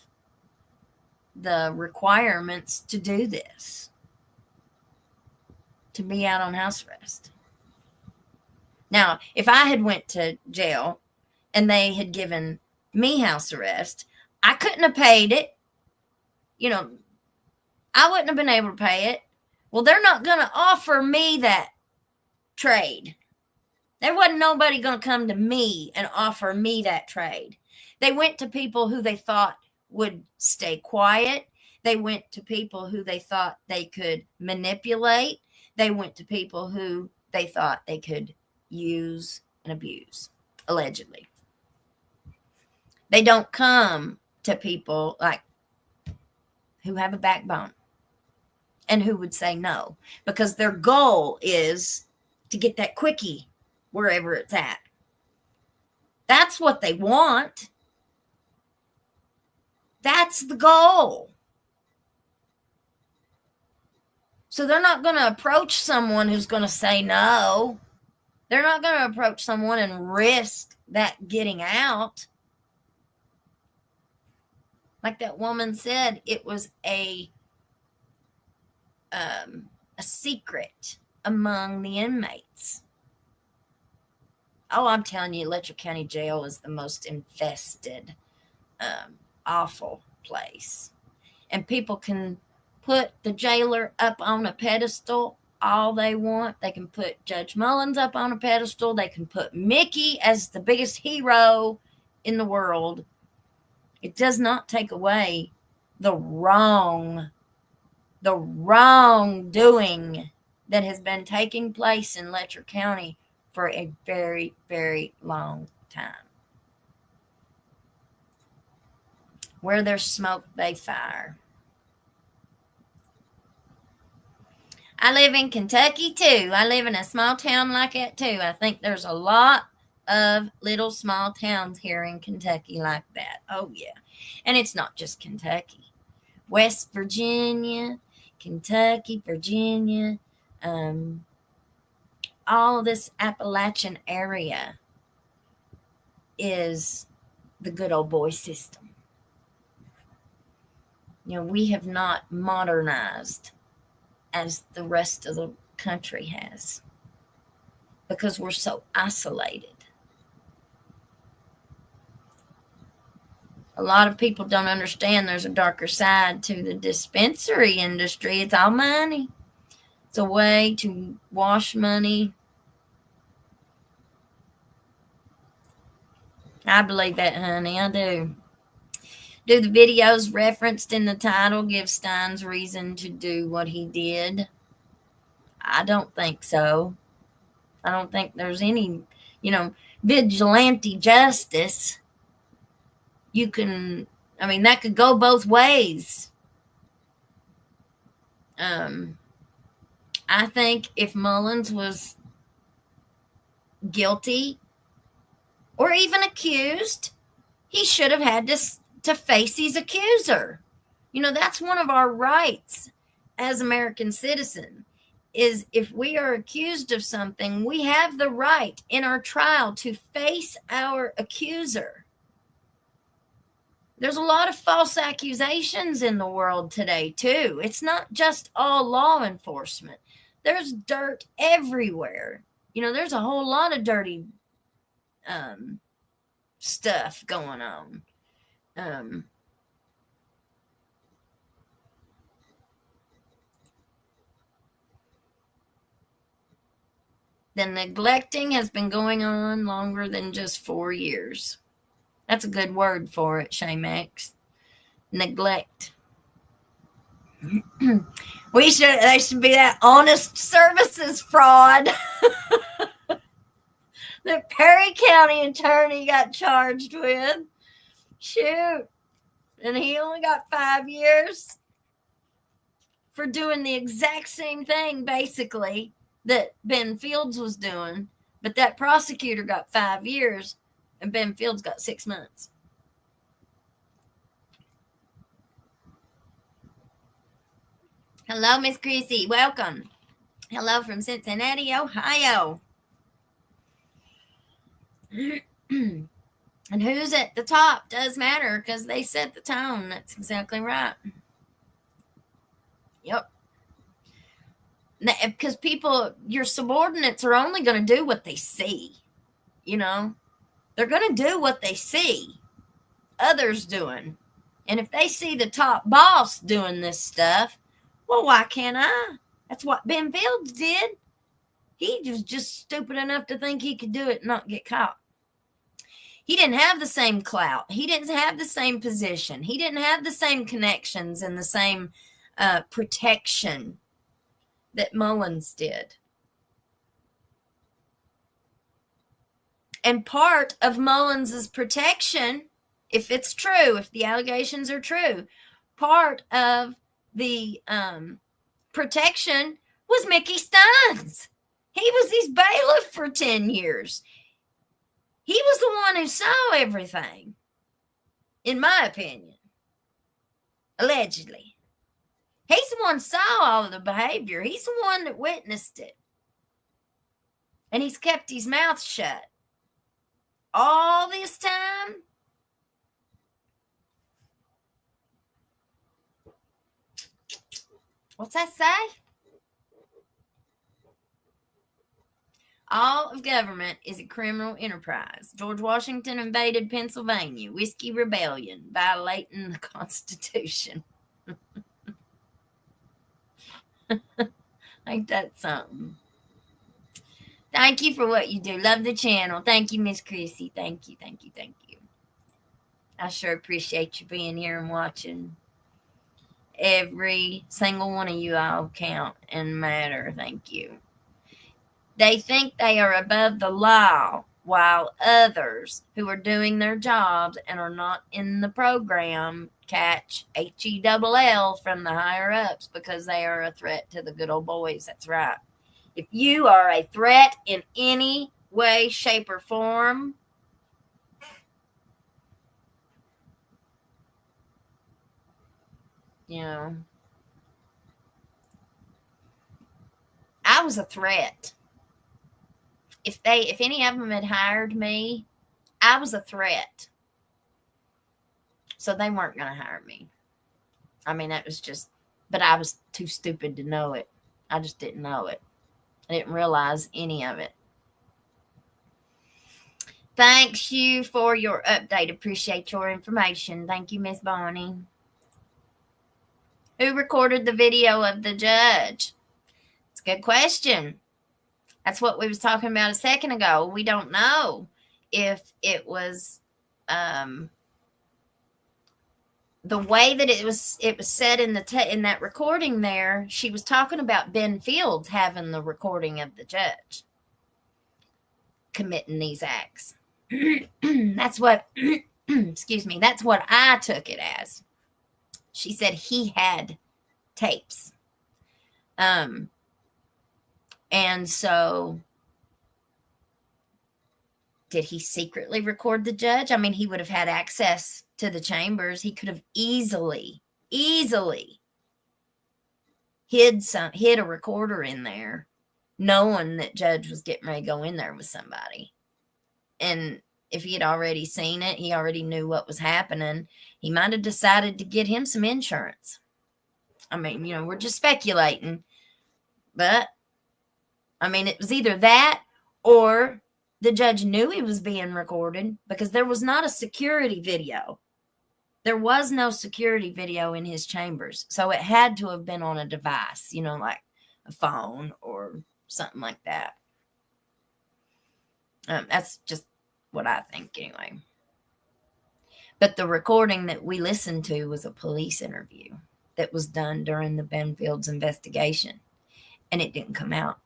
[SPEAKER 1] the requirements to do this, to be out on house arrest. Now, if I had went to jail and they had given me house arrest, I couldn't have paid it. I wouldn't have been able to pay it. Well, they're not going to offer me that trade. There wasn't nobody going to come to me and offer me that trade. They went to people who they thought would stay quiet. They went to people who they thought they could manipulate. They went to people who they thought they could use and abuse, allegedly. They don't come to people who have a backbone and who would say no, because their goal is to get that quickie wherever it's at. That's what they want. That's the goal. So they're not going to approach someone who's going to say no. They're not going to approach someone and risk that getting out. Like that woman said, it was a secret among the inmates. Oh, I'm telling you, Letcher County Jail is the most infested, awful place. And people can put the jailer up on a pedestal all they want. They can put Judge Mullins up on a pedestal. They can put Mickey as the biggest hero in the world. It does not take away the wrongdoing that has been taking place in Letcher County for a very, very long time. Where there's smoke, they fire. I live in Kentucky, too. I live in a small town like that, too. I think there's a lot of little small towns here in Kentucky like that. Oh, yeah. And it's not just Kentucky. West Virginia, Kentucky, Virginia, all of this Appalachian area is the good old boy system. We have not modernized as the rest of the country has, because we're so isolated. A lot of people don't understand there's a darker side to the dispensary industry. It's all money. It's a way to wash money. I believe that, honey. I do. Do the videos referenced in the title give Stines reason to do what he did? I don't think so. I don't think there's any, vigilante justice. You can, I mean, that could go both ways. I think if Mullins was guilty or even accused, he should have had to face his accuser. You know, that's one of our rights as American citizens, is if we are accused of something, we have the right in our trial to face our accuser. There's a lot of false accusations in the world today, too. It's not just all law enforcement. There's dirt everywhere. You know, there's a whole lot of dirty stuff going on. The neglecting has been going on longer than just 4 years. That's a good word for it, Shamex. Neglect. There should be that honest services fraud that Perry County attorney got charged with. Shoot. And he only got 5 years for doing the exact same thing, basically, that Ben Fields was doing. But that prosecutor got 5 years, and Ben Fields got 6 months. Hello, Miss Chrissy. Welcome. Hello from Cincinnati, Ohio. And who's at the top does matter because they set the tone. That's exactly right. Yep. Because people, your subordinates are only going to do what they see. You know, they're going to do what they see others doing. And if they see the top boss doing this stuff, well, why can't I? That's what Ben Fields did. He was just stupid enough to think he could do it and not get caught. He didn't have the same clout. He didn't have the same position. He didn't have the same connections and the same protection that Mullins did. And part of Mullins's protection, if it's true, if the allegations are true, part of the protection was Mickey Stines. He was his bailiff for 10 years. He was the one who saw everything, in my opinion, allegedly. He's the one who saw all of the behavior. He's the one that witnessed it. And he's kept his mouth shut all this time. What's that say? All of government is a criminal enterprise. George Washington invaded Pennsylvania. Whiskey Rebellion, violating the Constitution. Ain't that something? Thank you for what you do. Love the channel. Thank you, Miss Chrissy. Thank you, thank you, thank you. I sure appreciate you being here and watching. Every single one of you all count and matter. Thank you. They think they are above the law, while others who are doing their jobs and are not in the program catch HELL from the higher ups because they are a threat to the good old boys. That's right. If you are a threat in any way, shape, or form, you know, I was a threat. If any of them had hired me, I was a threat. So they weren't going to hire me. I mean, that was just, but I was too stupid to know it. I just didn't know it. I didn't realize any of it. Thanks you for your update. Appreciate your information. Thank you, Miss Bonnie. Who recorded the video of the judge? It's a good question. That's what we was talking about a second ago. We don't know if it was the way that it was said in in that recording there. She was talking about Ben Fields having the recording of the judge. committing these acts. That's what, excuse me, that's what I took it as. She said he had tapes. And so did he secretly record the judge? I mean, he would have had access to the chambers. He could have easily hid a recorder in there, knowing that judge was getting ready to go in there with somebody. And if he had already seen it, he already knew what was happening. He might have decided to get him some insurance. I mean, we're just speculating, but I mean, it was either that or the judge knew he was being recorded, because there was not a security video. There was no security video in his chambers. So it had to have been on a device, like a phone or something like that. That's just what I think anyway. But the recording that we listened to was a police interview that was done during the Benfield's investigation, and it didn't come out.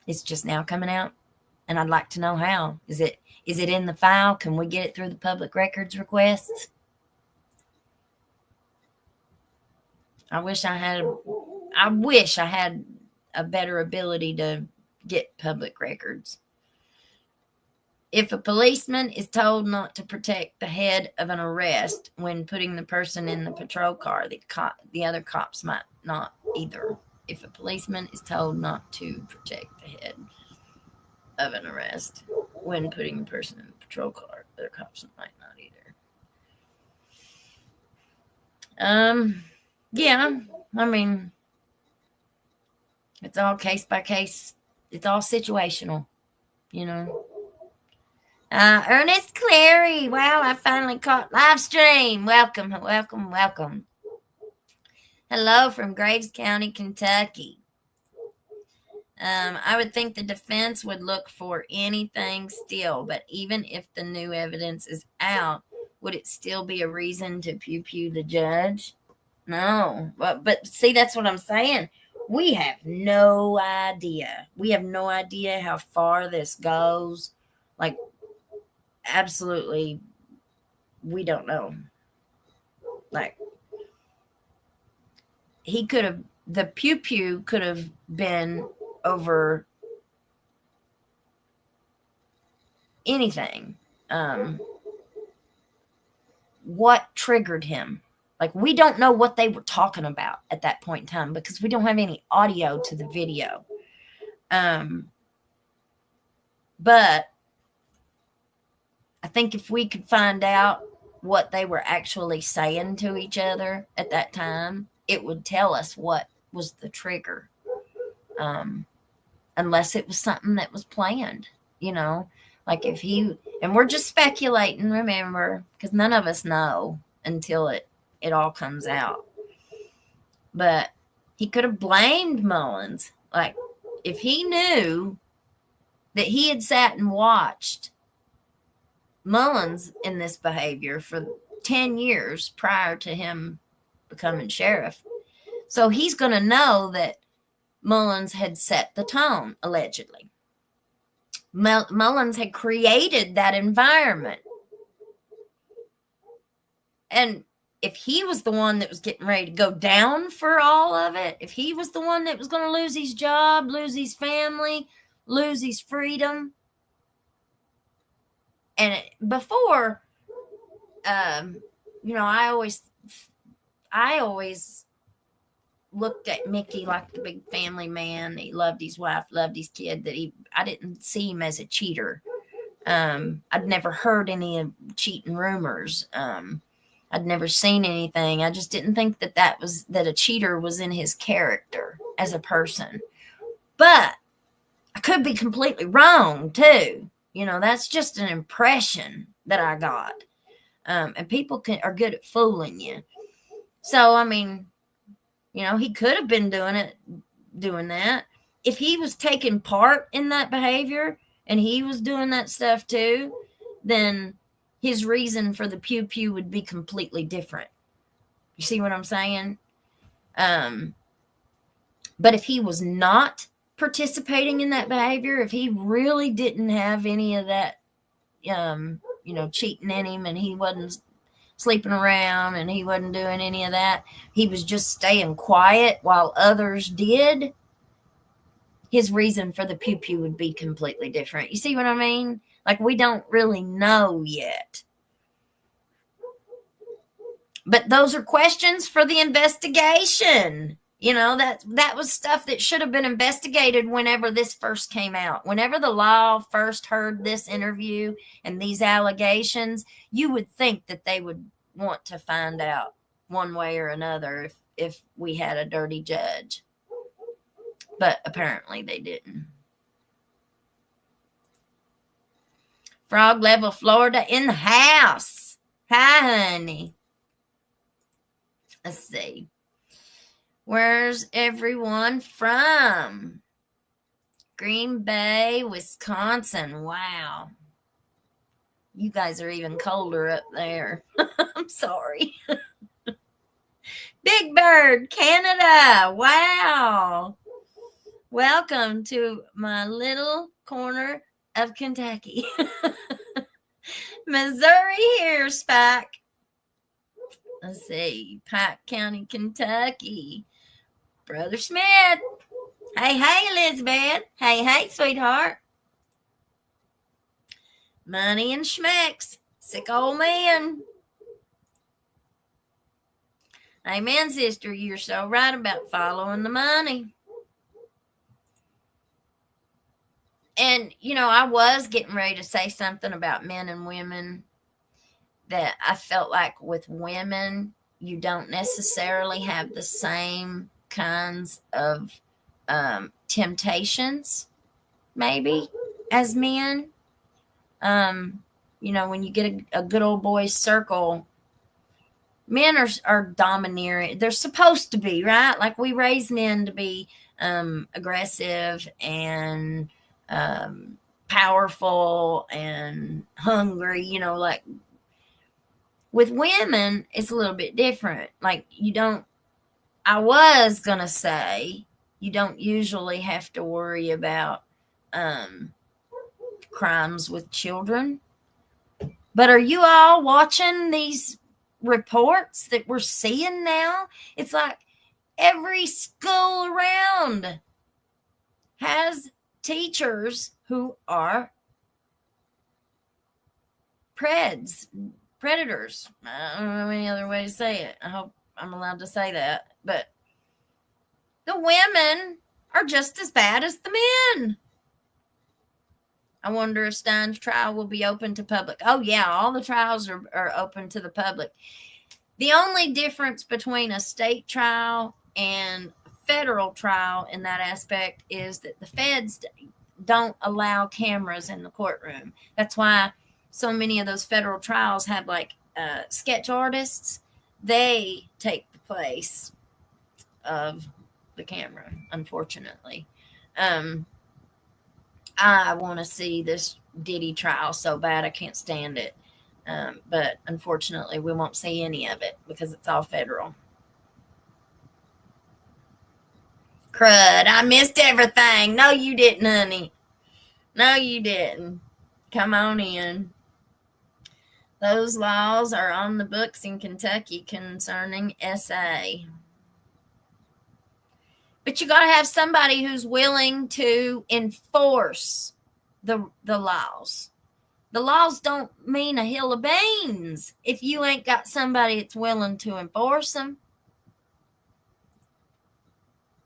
[SPEAKER 1] It's just now coming out, and I'd like to know how. Is it in the file? Can we get it through the public records requests? I wish I had a better ability to get public records. If a policeman is told not to protect the head of an arrest when putting the person in the patrol car, the other cops might not either. If a policeman is told not to protect the head of an arrest when putting the person in the patrol car, other cops might not either. Yeah, I mean, it's all case by case. It's all situational, Ernest Clary. Wow, I finally caught live stream. Welcome. Hello from Graves County, Kentucky. I would think the defense would look for anything still, but even if the new evidence is out, would it still be a reason to pew the judge? No, but see, that's what I'm saying. We have no idea. We have no idea how far this goes. Like, absolutely, we don't know. Like, the pew could have been over anything. What triggered him? Like, we don't know what they were talking about at that point in time because we don't have any audio to the video. But I think if we could find out what they were actually saying to each other at that time, it would tell us what was the trigger. Unless it was something that was planned, like if and we're just speculating, remember, because none of us know until it all comes out. But he could have blamed Mullins. Like, if he knew that he had sat and watched Mullins in this behavior for 10 years prior to him becoming sheriff, so he's going to know that Mullins had set the tone, allegedly. Mullins had created that environment. And if he was the one that was getting ready to go down for all of it, if he was the one that was going to lose his job, lose his family, lose his freedom. And before, I always looked at Mickey like the big family man. He loved his wife, loved his kid. I didn't see him as a cheater. I'd never heard any cheating rumors. I'd never seen anything. I just didn't think that a cheater was in his character as a person. But I could be completely wrong too. That's just an impression that I got. And people are good at fooling you. So, I mean, he could have been doing that. If he was taking part in that behavior and he was doing that stuff too, then his reason for the pew would be completely different. You see what I'm saying? But if he was not participating in that behavior, if he really didn't have any of that, cheating in him, and he wasn't sleeping around and he wasn't doing any of that, he was just staying quiet while others did, his reason for the pew pew would be completely different. You see what I mean? Like, we don't really know yet. But those are questions for the investigation. That was stuff that should have been investigated whenever this first came out. Whenever the law first heard this interview and these allegations, you would think that they would want to find out one way or another if we had a dirty judge. But apparently they didn't. Frog Level Florida in the house. Hi, honey. Let's see. Where's everyone from? Green Bay, Wisconsin. Wow. You guys are even colder up there. I'm sorry. Big Bird, Canada. Wow. Welcome to my little corner of Kentucky. Missouri here, Spike. Let's see. Pike County, Kentucky. Brother Smith. Hey, Elizabeth. Hey, sweetheart. Money and Schmecks. Sick old man. Amen, sister. You're so right about following the money. And, I was getting ready to say something about men and women, that I felt like with women, you don't necessarily have the same kinds of temptations, maybe, as men. When you get a good old boys circle, men are domineering. They're supposed to be, right? Like, we raise men to be aggressive and powerful and hungry, like. With women, it's a little bit different. Like, I was going to say, you don't usually have to worry about crimes with children. But are you all watching these reports that we're seeing now? It's like every school around has teachers who are predators. I don't know any other way to say it. I hope I'm allowed to say that. But the women are just as bad as the men. I wonder if Stein's trial will be open to public. Oh, yeah, all the trials are open to the public. The only difference between a state trial and federal trial in that aspect is that the feds don't allow cameras in the courtroom. That's why so many of those federal trials have sketch artists. They take the place of the camera, unfortunately. I want to see this Diddy trial so bad I can't stand it. But unfortunately, we won't see any of it because it's all federal. Crud, I missed everything. No, you didn't, honey. No, you didn't. Come on in. Those laws are on the books in Kentucky concerning SA. But you got to have somebody who's willing to enforce the laws. The laws don't mean a hill of beans if you ain't got somebody that's willing to enforce them.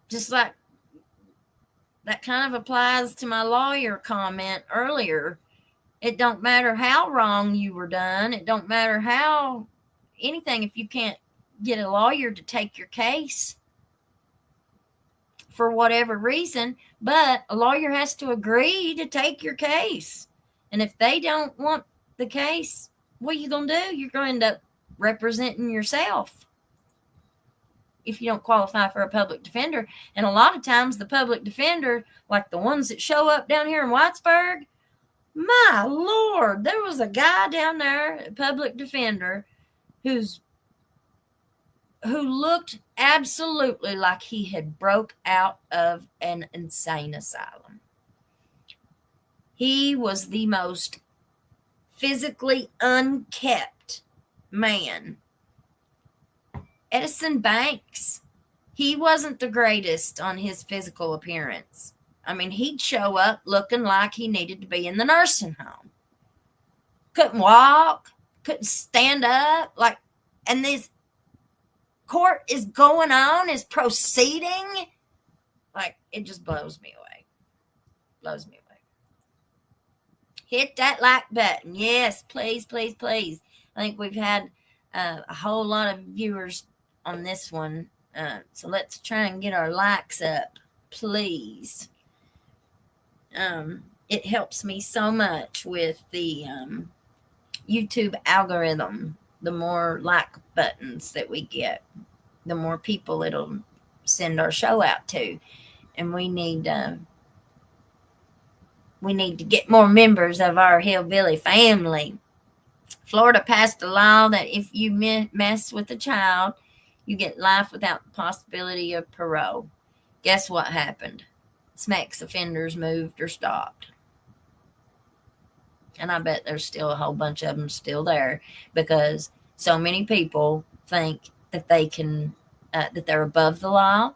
[SPEAKER 1] Just like that kind of applies to my lawyer comment earlier. It don't matter how wrong you were done. It don't matter how anything if you can't get a lawyer to take your case for whatever reason. But a lawyer has to agree to take your case. And if they don't want the case, what are you going to do? You're going to end up representing yourself if you don't qualify for a public defender. And a lot of times the public defender, like the ones that show up down here in Whitesburg, my Lord, there was a guy down there, a public defender, who's who looked absolutely like he had broke out of an insane asylum. He was the most physically unkept man. Edison Banks, he wasn't the greatest on his physical appearance. I mean, he'd show up looking like he needed to be in the nursing home. Couldn't walk, couldn't stand up. And this court is going on, is proceeding. It just blows me away. Blows me away. Hit that like button. Yes, please, please, please. I think we've had a whole lot of viewers on this one. So let's try and get our likes up, please. It helps me so much with the YouTube algorithm. The more like buttons that we get, the more people it'll send our show out to. And we need to get more members of our Hillbilly family. Florida passed a law that if you mess with a child, you get life without the possibility of parole. Guess what happened? Sex offenders moved or stopped. And I bet there's still a whole bunch of them still there because so many people think that they can, that they're above the law,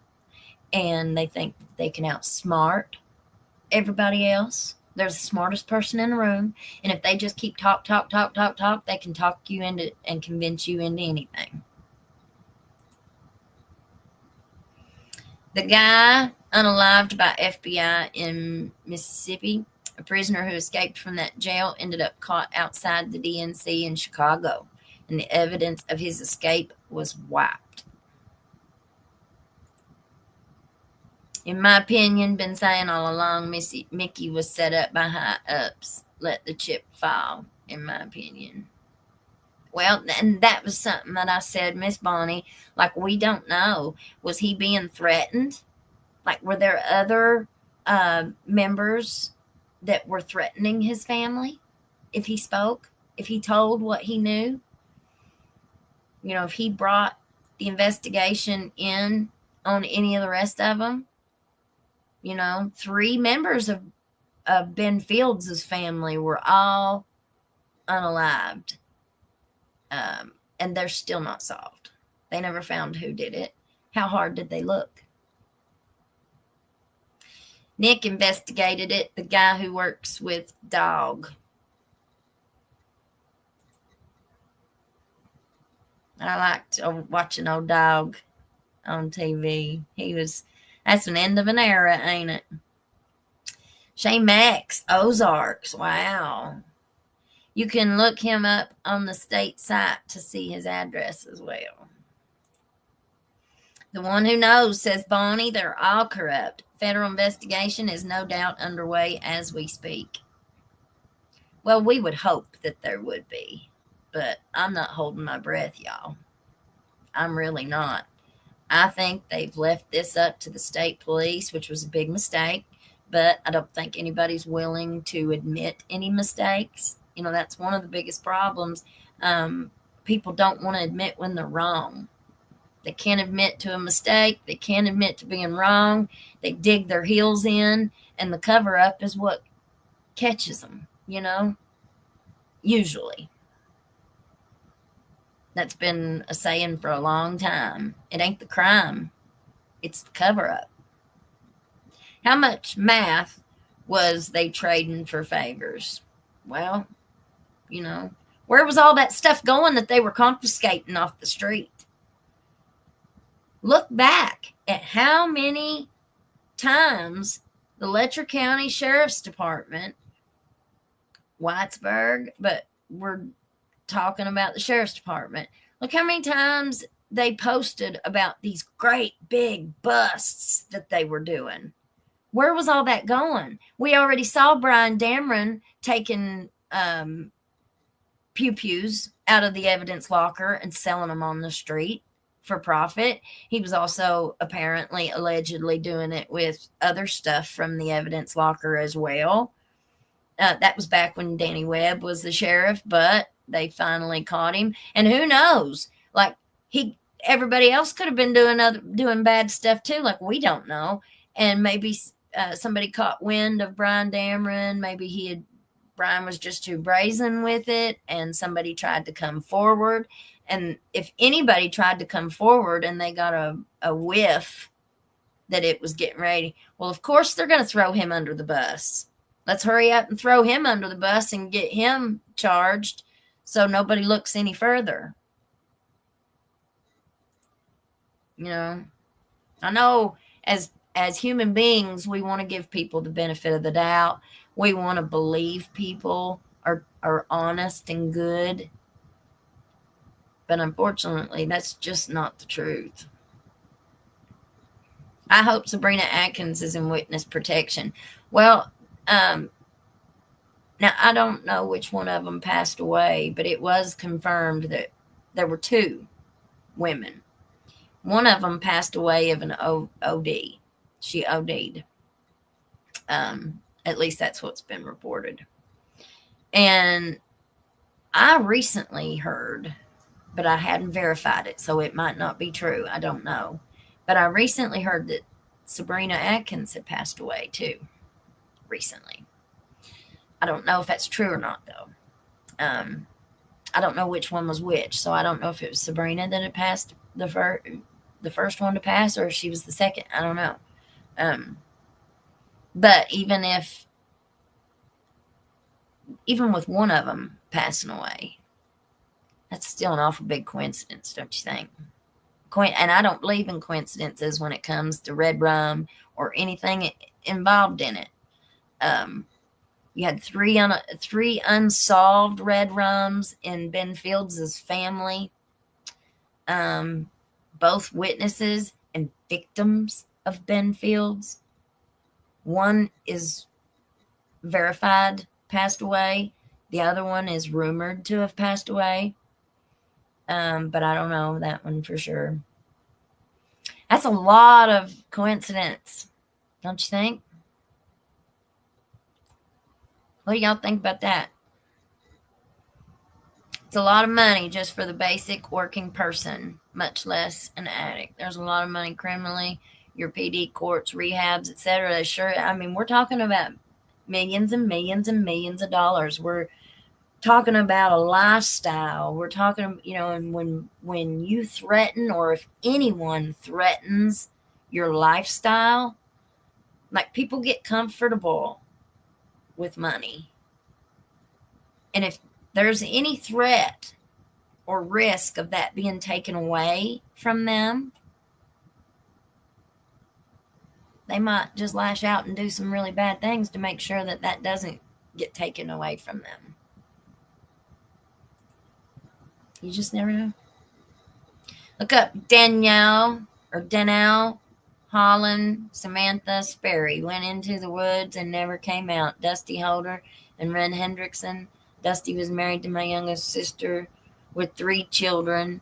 [SPEAKER 1] and they think that they can outsmart everybody else. They're the smartest person in the room, and if they just keep talk, they can talk you into and convince you into anything. The guy unalived by FBI in Mississippi, a prisoner who escaped from that jail, ended up caught outside the DNC in Chicago, and the evidence of his escape was wiped. In my opinion, been saying all along, Mickey was set up by high-ups. Let the chip fall, in my opinion. Well, and that was something that I said, Miss Bonnie, we don't know. Was he being threatened? Were there other members that were threatening his family if he spoke, if he told what he knew? If he brought the investigation in on any of the rest of them. 3 members of Ben Fields' family were all unalived. And they're still not solved. They never found who did it. How hard did they look? Nick investigated it, the guy who works with Dog. I liked watching old Dog on TV. That's an end of an era, ain't it? Shane Max, Ozarks. Wow. You can look him up on the state site to see his address as well. The one who knows, says Bonnie, they're all corrupt. Federal investigation is no doubt underway as we speak. Well, we would hope that there would be, but I'm not holding my breath, y'all. I'm really not. I think they've left this up to the state police, which was a big mistake, but I don't think anybody's willing to admit any mistakes. That's one of the biggest problems. People don't want to admit when they're wrong. They can't admit to a mistake. They can't admit to being wrong. They dig their heels in, and the cover-up is what catches them, usually. That's been a saying for a long time. It ain't the crime. It's the cover-up. How much math was they trading for favors? Well, where was all that stuff going that they were confiscating off the street? Look back at how many times the Letcher County Sheriff's Department, Whitesburg, but we're talking about the Sheriff's Department. Look how many times they posted about these great big busts that they were doing. Where was all that going? We already saw Brian Dameron taking pew-pews out of the evidence locker and selling them on the street for profit. He was also apparently allegedly doing it with other stuff from the evidence locker as well. That was back when Danny Webb was the sheriff, but they finally caught him. And who knows? everybody else could have been doing bad stuff too. Like, we don't know. And maybe somebody caught wind of Brian Dameron. Maybe Brian was just too brazen with it, and somebody tried to come forward. And if anybody tried to come forward and they got a whiff that it was getting ready, well, of course they're going to throw him under the bus. Let's hurry up and throw him under the bus and get him charged so nobody looks any further. You know, I know as human beings, we want to give people the benefit of the doubt. We want to believe people are honest and good. But unfortunately, that's just not the truth. I hope Sabrina Atkins is in witness protection. Well, now I don't know which one of them passed away, but it was confirmed that there were 2 women. One of them passed away of an OD. She OD'd. At least that's what's been reported. And I recently heard, but I hadn't verified it, so it might not be true. I don't know. But I recently heard that Sabrina Atkins had passed away too, recently. I don't know if that's true or not, though. I don't know which one was which, so I don't know if it was Sabrina that had passed the first one to pass, or if she was the second. I don't know. But even with one of them passing away, that's still an awful big coincidence, don't you think? And I don't believe in coincidences when it comes to red rum or anything involved in it. You had three unsolved red rums in Ben Fields' family. Both witnesses and victims of Ben Fields. One is verified passed away. The other one is rumored to have passed away. But I don't know that one for sure. That's a lot of coincidence, don't you think? What do y'all think about that? It's a lot of money just for the basic working person, much less an addict. There's a lot of money criminally, your PD courts, rehabs, etc. Sure, I mean, we're talking about millions and millions and millions of dollars. We're talking about a lifestyle. We're talking, and when you threaten, or if anyone threatens your lifestyle, like, people get comfortable with money. And if there's any threat or risk of that being taken away from them, they might just lash out and do some really bad things to make sure that that doesn't get taken away from them. You just never know. Look up Danielle Holland Samantha Sperry went into the woods and never came out. Dusty Holder and Ren Hendrickson. Dusty was married to my youngest sister with 3 children.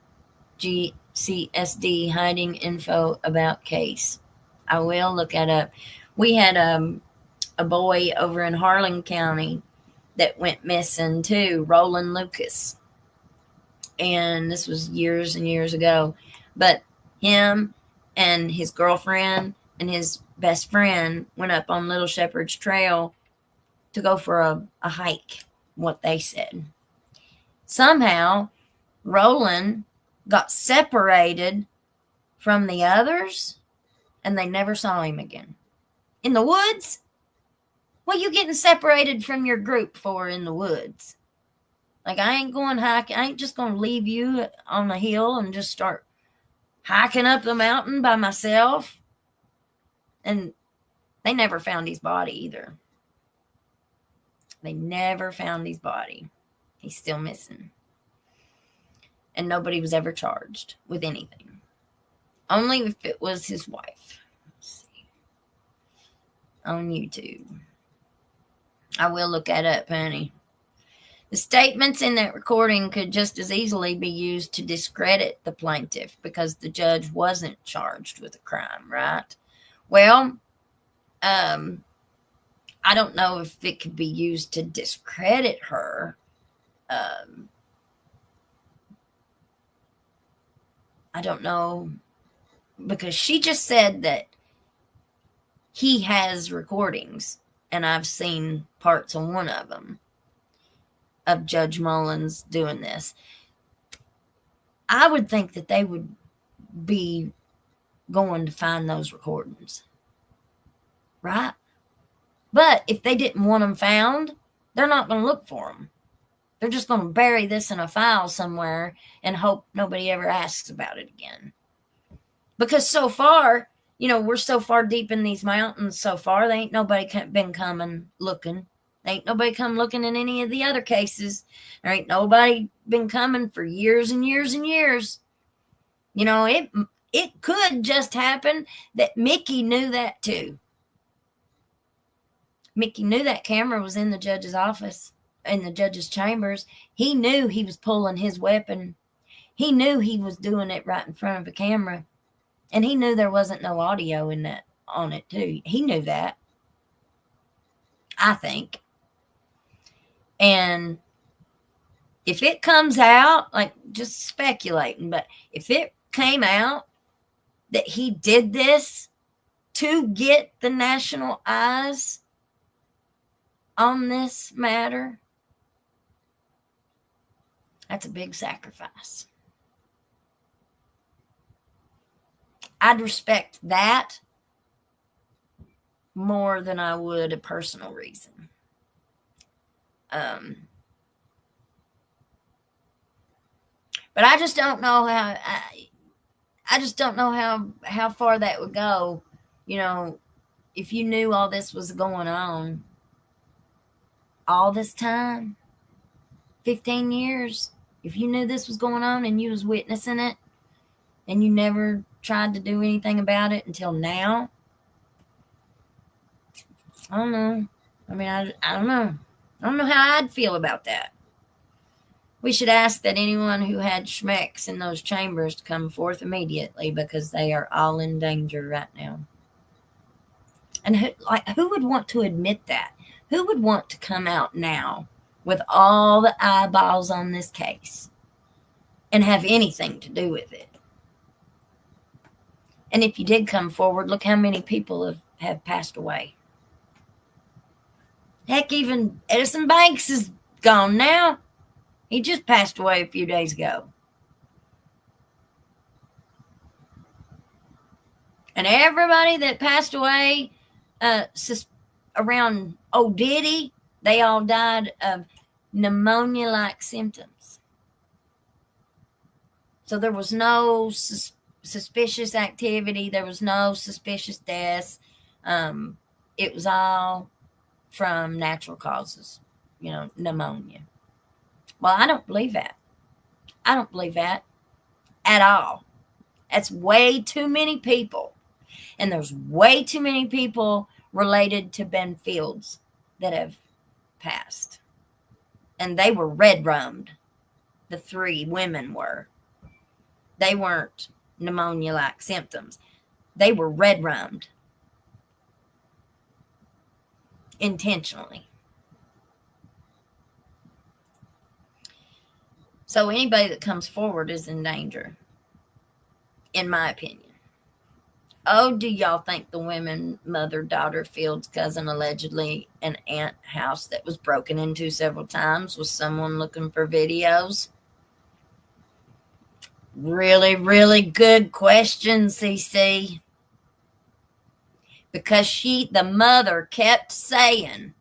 [SPEAKER 1] GCSD hiding info about case. I will look that up. We had a boy over in Harlan County that went missing too, Roland Lucas. And this was years and years ago. But him and his girlfriend and his best friend went up on Little Shepherd's Trail to go for a hike, what they said. Somehow, Roland got separated from the others, and they never saw him again. In the woods? What are you getting separated from your group for in the woods? Like, I ain't going hiking. I ain't just going to leave you on the hill and just start hiking up the mountain by myself. And they never found his body either. They never found his body. He's still missing. And nobody was ever charged with anything. Only if it was his wife. Let's see. On YouTube. I will look that up, honey. The statements in that recording could just as easily be used to discredit the plaintiff because the judge wasn't charged with a crime, right? Well, I don't know if it could be used to discredit her. I don't know, because she just said that he has recordings, and I've seen parts of one of them of Judge Mullins doing this. I would think that they would be going to find those recordings, right? But if they didn't want them found, they're not going to look for them. They're just going to bury this in a file somewhere and hope nobody ever asks about it again. Because so far, we're so far deep in these mountains so far, there ain't nobody been coming looking. There ain't nobody come looking in any of the other cases. There ain't nobody been coming for years and years and years. It could just happen that Mickey knew that too. Mickey knew that camera was in the judge's office, in the judge's chambers. He knew he was pulling his weapon. He knew he was doing it right in front of a camera. And he knew there wasn't no audio on it too. He knew that, I think. And if it comes out, like, just speculating, but if it came out that he did this to get the national eyes on this matter, that's a big sacrifice. I'd respect that more than I would a personal reason. But I just don't know how. I just don't know how far that would go. If you knew all this was going on all this time, 15 years, if you knew this was going on and you was witnessing it and you never tried to do anything about it until now, I don't know. I mean, I don't know. I don't know how I'd feel about that. We should ask that anyone who had schmecks in those chambers to come forth immediately, because they are all in danger right now. And who would want to admit that? Who would want to come out now with all the eyeballs on this case and have anything to do with it? And if you did come forward, look how many people have passed away. Heck, even Edison Banks is gone now. He just passed away a few days ago. And everybody that passed away around old Diddy, they all died of pneumonia-like symptoms. So there was no suspicious activity. There was no suspicious deaths. It was all from natural causes, pneumonia. Well, I don't believe that. I don't believe that at all. That's way too many people. And there's way too many people related to Ben Fields that have passed. And they were red-rummed. The 3 women were. They weren't pneumonia-like symptoms. They were red-rummed. Intentionally. So anybody that comes forward is in danger, in my opinion. Oh, do y'all think the women mother-daughter Fields' cousin, allegedly an aunt house that was broken into several times, was someone looking for videos? Really, really good question, CC. Because the mother kept saying,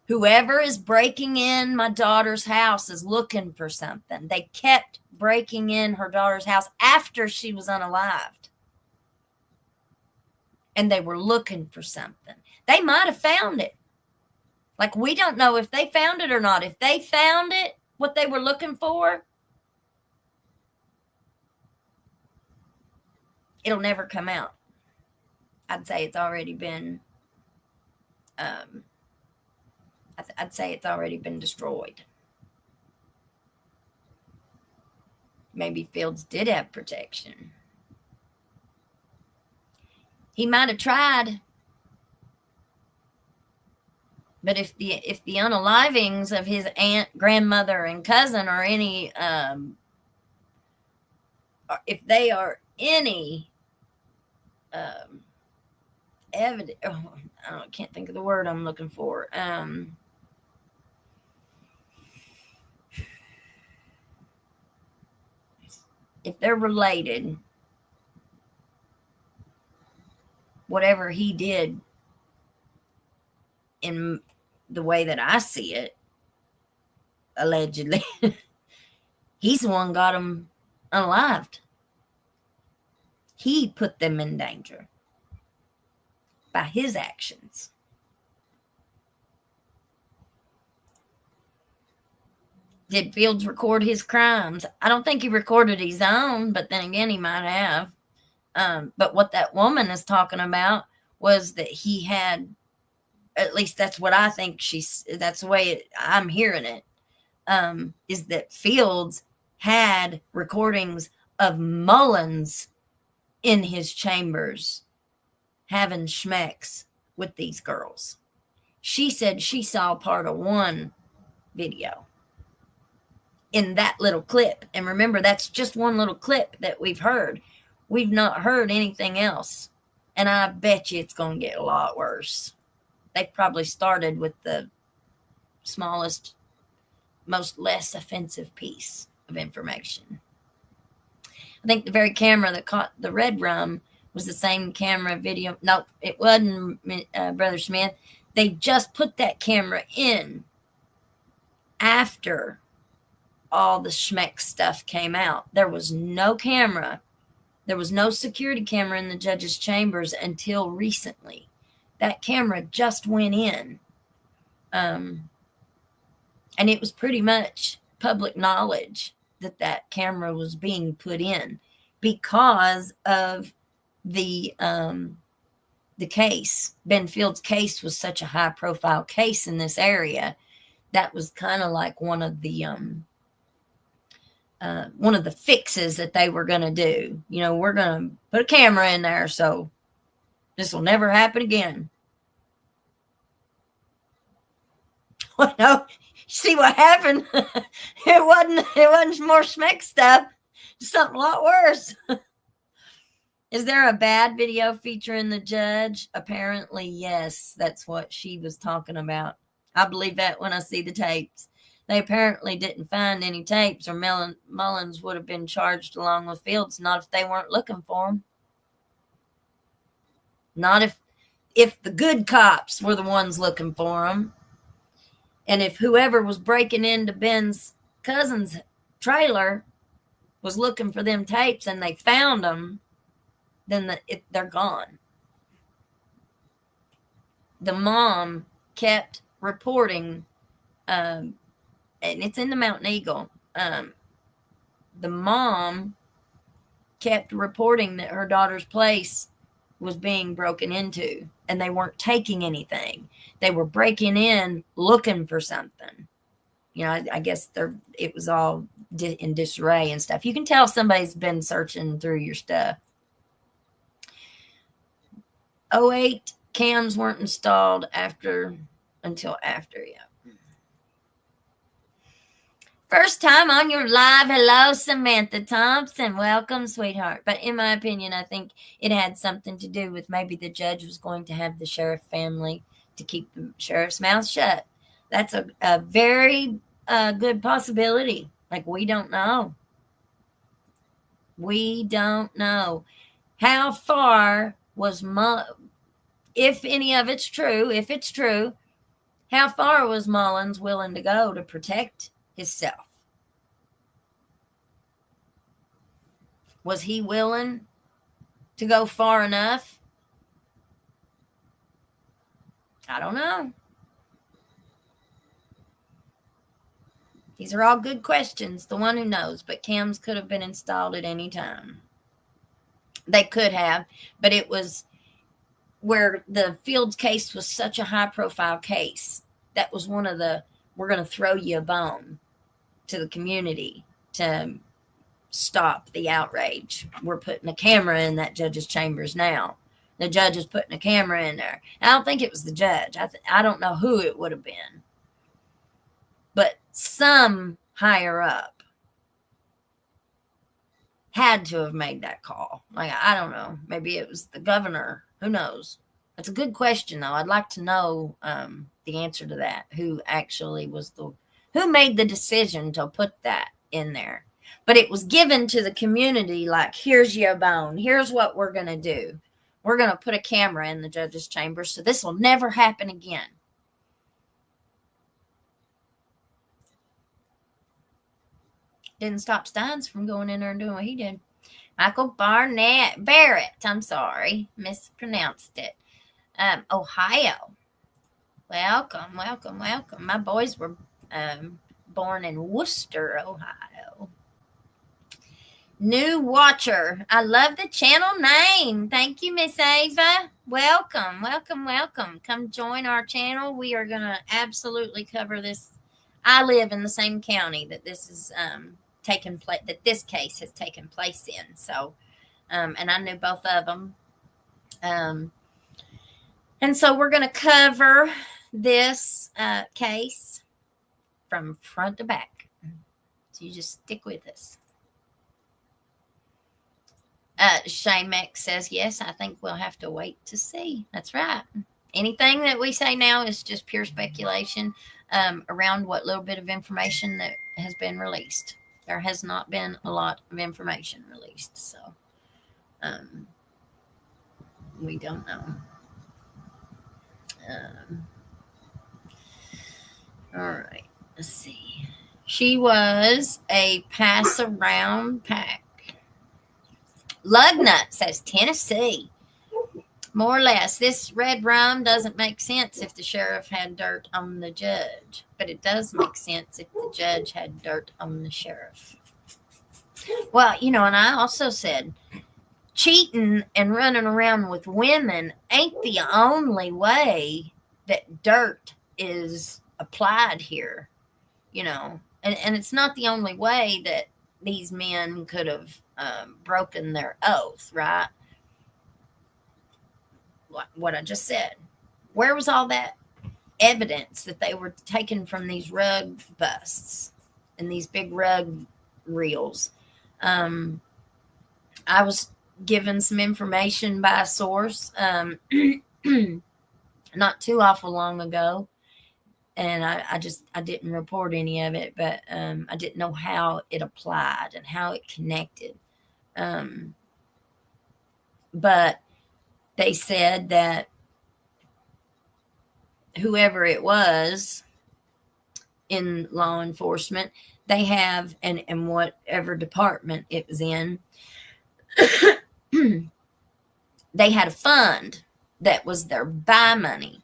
[SPEAKER 1] whoever is breaking in my daughter's house is looking for something. They kept breaking in her daughter's house after she was unalived. And they were looking for something. They might have found it. Like, we don't know if they found it or not. If they found it, what they were looking for, it'll never come out. I'd say it's already been I'd say it's already been destroyed. Maybe Fields did have protection. He might have tried. But if the unalivings of his aunt, grandmother, and cousin are any any evidence, I can't think of the word I'm looking for. If they're related, whatever he did, in the way that I see it, allegedly, he's the one got them unalived. He put them in danger by his actions. Did Fields record his crimes? I don't think he recorded his own, but then again, he might have. But what that woman is talking about was that he had, at least that's what I think that's the way I'm hearing it, is that Fields had recordings of Mullins in his chambers having schmecks with these girls. She said she saw part of one video in that little clip. And remember, that's just one little clip that we've heard. We've not heard anything else. And I bet you it's going to get a lot worse. They've probably started with the smallest, most less offensive piece of information. I think the very camera that caught the red rum was the same camera video. No, it wasn't, Brother Smith. They just put that camera in after all the schmeck stuff came out. There was no camera. There was no security camera in the judge's chambers until recently. That camera just went in. And it was pretty much public knowledge that that camera was being put in because of the case. Ben Fields' case was such a high profile case in this area. That was kind of like one of the fixes that they were going to do. You know, we're going to put a camera in there so this will never happen again. Well, no, see what happened? It wasn't more schmeck stuff. Something a lot worse. Is there a bad video featuring the judge? Apparently, yes. That's what she was talking about. I believe that when I see the tapes. They apparently didn't find any tapes, or Mullins would have been charged along with Fields, not if they weren't looking for him. Not if the good cops were the ones looking for him. And if whoever was breaking into Ben's cousin's trailer was looking for them tapes and they found them, then they're gone. The mom kept reporting, and it's in the Mountain Eagle. The mom kept reporting that her daughter's place was being broken into, and they weren't taking anything. They were breaking in looking for something. You know, I guess it was all in disarray and stuff. You can tell somebody's been searching through your stuff. 08 cams weren't installed until after, yeah. First time on your live. Hello, Samantha Thompson. Welcome, sweetheart. But in my opinion, I think it had something to do with maybe the judge was going to have the sheriff family to keep the sheriff's mouth shut. That's a very good possibility. Like, we don't know. We don't know. How far was if any of it's true, if it's true, how far was Mullins willing to go to protect himself? Was he willing to go far enough? I don't know. These are all good questions. The one who knows, but cams could have been installed at any time. They could have, but it was where the Fields case was such a high profile case. That was one of the, we're going to throw you a bone to the community to stop the outrage. We're putting a camera in that judge's chambers now. The judge is putting a camera in there. I don't think it was the judge. I don't know who it would have been. But some higher up had to have made that call. Like, I don't know. Maybe it was the governor. Who knows? That's a good question, though. I'd like to know the answer to that. Who actually who made the decision to put that in there? But it was given to the community like, here's your bone. Here's what we're going to do. We're going to put a camera in the judge's chamber so this will never happen again. Didn't stop Stines from going in there and doing what he did. Michael Barrett, I'm sorry, mispronounced it. Ohio. Welcome. My boys were born in Worcester, Ohio. New watcher. I love the channel name. Thank you, Miss Ava. Welcome. Come join our channel. We are going to absolutely cover this. I live in the same county that this is taken place, that this case has taken place in. So, and I knew both of them. And so we're going to cover this case from front to back. So you just stick with us. Shamek says, yes, I think we'll have to wait to see. That's right. Anything that we say now is just pure speculation around what little bit of information that has been released. There has not been a lot of information released, so we don't know. All right, let's see. She was a pass-around pack. Lugnut says Tennessee. More or less, this red rum doesn't make sense if the sheriff had dirt on the judge, but it does make sense if the judge had dirt on the sheriff. Well, and I also said cheating and running around with women ain't the only way that dirt is applied here, and it's not the only way that these men could have broken their oath, right? What I just said. Where was all that evidence that they were taken from these rug busts and these big rug reels? I was given some information by a source not too awful long ago, and I didn't report any of it, but I didn't know how it applied and how it connected. But they said that whoever it was in law enforcement, they have, and whatever department it was in, they had a fund that was their buy money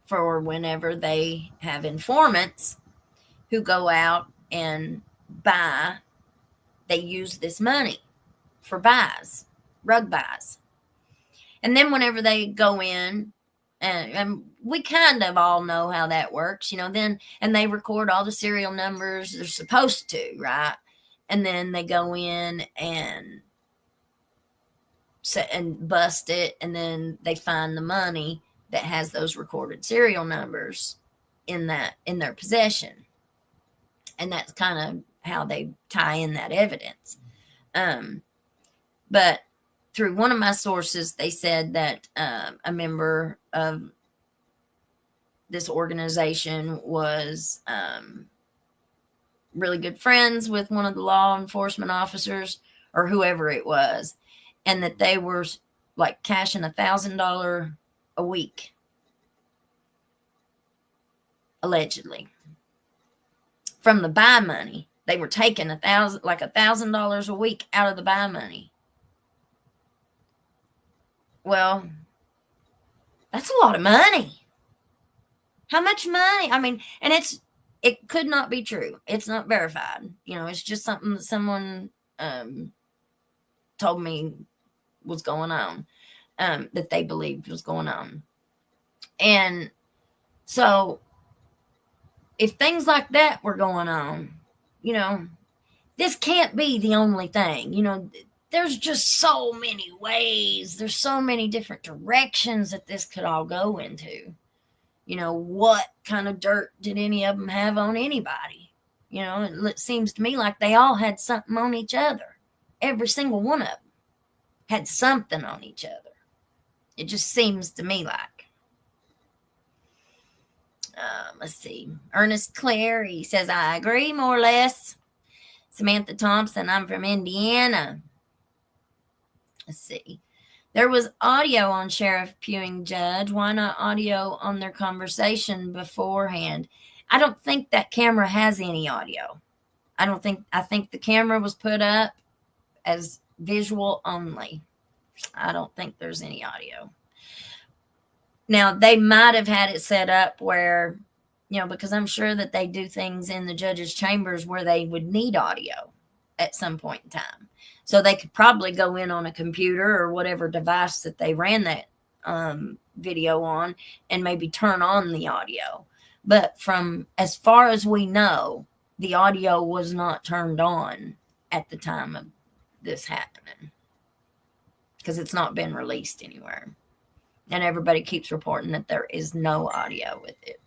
[SPEAKER 1] for whenever they have informants who go out and buy, they use this money for buys, rug buys. And then whenever they go in, and we kind of all know how that works, then, and they record all the serial numbers they're supposed to, right? And then they go in and bust it, and then they find the money that has those recorded serial numbers in their possession. And that's kind of how they tie in that evidence. But through one of my sources, they said that a member of this organization was really good friends with one of the law enforcement officers or whoever it was, and that they were like cashing $1,000 a week, allegedly, from the buy money. They were taking $1,000 a week out of the buy money. Well, that's a lot of money. How much money? I mean, and it could not be true. It's not verified. It's just something that someone told me was going on, that they believed was going on. And so if things like that were going on, this can't be the only thing. There's just so many ways. There's so many different directions that this could all go into. What kind of dirt did any of them have on anybody? It seems to me like they all had something on each other. every single one of them had something on each other. It just seems to me like. Let's see. Ernest Clary says, I agree more or less. Samantha Thompson, I'm from Indiana. Let's see. There was audio on Sheriff Pewing Judge. Why not audio on their conversation beforehand? I don't think that camera has any audio. I think the camera was put up as visual only. I don't think there's any audio. Now, they might have had it set up where, because I'm sure that they do things in the judge's chambers where they would need audio at some point in time. So they could probably go in on a computer or whatever device that they ran that video on and maybe turn on the audio. But from as far as we know, the audio was not turned on at the time of this happening because it's not been released anywhere. And everybody keeps reporting that there is no audio with it.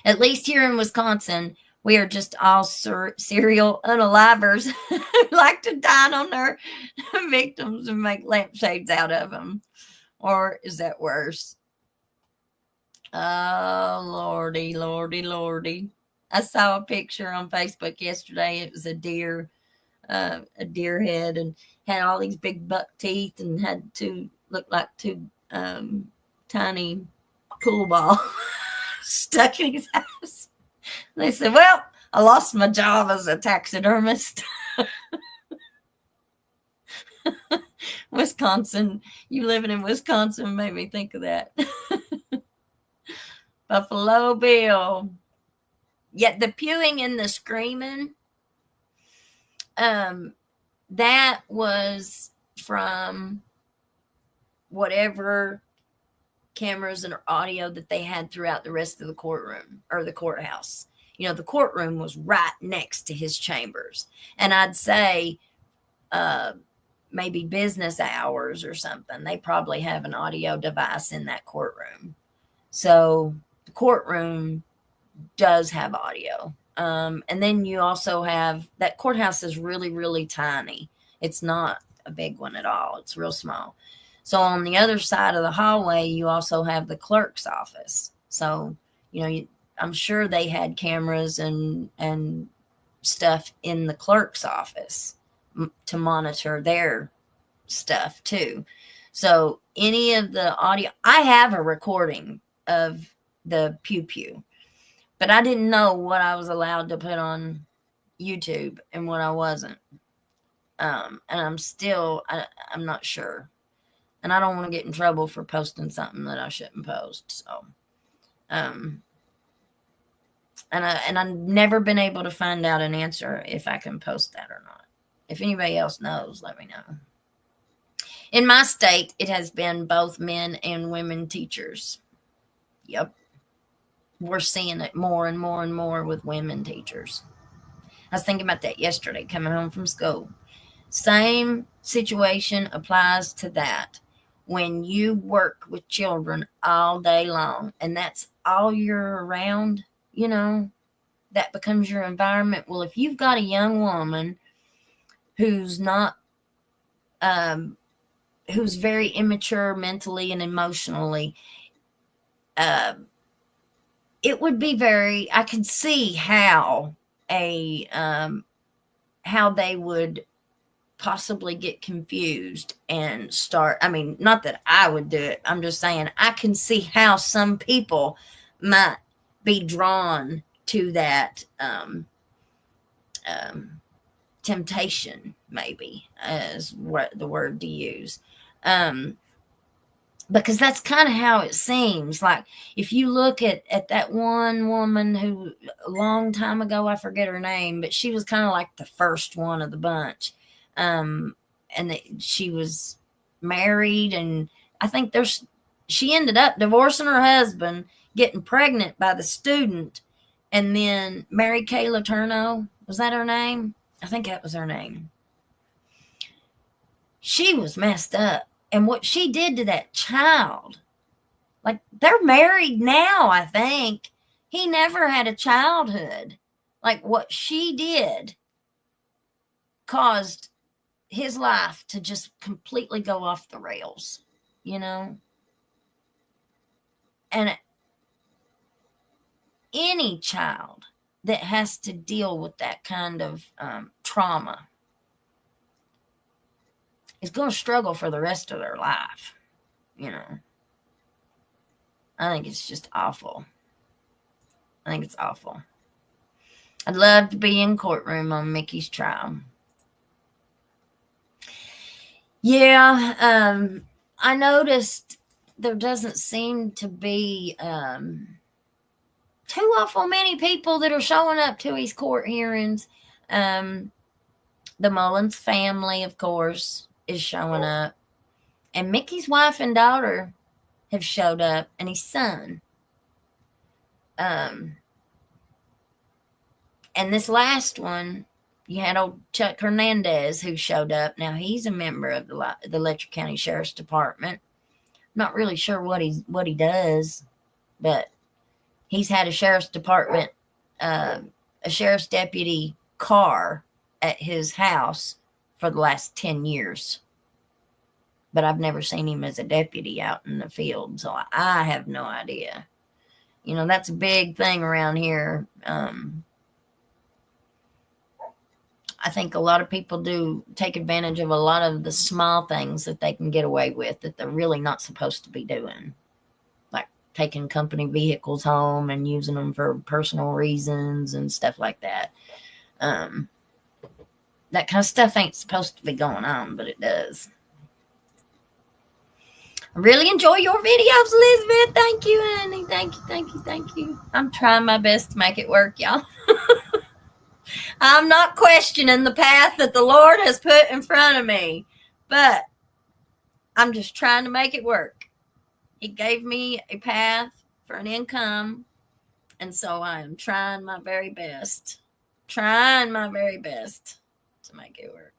[SPEAKER 1] At least here in Wisconsin, we are just all serial unalivers who like to dine on their victims and make lampshades out of them. Or is that worse? Oh, Lordy, Lordy, Lordy. I saw a picture on Facebook yesterday. It was a deer head, and had all these big buck teeth and had looked like two tiny pool balls stuck in his house. They said, well, I lost my job as a taxidermist. Wisconsin, you living in Wisconsin made me think of that. Buffalo Bill. Yet the pewing and the screaming, that was from whatever cameras and audio that they had throughout the rest of the courtroom or the courthouse. The courtroom was right next to his chambers. And I'd say maybe business hours or something, they probably have an audio device in that courtroom. So the courtroom does have audio. And then you also have, that courthouse is really, really tiny. It's not a big one at all. It's real small. So on the other side of the hallway, you also have the clerk's office. So, I'm sure they had cameras and stuff in the clerk's office to monitor their stuff too. So any of the audio, I have a recording of the pew pew, but I didn't know what I was allowed to put on YouTube and what I wasn't. And I'm not sure. And I don't want to get in trouble for posting something that I shouldn't post. So, and I've never been able to find out an answer if I can post that or not. If anybody else knows, let me know. In my state, it has been both men and women teachers. Yep. We're seeing it more and more and more with women teachers. I was thinking about that yesterday, coming home from school. Same situation applies to that. When you work with children all day long, and that's all you're around, that becomes your environment. Well, if you've got a young woman who's not, who's very immature mentally and emotionally, it would be I could see how how they would possibly get confused and start. I mean, not that I would do it. I'm just saying I can see how some people might be drawn to that temptation, maybe, is what the word to use. Because that's kind of how it seems. Like if you look at that one woman who a long time ago, I forget her name, but she was kind of like the first one of the bunch. And she was married, and I think she ended up divorcing her husband, getting pregnant by the student, and then married Kayla Turno. Was that her name? I think that was her name. She was messed up. And what she did to that child, like they're married now, I think. He never had a childhood. Like what she did caused his life to just completely go off the rails, you know? And any child that has to deal with that kind of trauma is going to struggle for the rest of their life, you know? I think it's just awful. I think it's awful. I'd love to be in courtroom on Mickey's trial. Yeah, I noticed there doesn't seem to be too awful many people that are showing up to his court hearings. The Mullins family, of course, is showing up. And Mickey's wife and daughter have showed up, and his son. And this last one, you had old Chuck Hernandez who showed up. Now, he's a member of the Letcher County Sheriff's Department. Not really sure what he does, but he's had a sheriff's department, a sheriff's deputy car at his house for the last 10 years. But I've never seen him as a deputy out in the field, so I have no idea. You know, that's a big thing around here. I think a lot of people do take advantage of a lot of the small things that they can get away with that they're really not supposed to be doing. Like taking company vehicles home and using them for personal reasons and stuff like that. That kind of stuff ain't supposed to be going on, but it does. I really enjoy your videos, Elizabeth. Thank you, honey. Thank you. I'm trying my best to make it work, y'all. I'm not questioning the path that the Lord has put in front of me, but I'm just trying to make it work. He gave me a path for an income, and so I am trying my very best to make it work.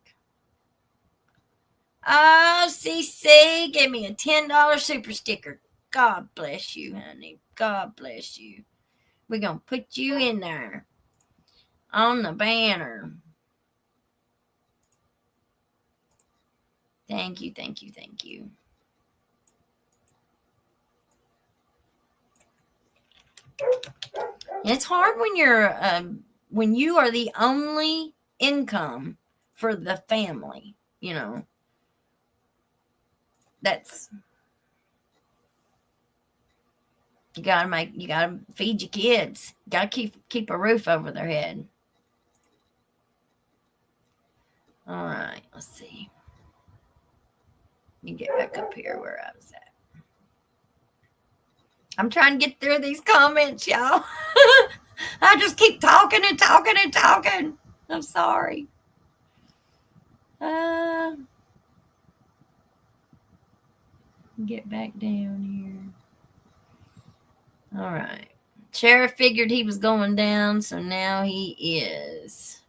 [SPEAKER 1] Oh, CC, give me a $10 super sticker. God bless you, honey. God bless you. We're going to put you in there on the banner. Thank you. It's hard when you are the only income for the family, you know. You gotta feed your kids. You gotta keep a roof over their head. All right, let's see. Let me get back up here where I was at. I'm trying to get through these comments, y'all. I just keep talking. I'm sorry. Get back down here. All right. Sheriff figured he was going down, so now he is.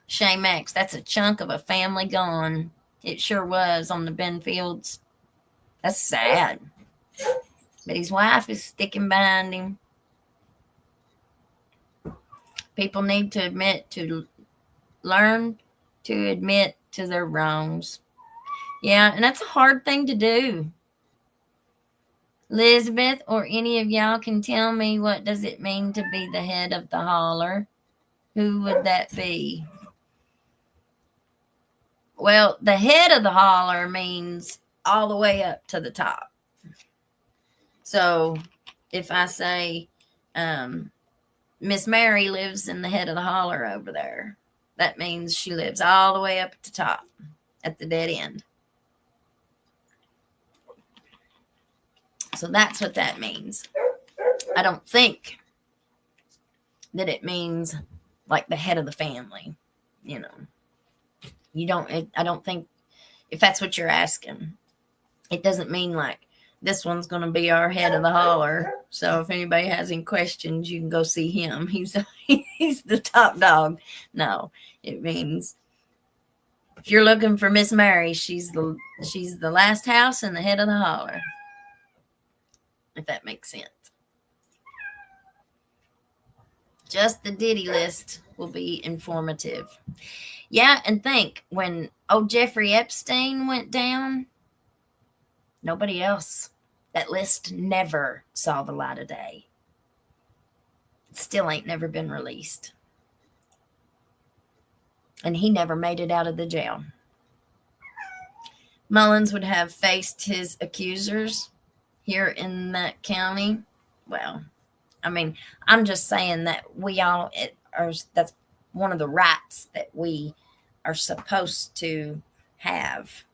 [SPEAKER 1] Shame X, that's a chunk of a family gone. It sure was on the Benfields. That's sad. But his wife is sticking behind him. People need to learn to admit to their wrongs. Yeah, and that's a hard thing to do. Elizabeth or any of y'all can tell me, what does it mean to be the head of the holler? Who would that be? Well, the head of the holler means all the way up to the top. So if I say Miss Mary lives in the head of the holler over there, that means she lives all the way up at the top, at the dead end. So that's what that means. I don't think that it means like the head of the family, you know. I don't think, if that's what you're asking, it doesn't mean like this one's going to be our head of the holler. So if anybody has any questions, you can go see him. He's the top dog. No, it means if you're looking for Miss Mary, she's the last house and the head of the holler. If that makes sense. Just the ditty list will be informative. Yeah, and think, when old Jeffrey Epstein went down, nobody else. That list never saw the light of day. It still ain't never been released. And he never made it out of the jail. Mullins would have faced his accusers here in that county. Well, I mean, I'm just saying that that's one of the rights that we are supposed to have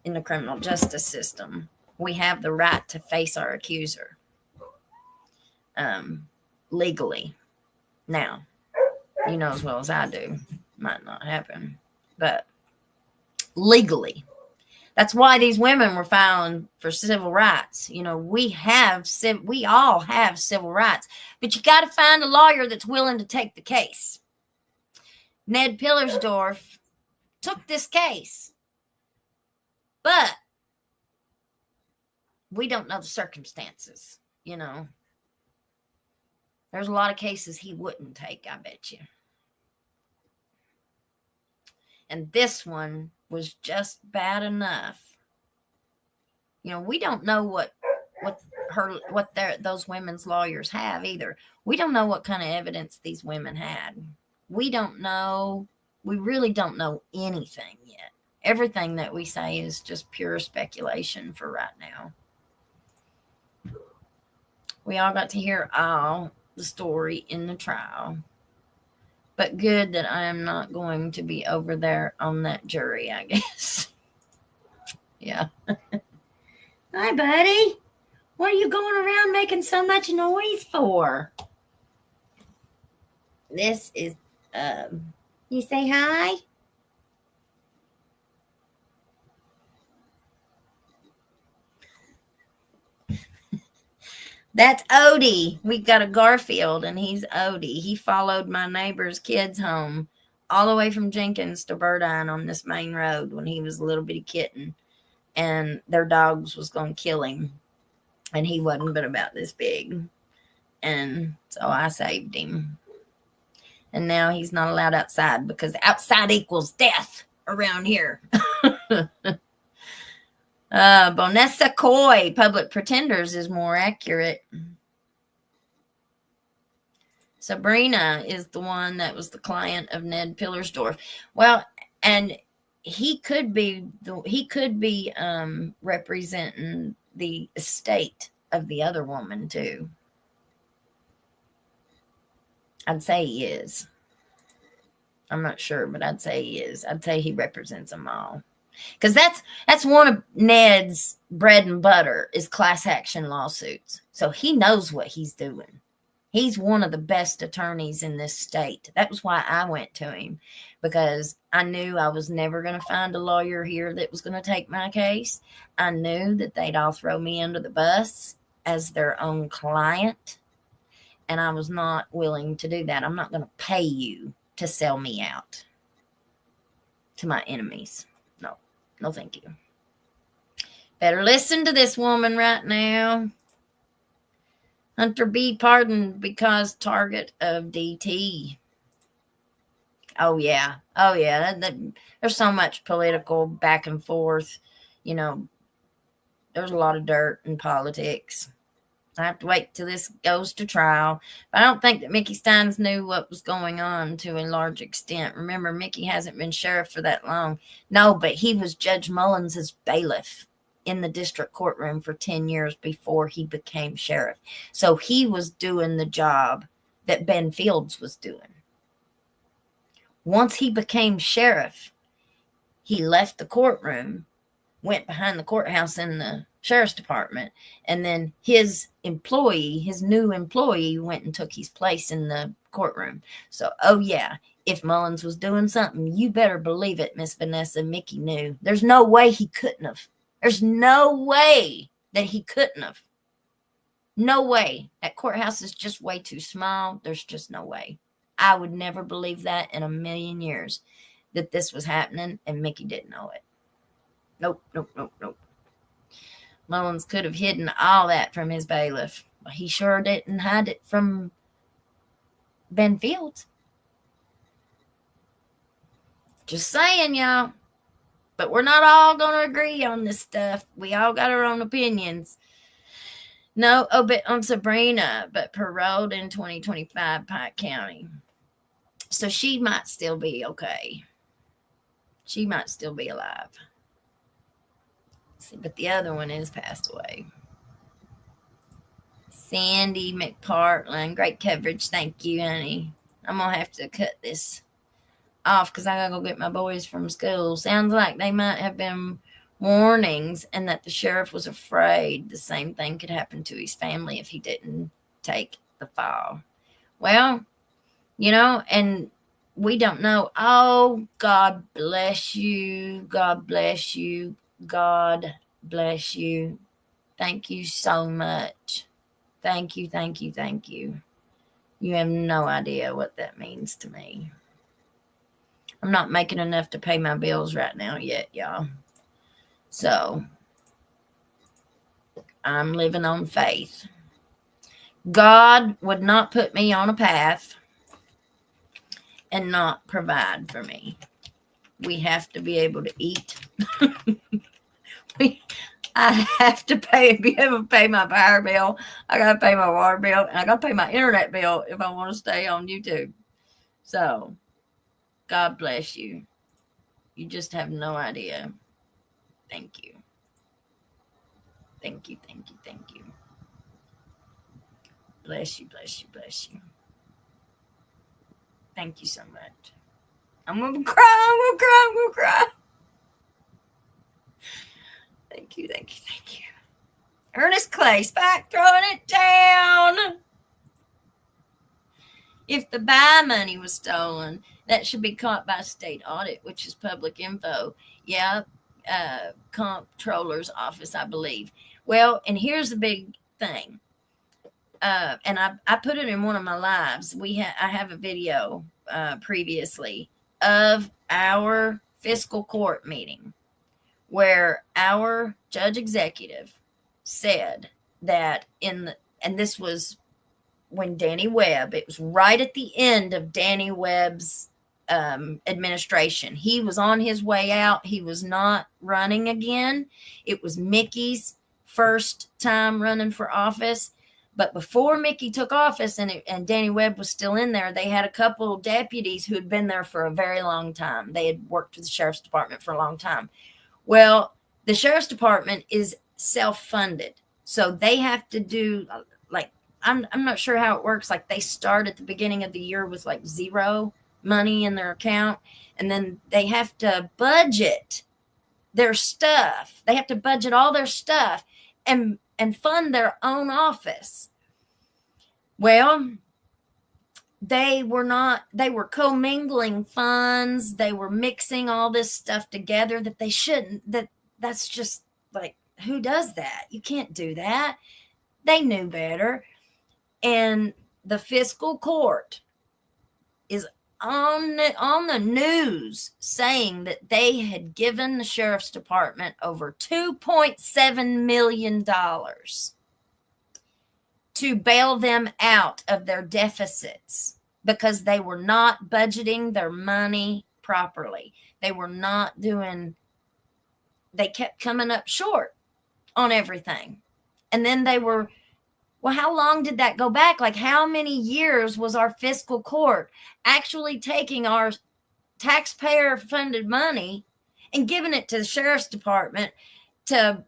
[SPEAKER 1] in the criminal justice system. We have the right to face our accuser legally. Now, you know as well as I do, might not happen, but legally. That's why these women were found for civil rights. You know, we all have civil rights, but you got to find a lawyer that's willing to take the case. Ned Pillersdorf took this case, but we don't know the circumstances. You know, there's a lot of cases he wouldn't take, I bet you. And this one was just bad enough. You know, we don't know what those women's lawyers have either. We don't know what kind of evidence these women had. We don't know. We really don't know anything yet. Everything that we say is just pure speculation for right now. We all got to hear all the story in the trial. But good that I am not going to be over there on that jury, I guess. Yeah. Hi, buddy. What are you going around making so much noise for? This is, you say hi? That's Odie. We've got a Garfield, and he's Odie. He followed my neighbor's kids home all the way from Jenkins to Burdine on this main road when he was a little bitty kitten, and their dogs was going to kill him, and he wasn't but about this big, and so I saved him. And now he's not allowed outside because outside equals death around here. Bonessa Coy, Public Pretenders, is more accurate. Sabrina is the one that was the client of Ned Pillersdorf. Well, and he could be representing the estate of the other woman too. I'd say he is. I'm not sure, but I'd say he is. I'd say he represents them all. Because that's one of Ned's bread and butter is class action lawsuits. So he knows what he's doing. He's one of the best attorneys in this state. That was why I went to him, because I knew I was never going to find a lawyer here that was going to take my case. I knew that they'd all throw me under the bus as their own client, and I was not willing to do that. I'm not going to pay you to sell me out to my enemies. No, thank you. Better listen to this woman right now. Hunter B. pardoned because target of DT. Oh, yeah. There's so much political back and forth. You know, there's a lot of dirt in politics. I have to wait till this goes to trial. But I don't think that Mickey Stines knew what was going on to a large extent. Remember, Mickey hasn't been sheriff for that long. No, but he was Judge Mullins' bailiff in the district courtroom for 10 years before he became sheriff. So he was doing the job that Ben Fields was doing. Once he became sheriff, he left the courtroom, went behind the courthouse in the sheriff's department, and then his new employee went and took his place in the courtroom. So, oh yeah, if Mullins was doing something, you better believe it, Miss Vanessa, Mickey knew. There's no way he couldn't have. There's no way that he couldn't have. No way. That courthouse is just way too small. There's just no way. I would never believe that in a million years that this was happening and Mickey didn't know it. Nope. Mullins could have hidden all that from his bailiff. He sure didn't hide it from Ben Fields. Just saying, y'all. But we're not all going to agree on this stuff. We all got our own opinions. No obit on Sabrina, but paroled in 2025, Pike County. So she might still be okay. She might still be alive. See, but the other one is passed away. Sandy McPartland, great coverage. Thank you, honey. I'm going to have to cut this off because I got to go get my boys from school. Sounds like they might have been warnings and that the sheriff was afraid the same thing could happen to his family if he didn't take the file. Well, you know, and we don't know. Oh, God bless you. God bless you. God bless you. Thank you so much. Thank you, thank you, thank you. You have no idea what that means to me. I'm not making enough to pay my bills right now yet, y'all. So I'm living on faith. God would not put me on a path and not provide for me. We have to be able to eat. I have to be able to pay my power bill. I got to pay my water bill, and I got to pay my internet bill if I want to stay on YouTube. So, God bless you. You just have no idea. Thank you. Thank you, thank you, thank you. Bless you, bless you, bless you. Thank you so much. I'm going to cry, I'm going to cry. Thank you, thank you, thank you. Ernest Clay, Spike throwing it down. If the buy money was stolen, that should be caught by state audit, which is public info. Yeah, comptroller's office, I believe. Well, and here's the big thing. And I put it in one of my lives. I have a video previously of our fiscal court meeting where our judge executive said that and this was when Danny Webb, it was right at the end of Danny Webb's administration. He was on his way out. He was not running again. It was Mickey's first time running for office. But before Mickey took office and Danny Webb was still in there, they had a couple of deputies who had been there for a very long time. They had worked with the sheriff's department for a long time. Well, the sheriff's department is self-funded. So they have to do, like, I'm not sure how it works. Like, they start at the beginning of the year with like zero money in their account. And then they have to budget their stuff. They have to budget all their stuff and fund their own office. Well, they were commingling funds. They were mixing all this stuff together that they shouldn't. That's just like, who does that? You can't do that. They knew better. And the fiscal court is on the news saying that they had given the sheriff's department over $2.7 million to bail them out of their deficits because they were not budgeting their money properly. They kept coming up short on everything. And then well, how long did that go back? Like, how many years was our fiscal court actually taking our taxpayer-funded money and giving it to the sheriff's department to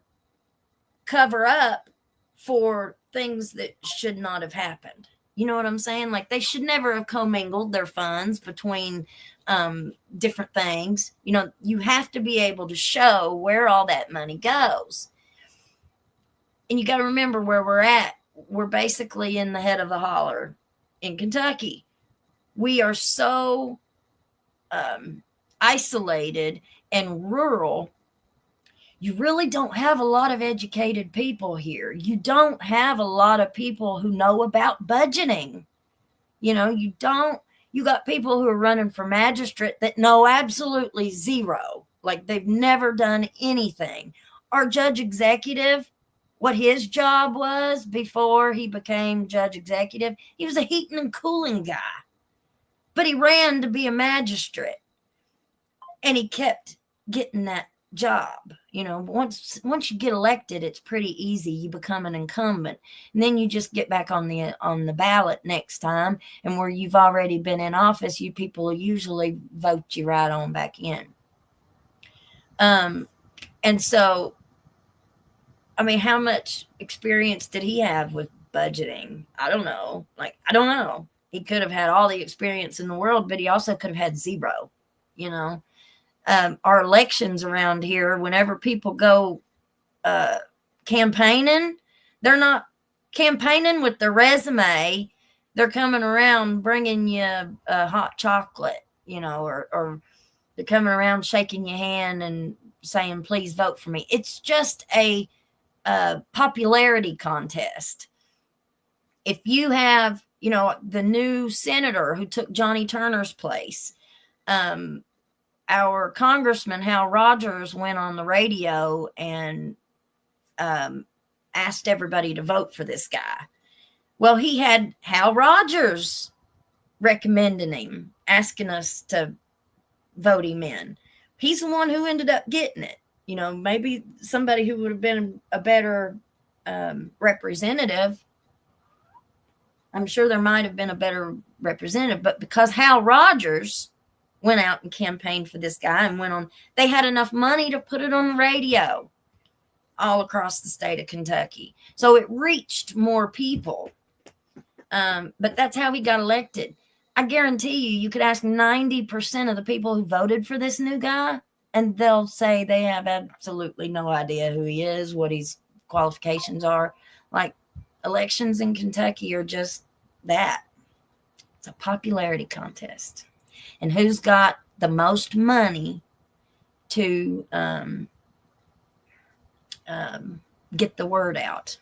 [SPEAKER 1] cover up for things that should not have happened? You know what I'm saying? Like, they should never have commingled their funds between different things. You know, you have to be able to show where all that money goes. And you got to remember where we're at. We're basically in the head of the holler in Kentucky. We are so isolated and rural. You really don't have a lot of educated people here. You don't have a lot of people who know about budgeting. You know, you got people who are running for magistrate that know absolutely zero. Like, they've never done anything. Our judge executive, what his job was before he became judge executive, he was a heating and cooling guy. But he ran to be a magistrate. And he kept getting that job. You know, once you get elected, it's pretty easy. You become an incumbent, and then you just get back on the ballot next time. And where you've already been in office, you people usually vote you right on back in. And so, I mean, how much experience did he have with budgeting? I don't know. I don't know. He could have had all the experience in the world, but he also could have had zero, you know. Our elections around here, whenever people go campaigning, they're not campaigning with their resume. They're coming around bringing you a hot chocolate, you know, or they're coming around shaking your hand and saying, please vote for me. It's just a popularity contest. If you have, you know, the new senator who took Johnny Turner's place, our Congressman Hal Rogers went on the radio and asked everybody to vote for this guy. Well, he had Hal Rogers recommending him, asking us to vote him in. He's the one who ended up getting it. You know, maybe somebody who would have been a better representative. I'm sure there might have been a better representative, but because Hal Rogers went out and campaigned for this guy and went on, they had enough money to put it on the radio all across the state of Kentucky. So it reached more people. But that's how he got elected. I guarantee you could ask 90% of the people who voted for this new guy, and they'll say they have absolutely no idea who he is, what his qualifications are. Like, elections in Kentucky are just that. It's a popularity contest. And who's got the most money to get the word out?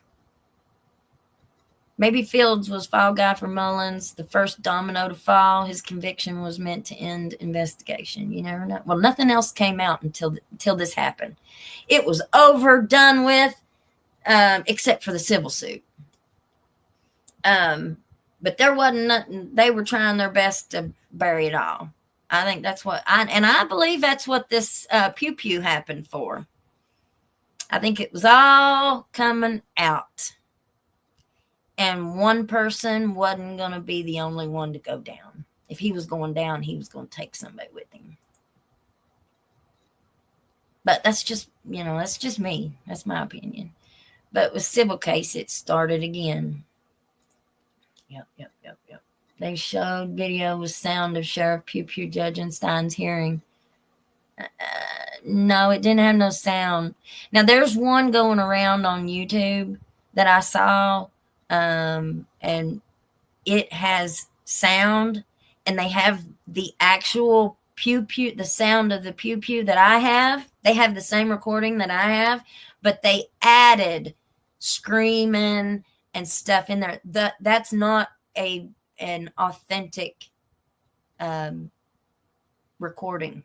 [SPEAKER 1] Maybe Fields was fall guy for Mullins, the first domino to fall. His conviction was meant to end investigation. You never know. Well, nothing else came out until this happened. It was over, done with, except for the civil suit. But there wasn't nothing. They were trying their best to bury it all. I think that's what I believe that's what this pew pew happened for. I think it was all coming out. And one person wasn't going to be the only one to go down. If he was going down, he was going to take somebody with him. But that's just, you know, that's just me. That's my opinion. But with civil case, it started again. Yep. They showed video with sound of Sheriff Pew Pew judging Stines' hearing. No, it didn't have no sound. Now, there's one going around on YouTube that I saw, and it has sound, and they have the actual pew pew, the sound of the pew pew that I have. They have the same recording that I have, but they added screaming and stuff in there. That's not an authentic recording.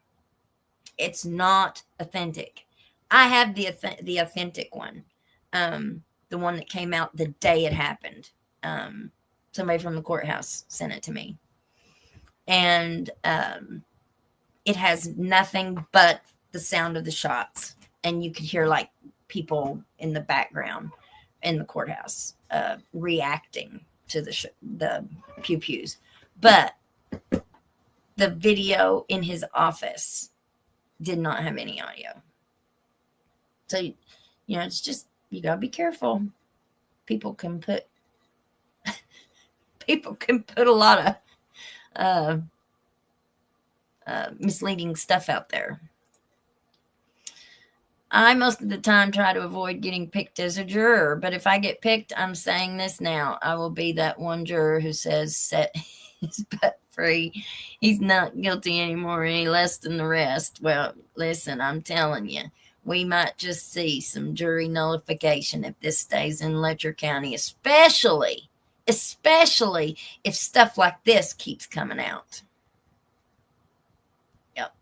[SPEAKER 1] It's not authentic. I have the authentic one, the one that came out the day it happened. Somebody from the courthouse sent it to me, and it has nothing but the sound of the shots, and you could hear like people in the background in the courthouse reacting to the pew pews. But the video in his office did not have any audio. So, you know, it's just, you gotta be careful. People can put a lot of misleading stuff out there. I most of the time try to avoid getting picked as a juror, but if I get picked, I'm saying this now, I will be that one juror who says set his butt free. He's not guilty anymore, any less than the rest. Well, listen, I'm telling you, we might just see some jury nullification if this stays in Letcher County, especially if stuff like this keeps coming out. Yep.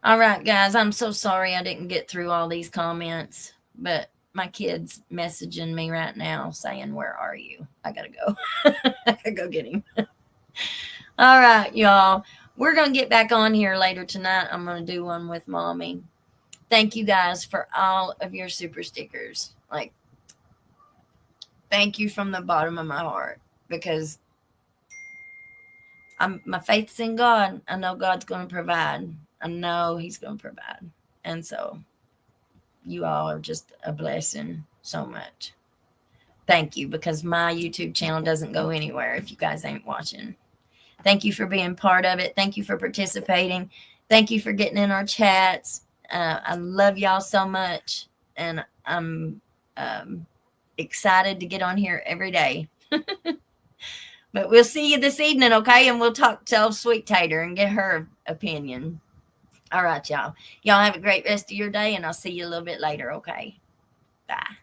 [SPEAKER 1] All right, guys, I'm so sorry I didn't get through all these comments, but my kid's messaging me right now saying, where are you? I gotta go. I gotta go get him. All right, y'all. We're going to get back on here later tonight. I'm going to do one with Mommy. Thank you guys for all of your super stickers. Like, thank you from the bottom of my heart, because my faith's in God. I know God's going to provide. I know He's going to provide. And so you all are just a blessing so much. Thank you, because my YouTube channel doesn't go anywhere if you guys ain't watching. Thank you for being part of it. Thank you for participating. Thank you for getting in our chats. I love y'all so much, and I'm excited to get on here every day. But we'll see you this evening, okay? And we'll talk to old Sweet Tater and get her opinion. All right, y'all. Y'all have a great rest of your day, and I'll see you a little bit later, okay? Bye.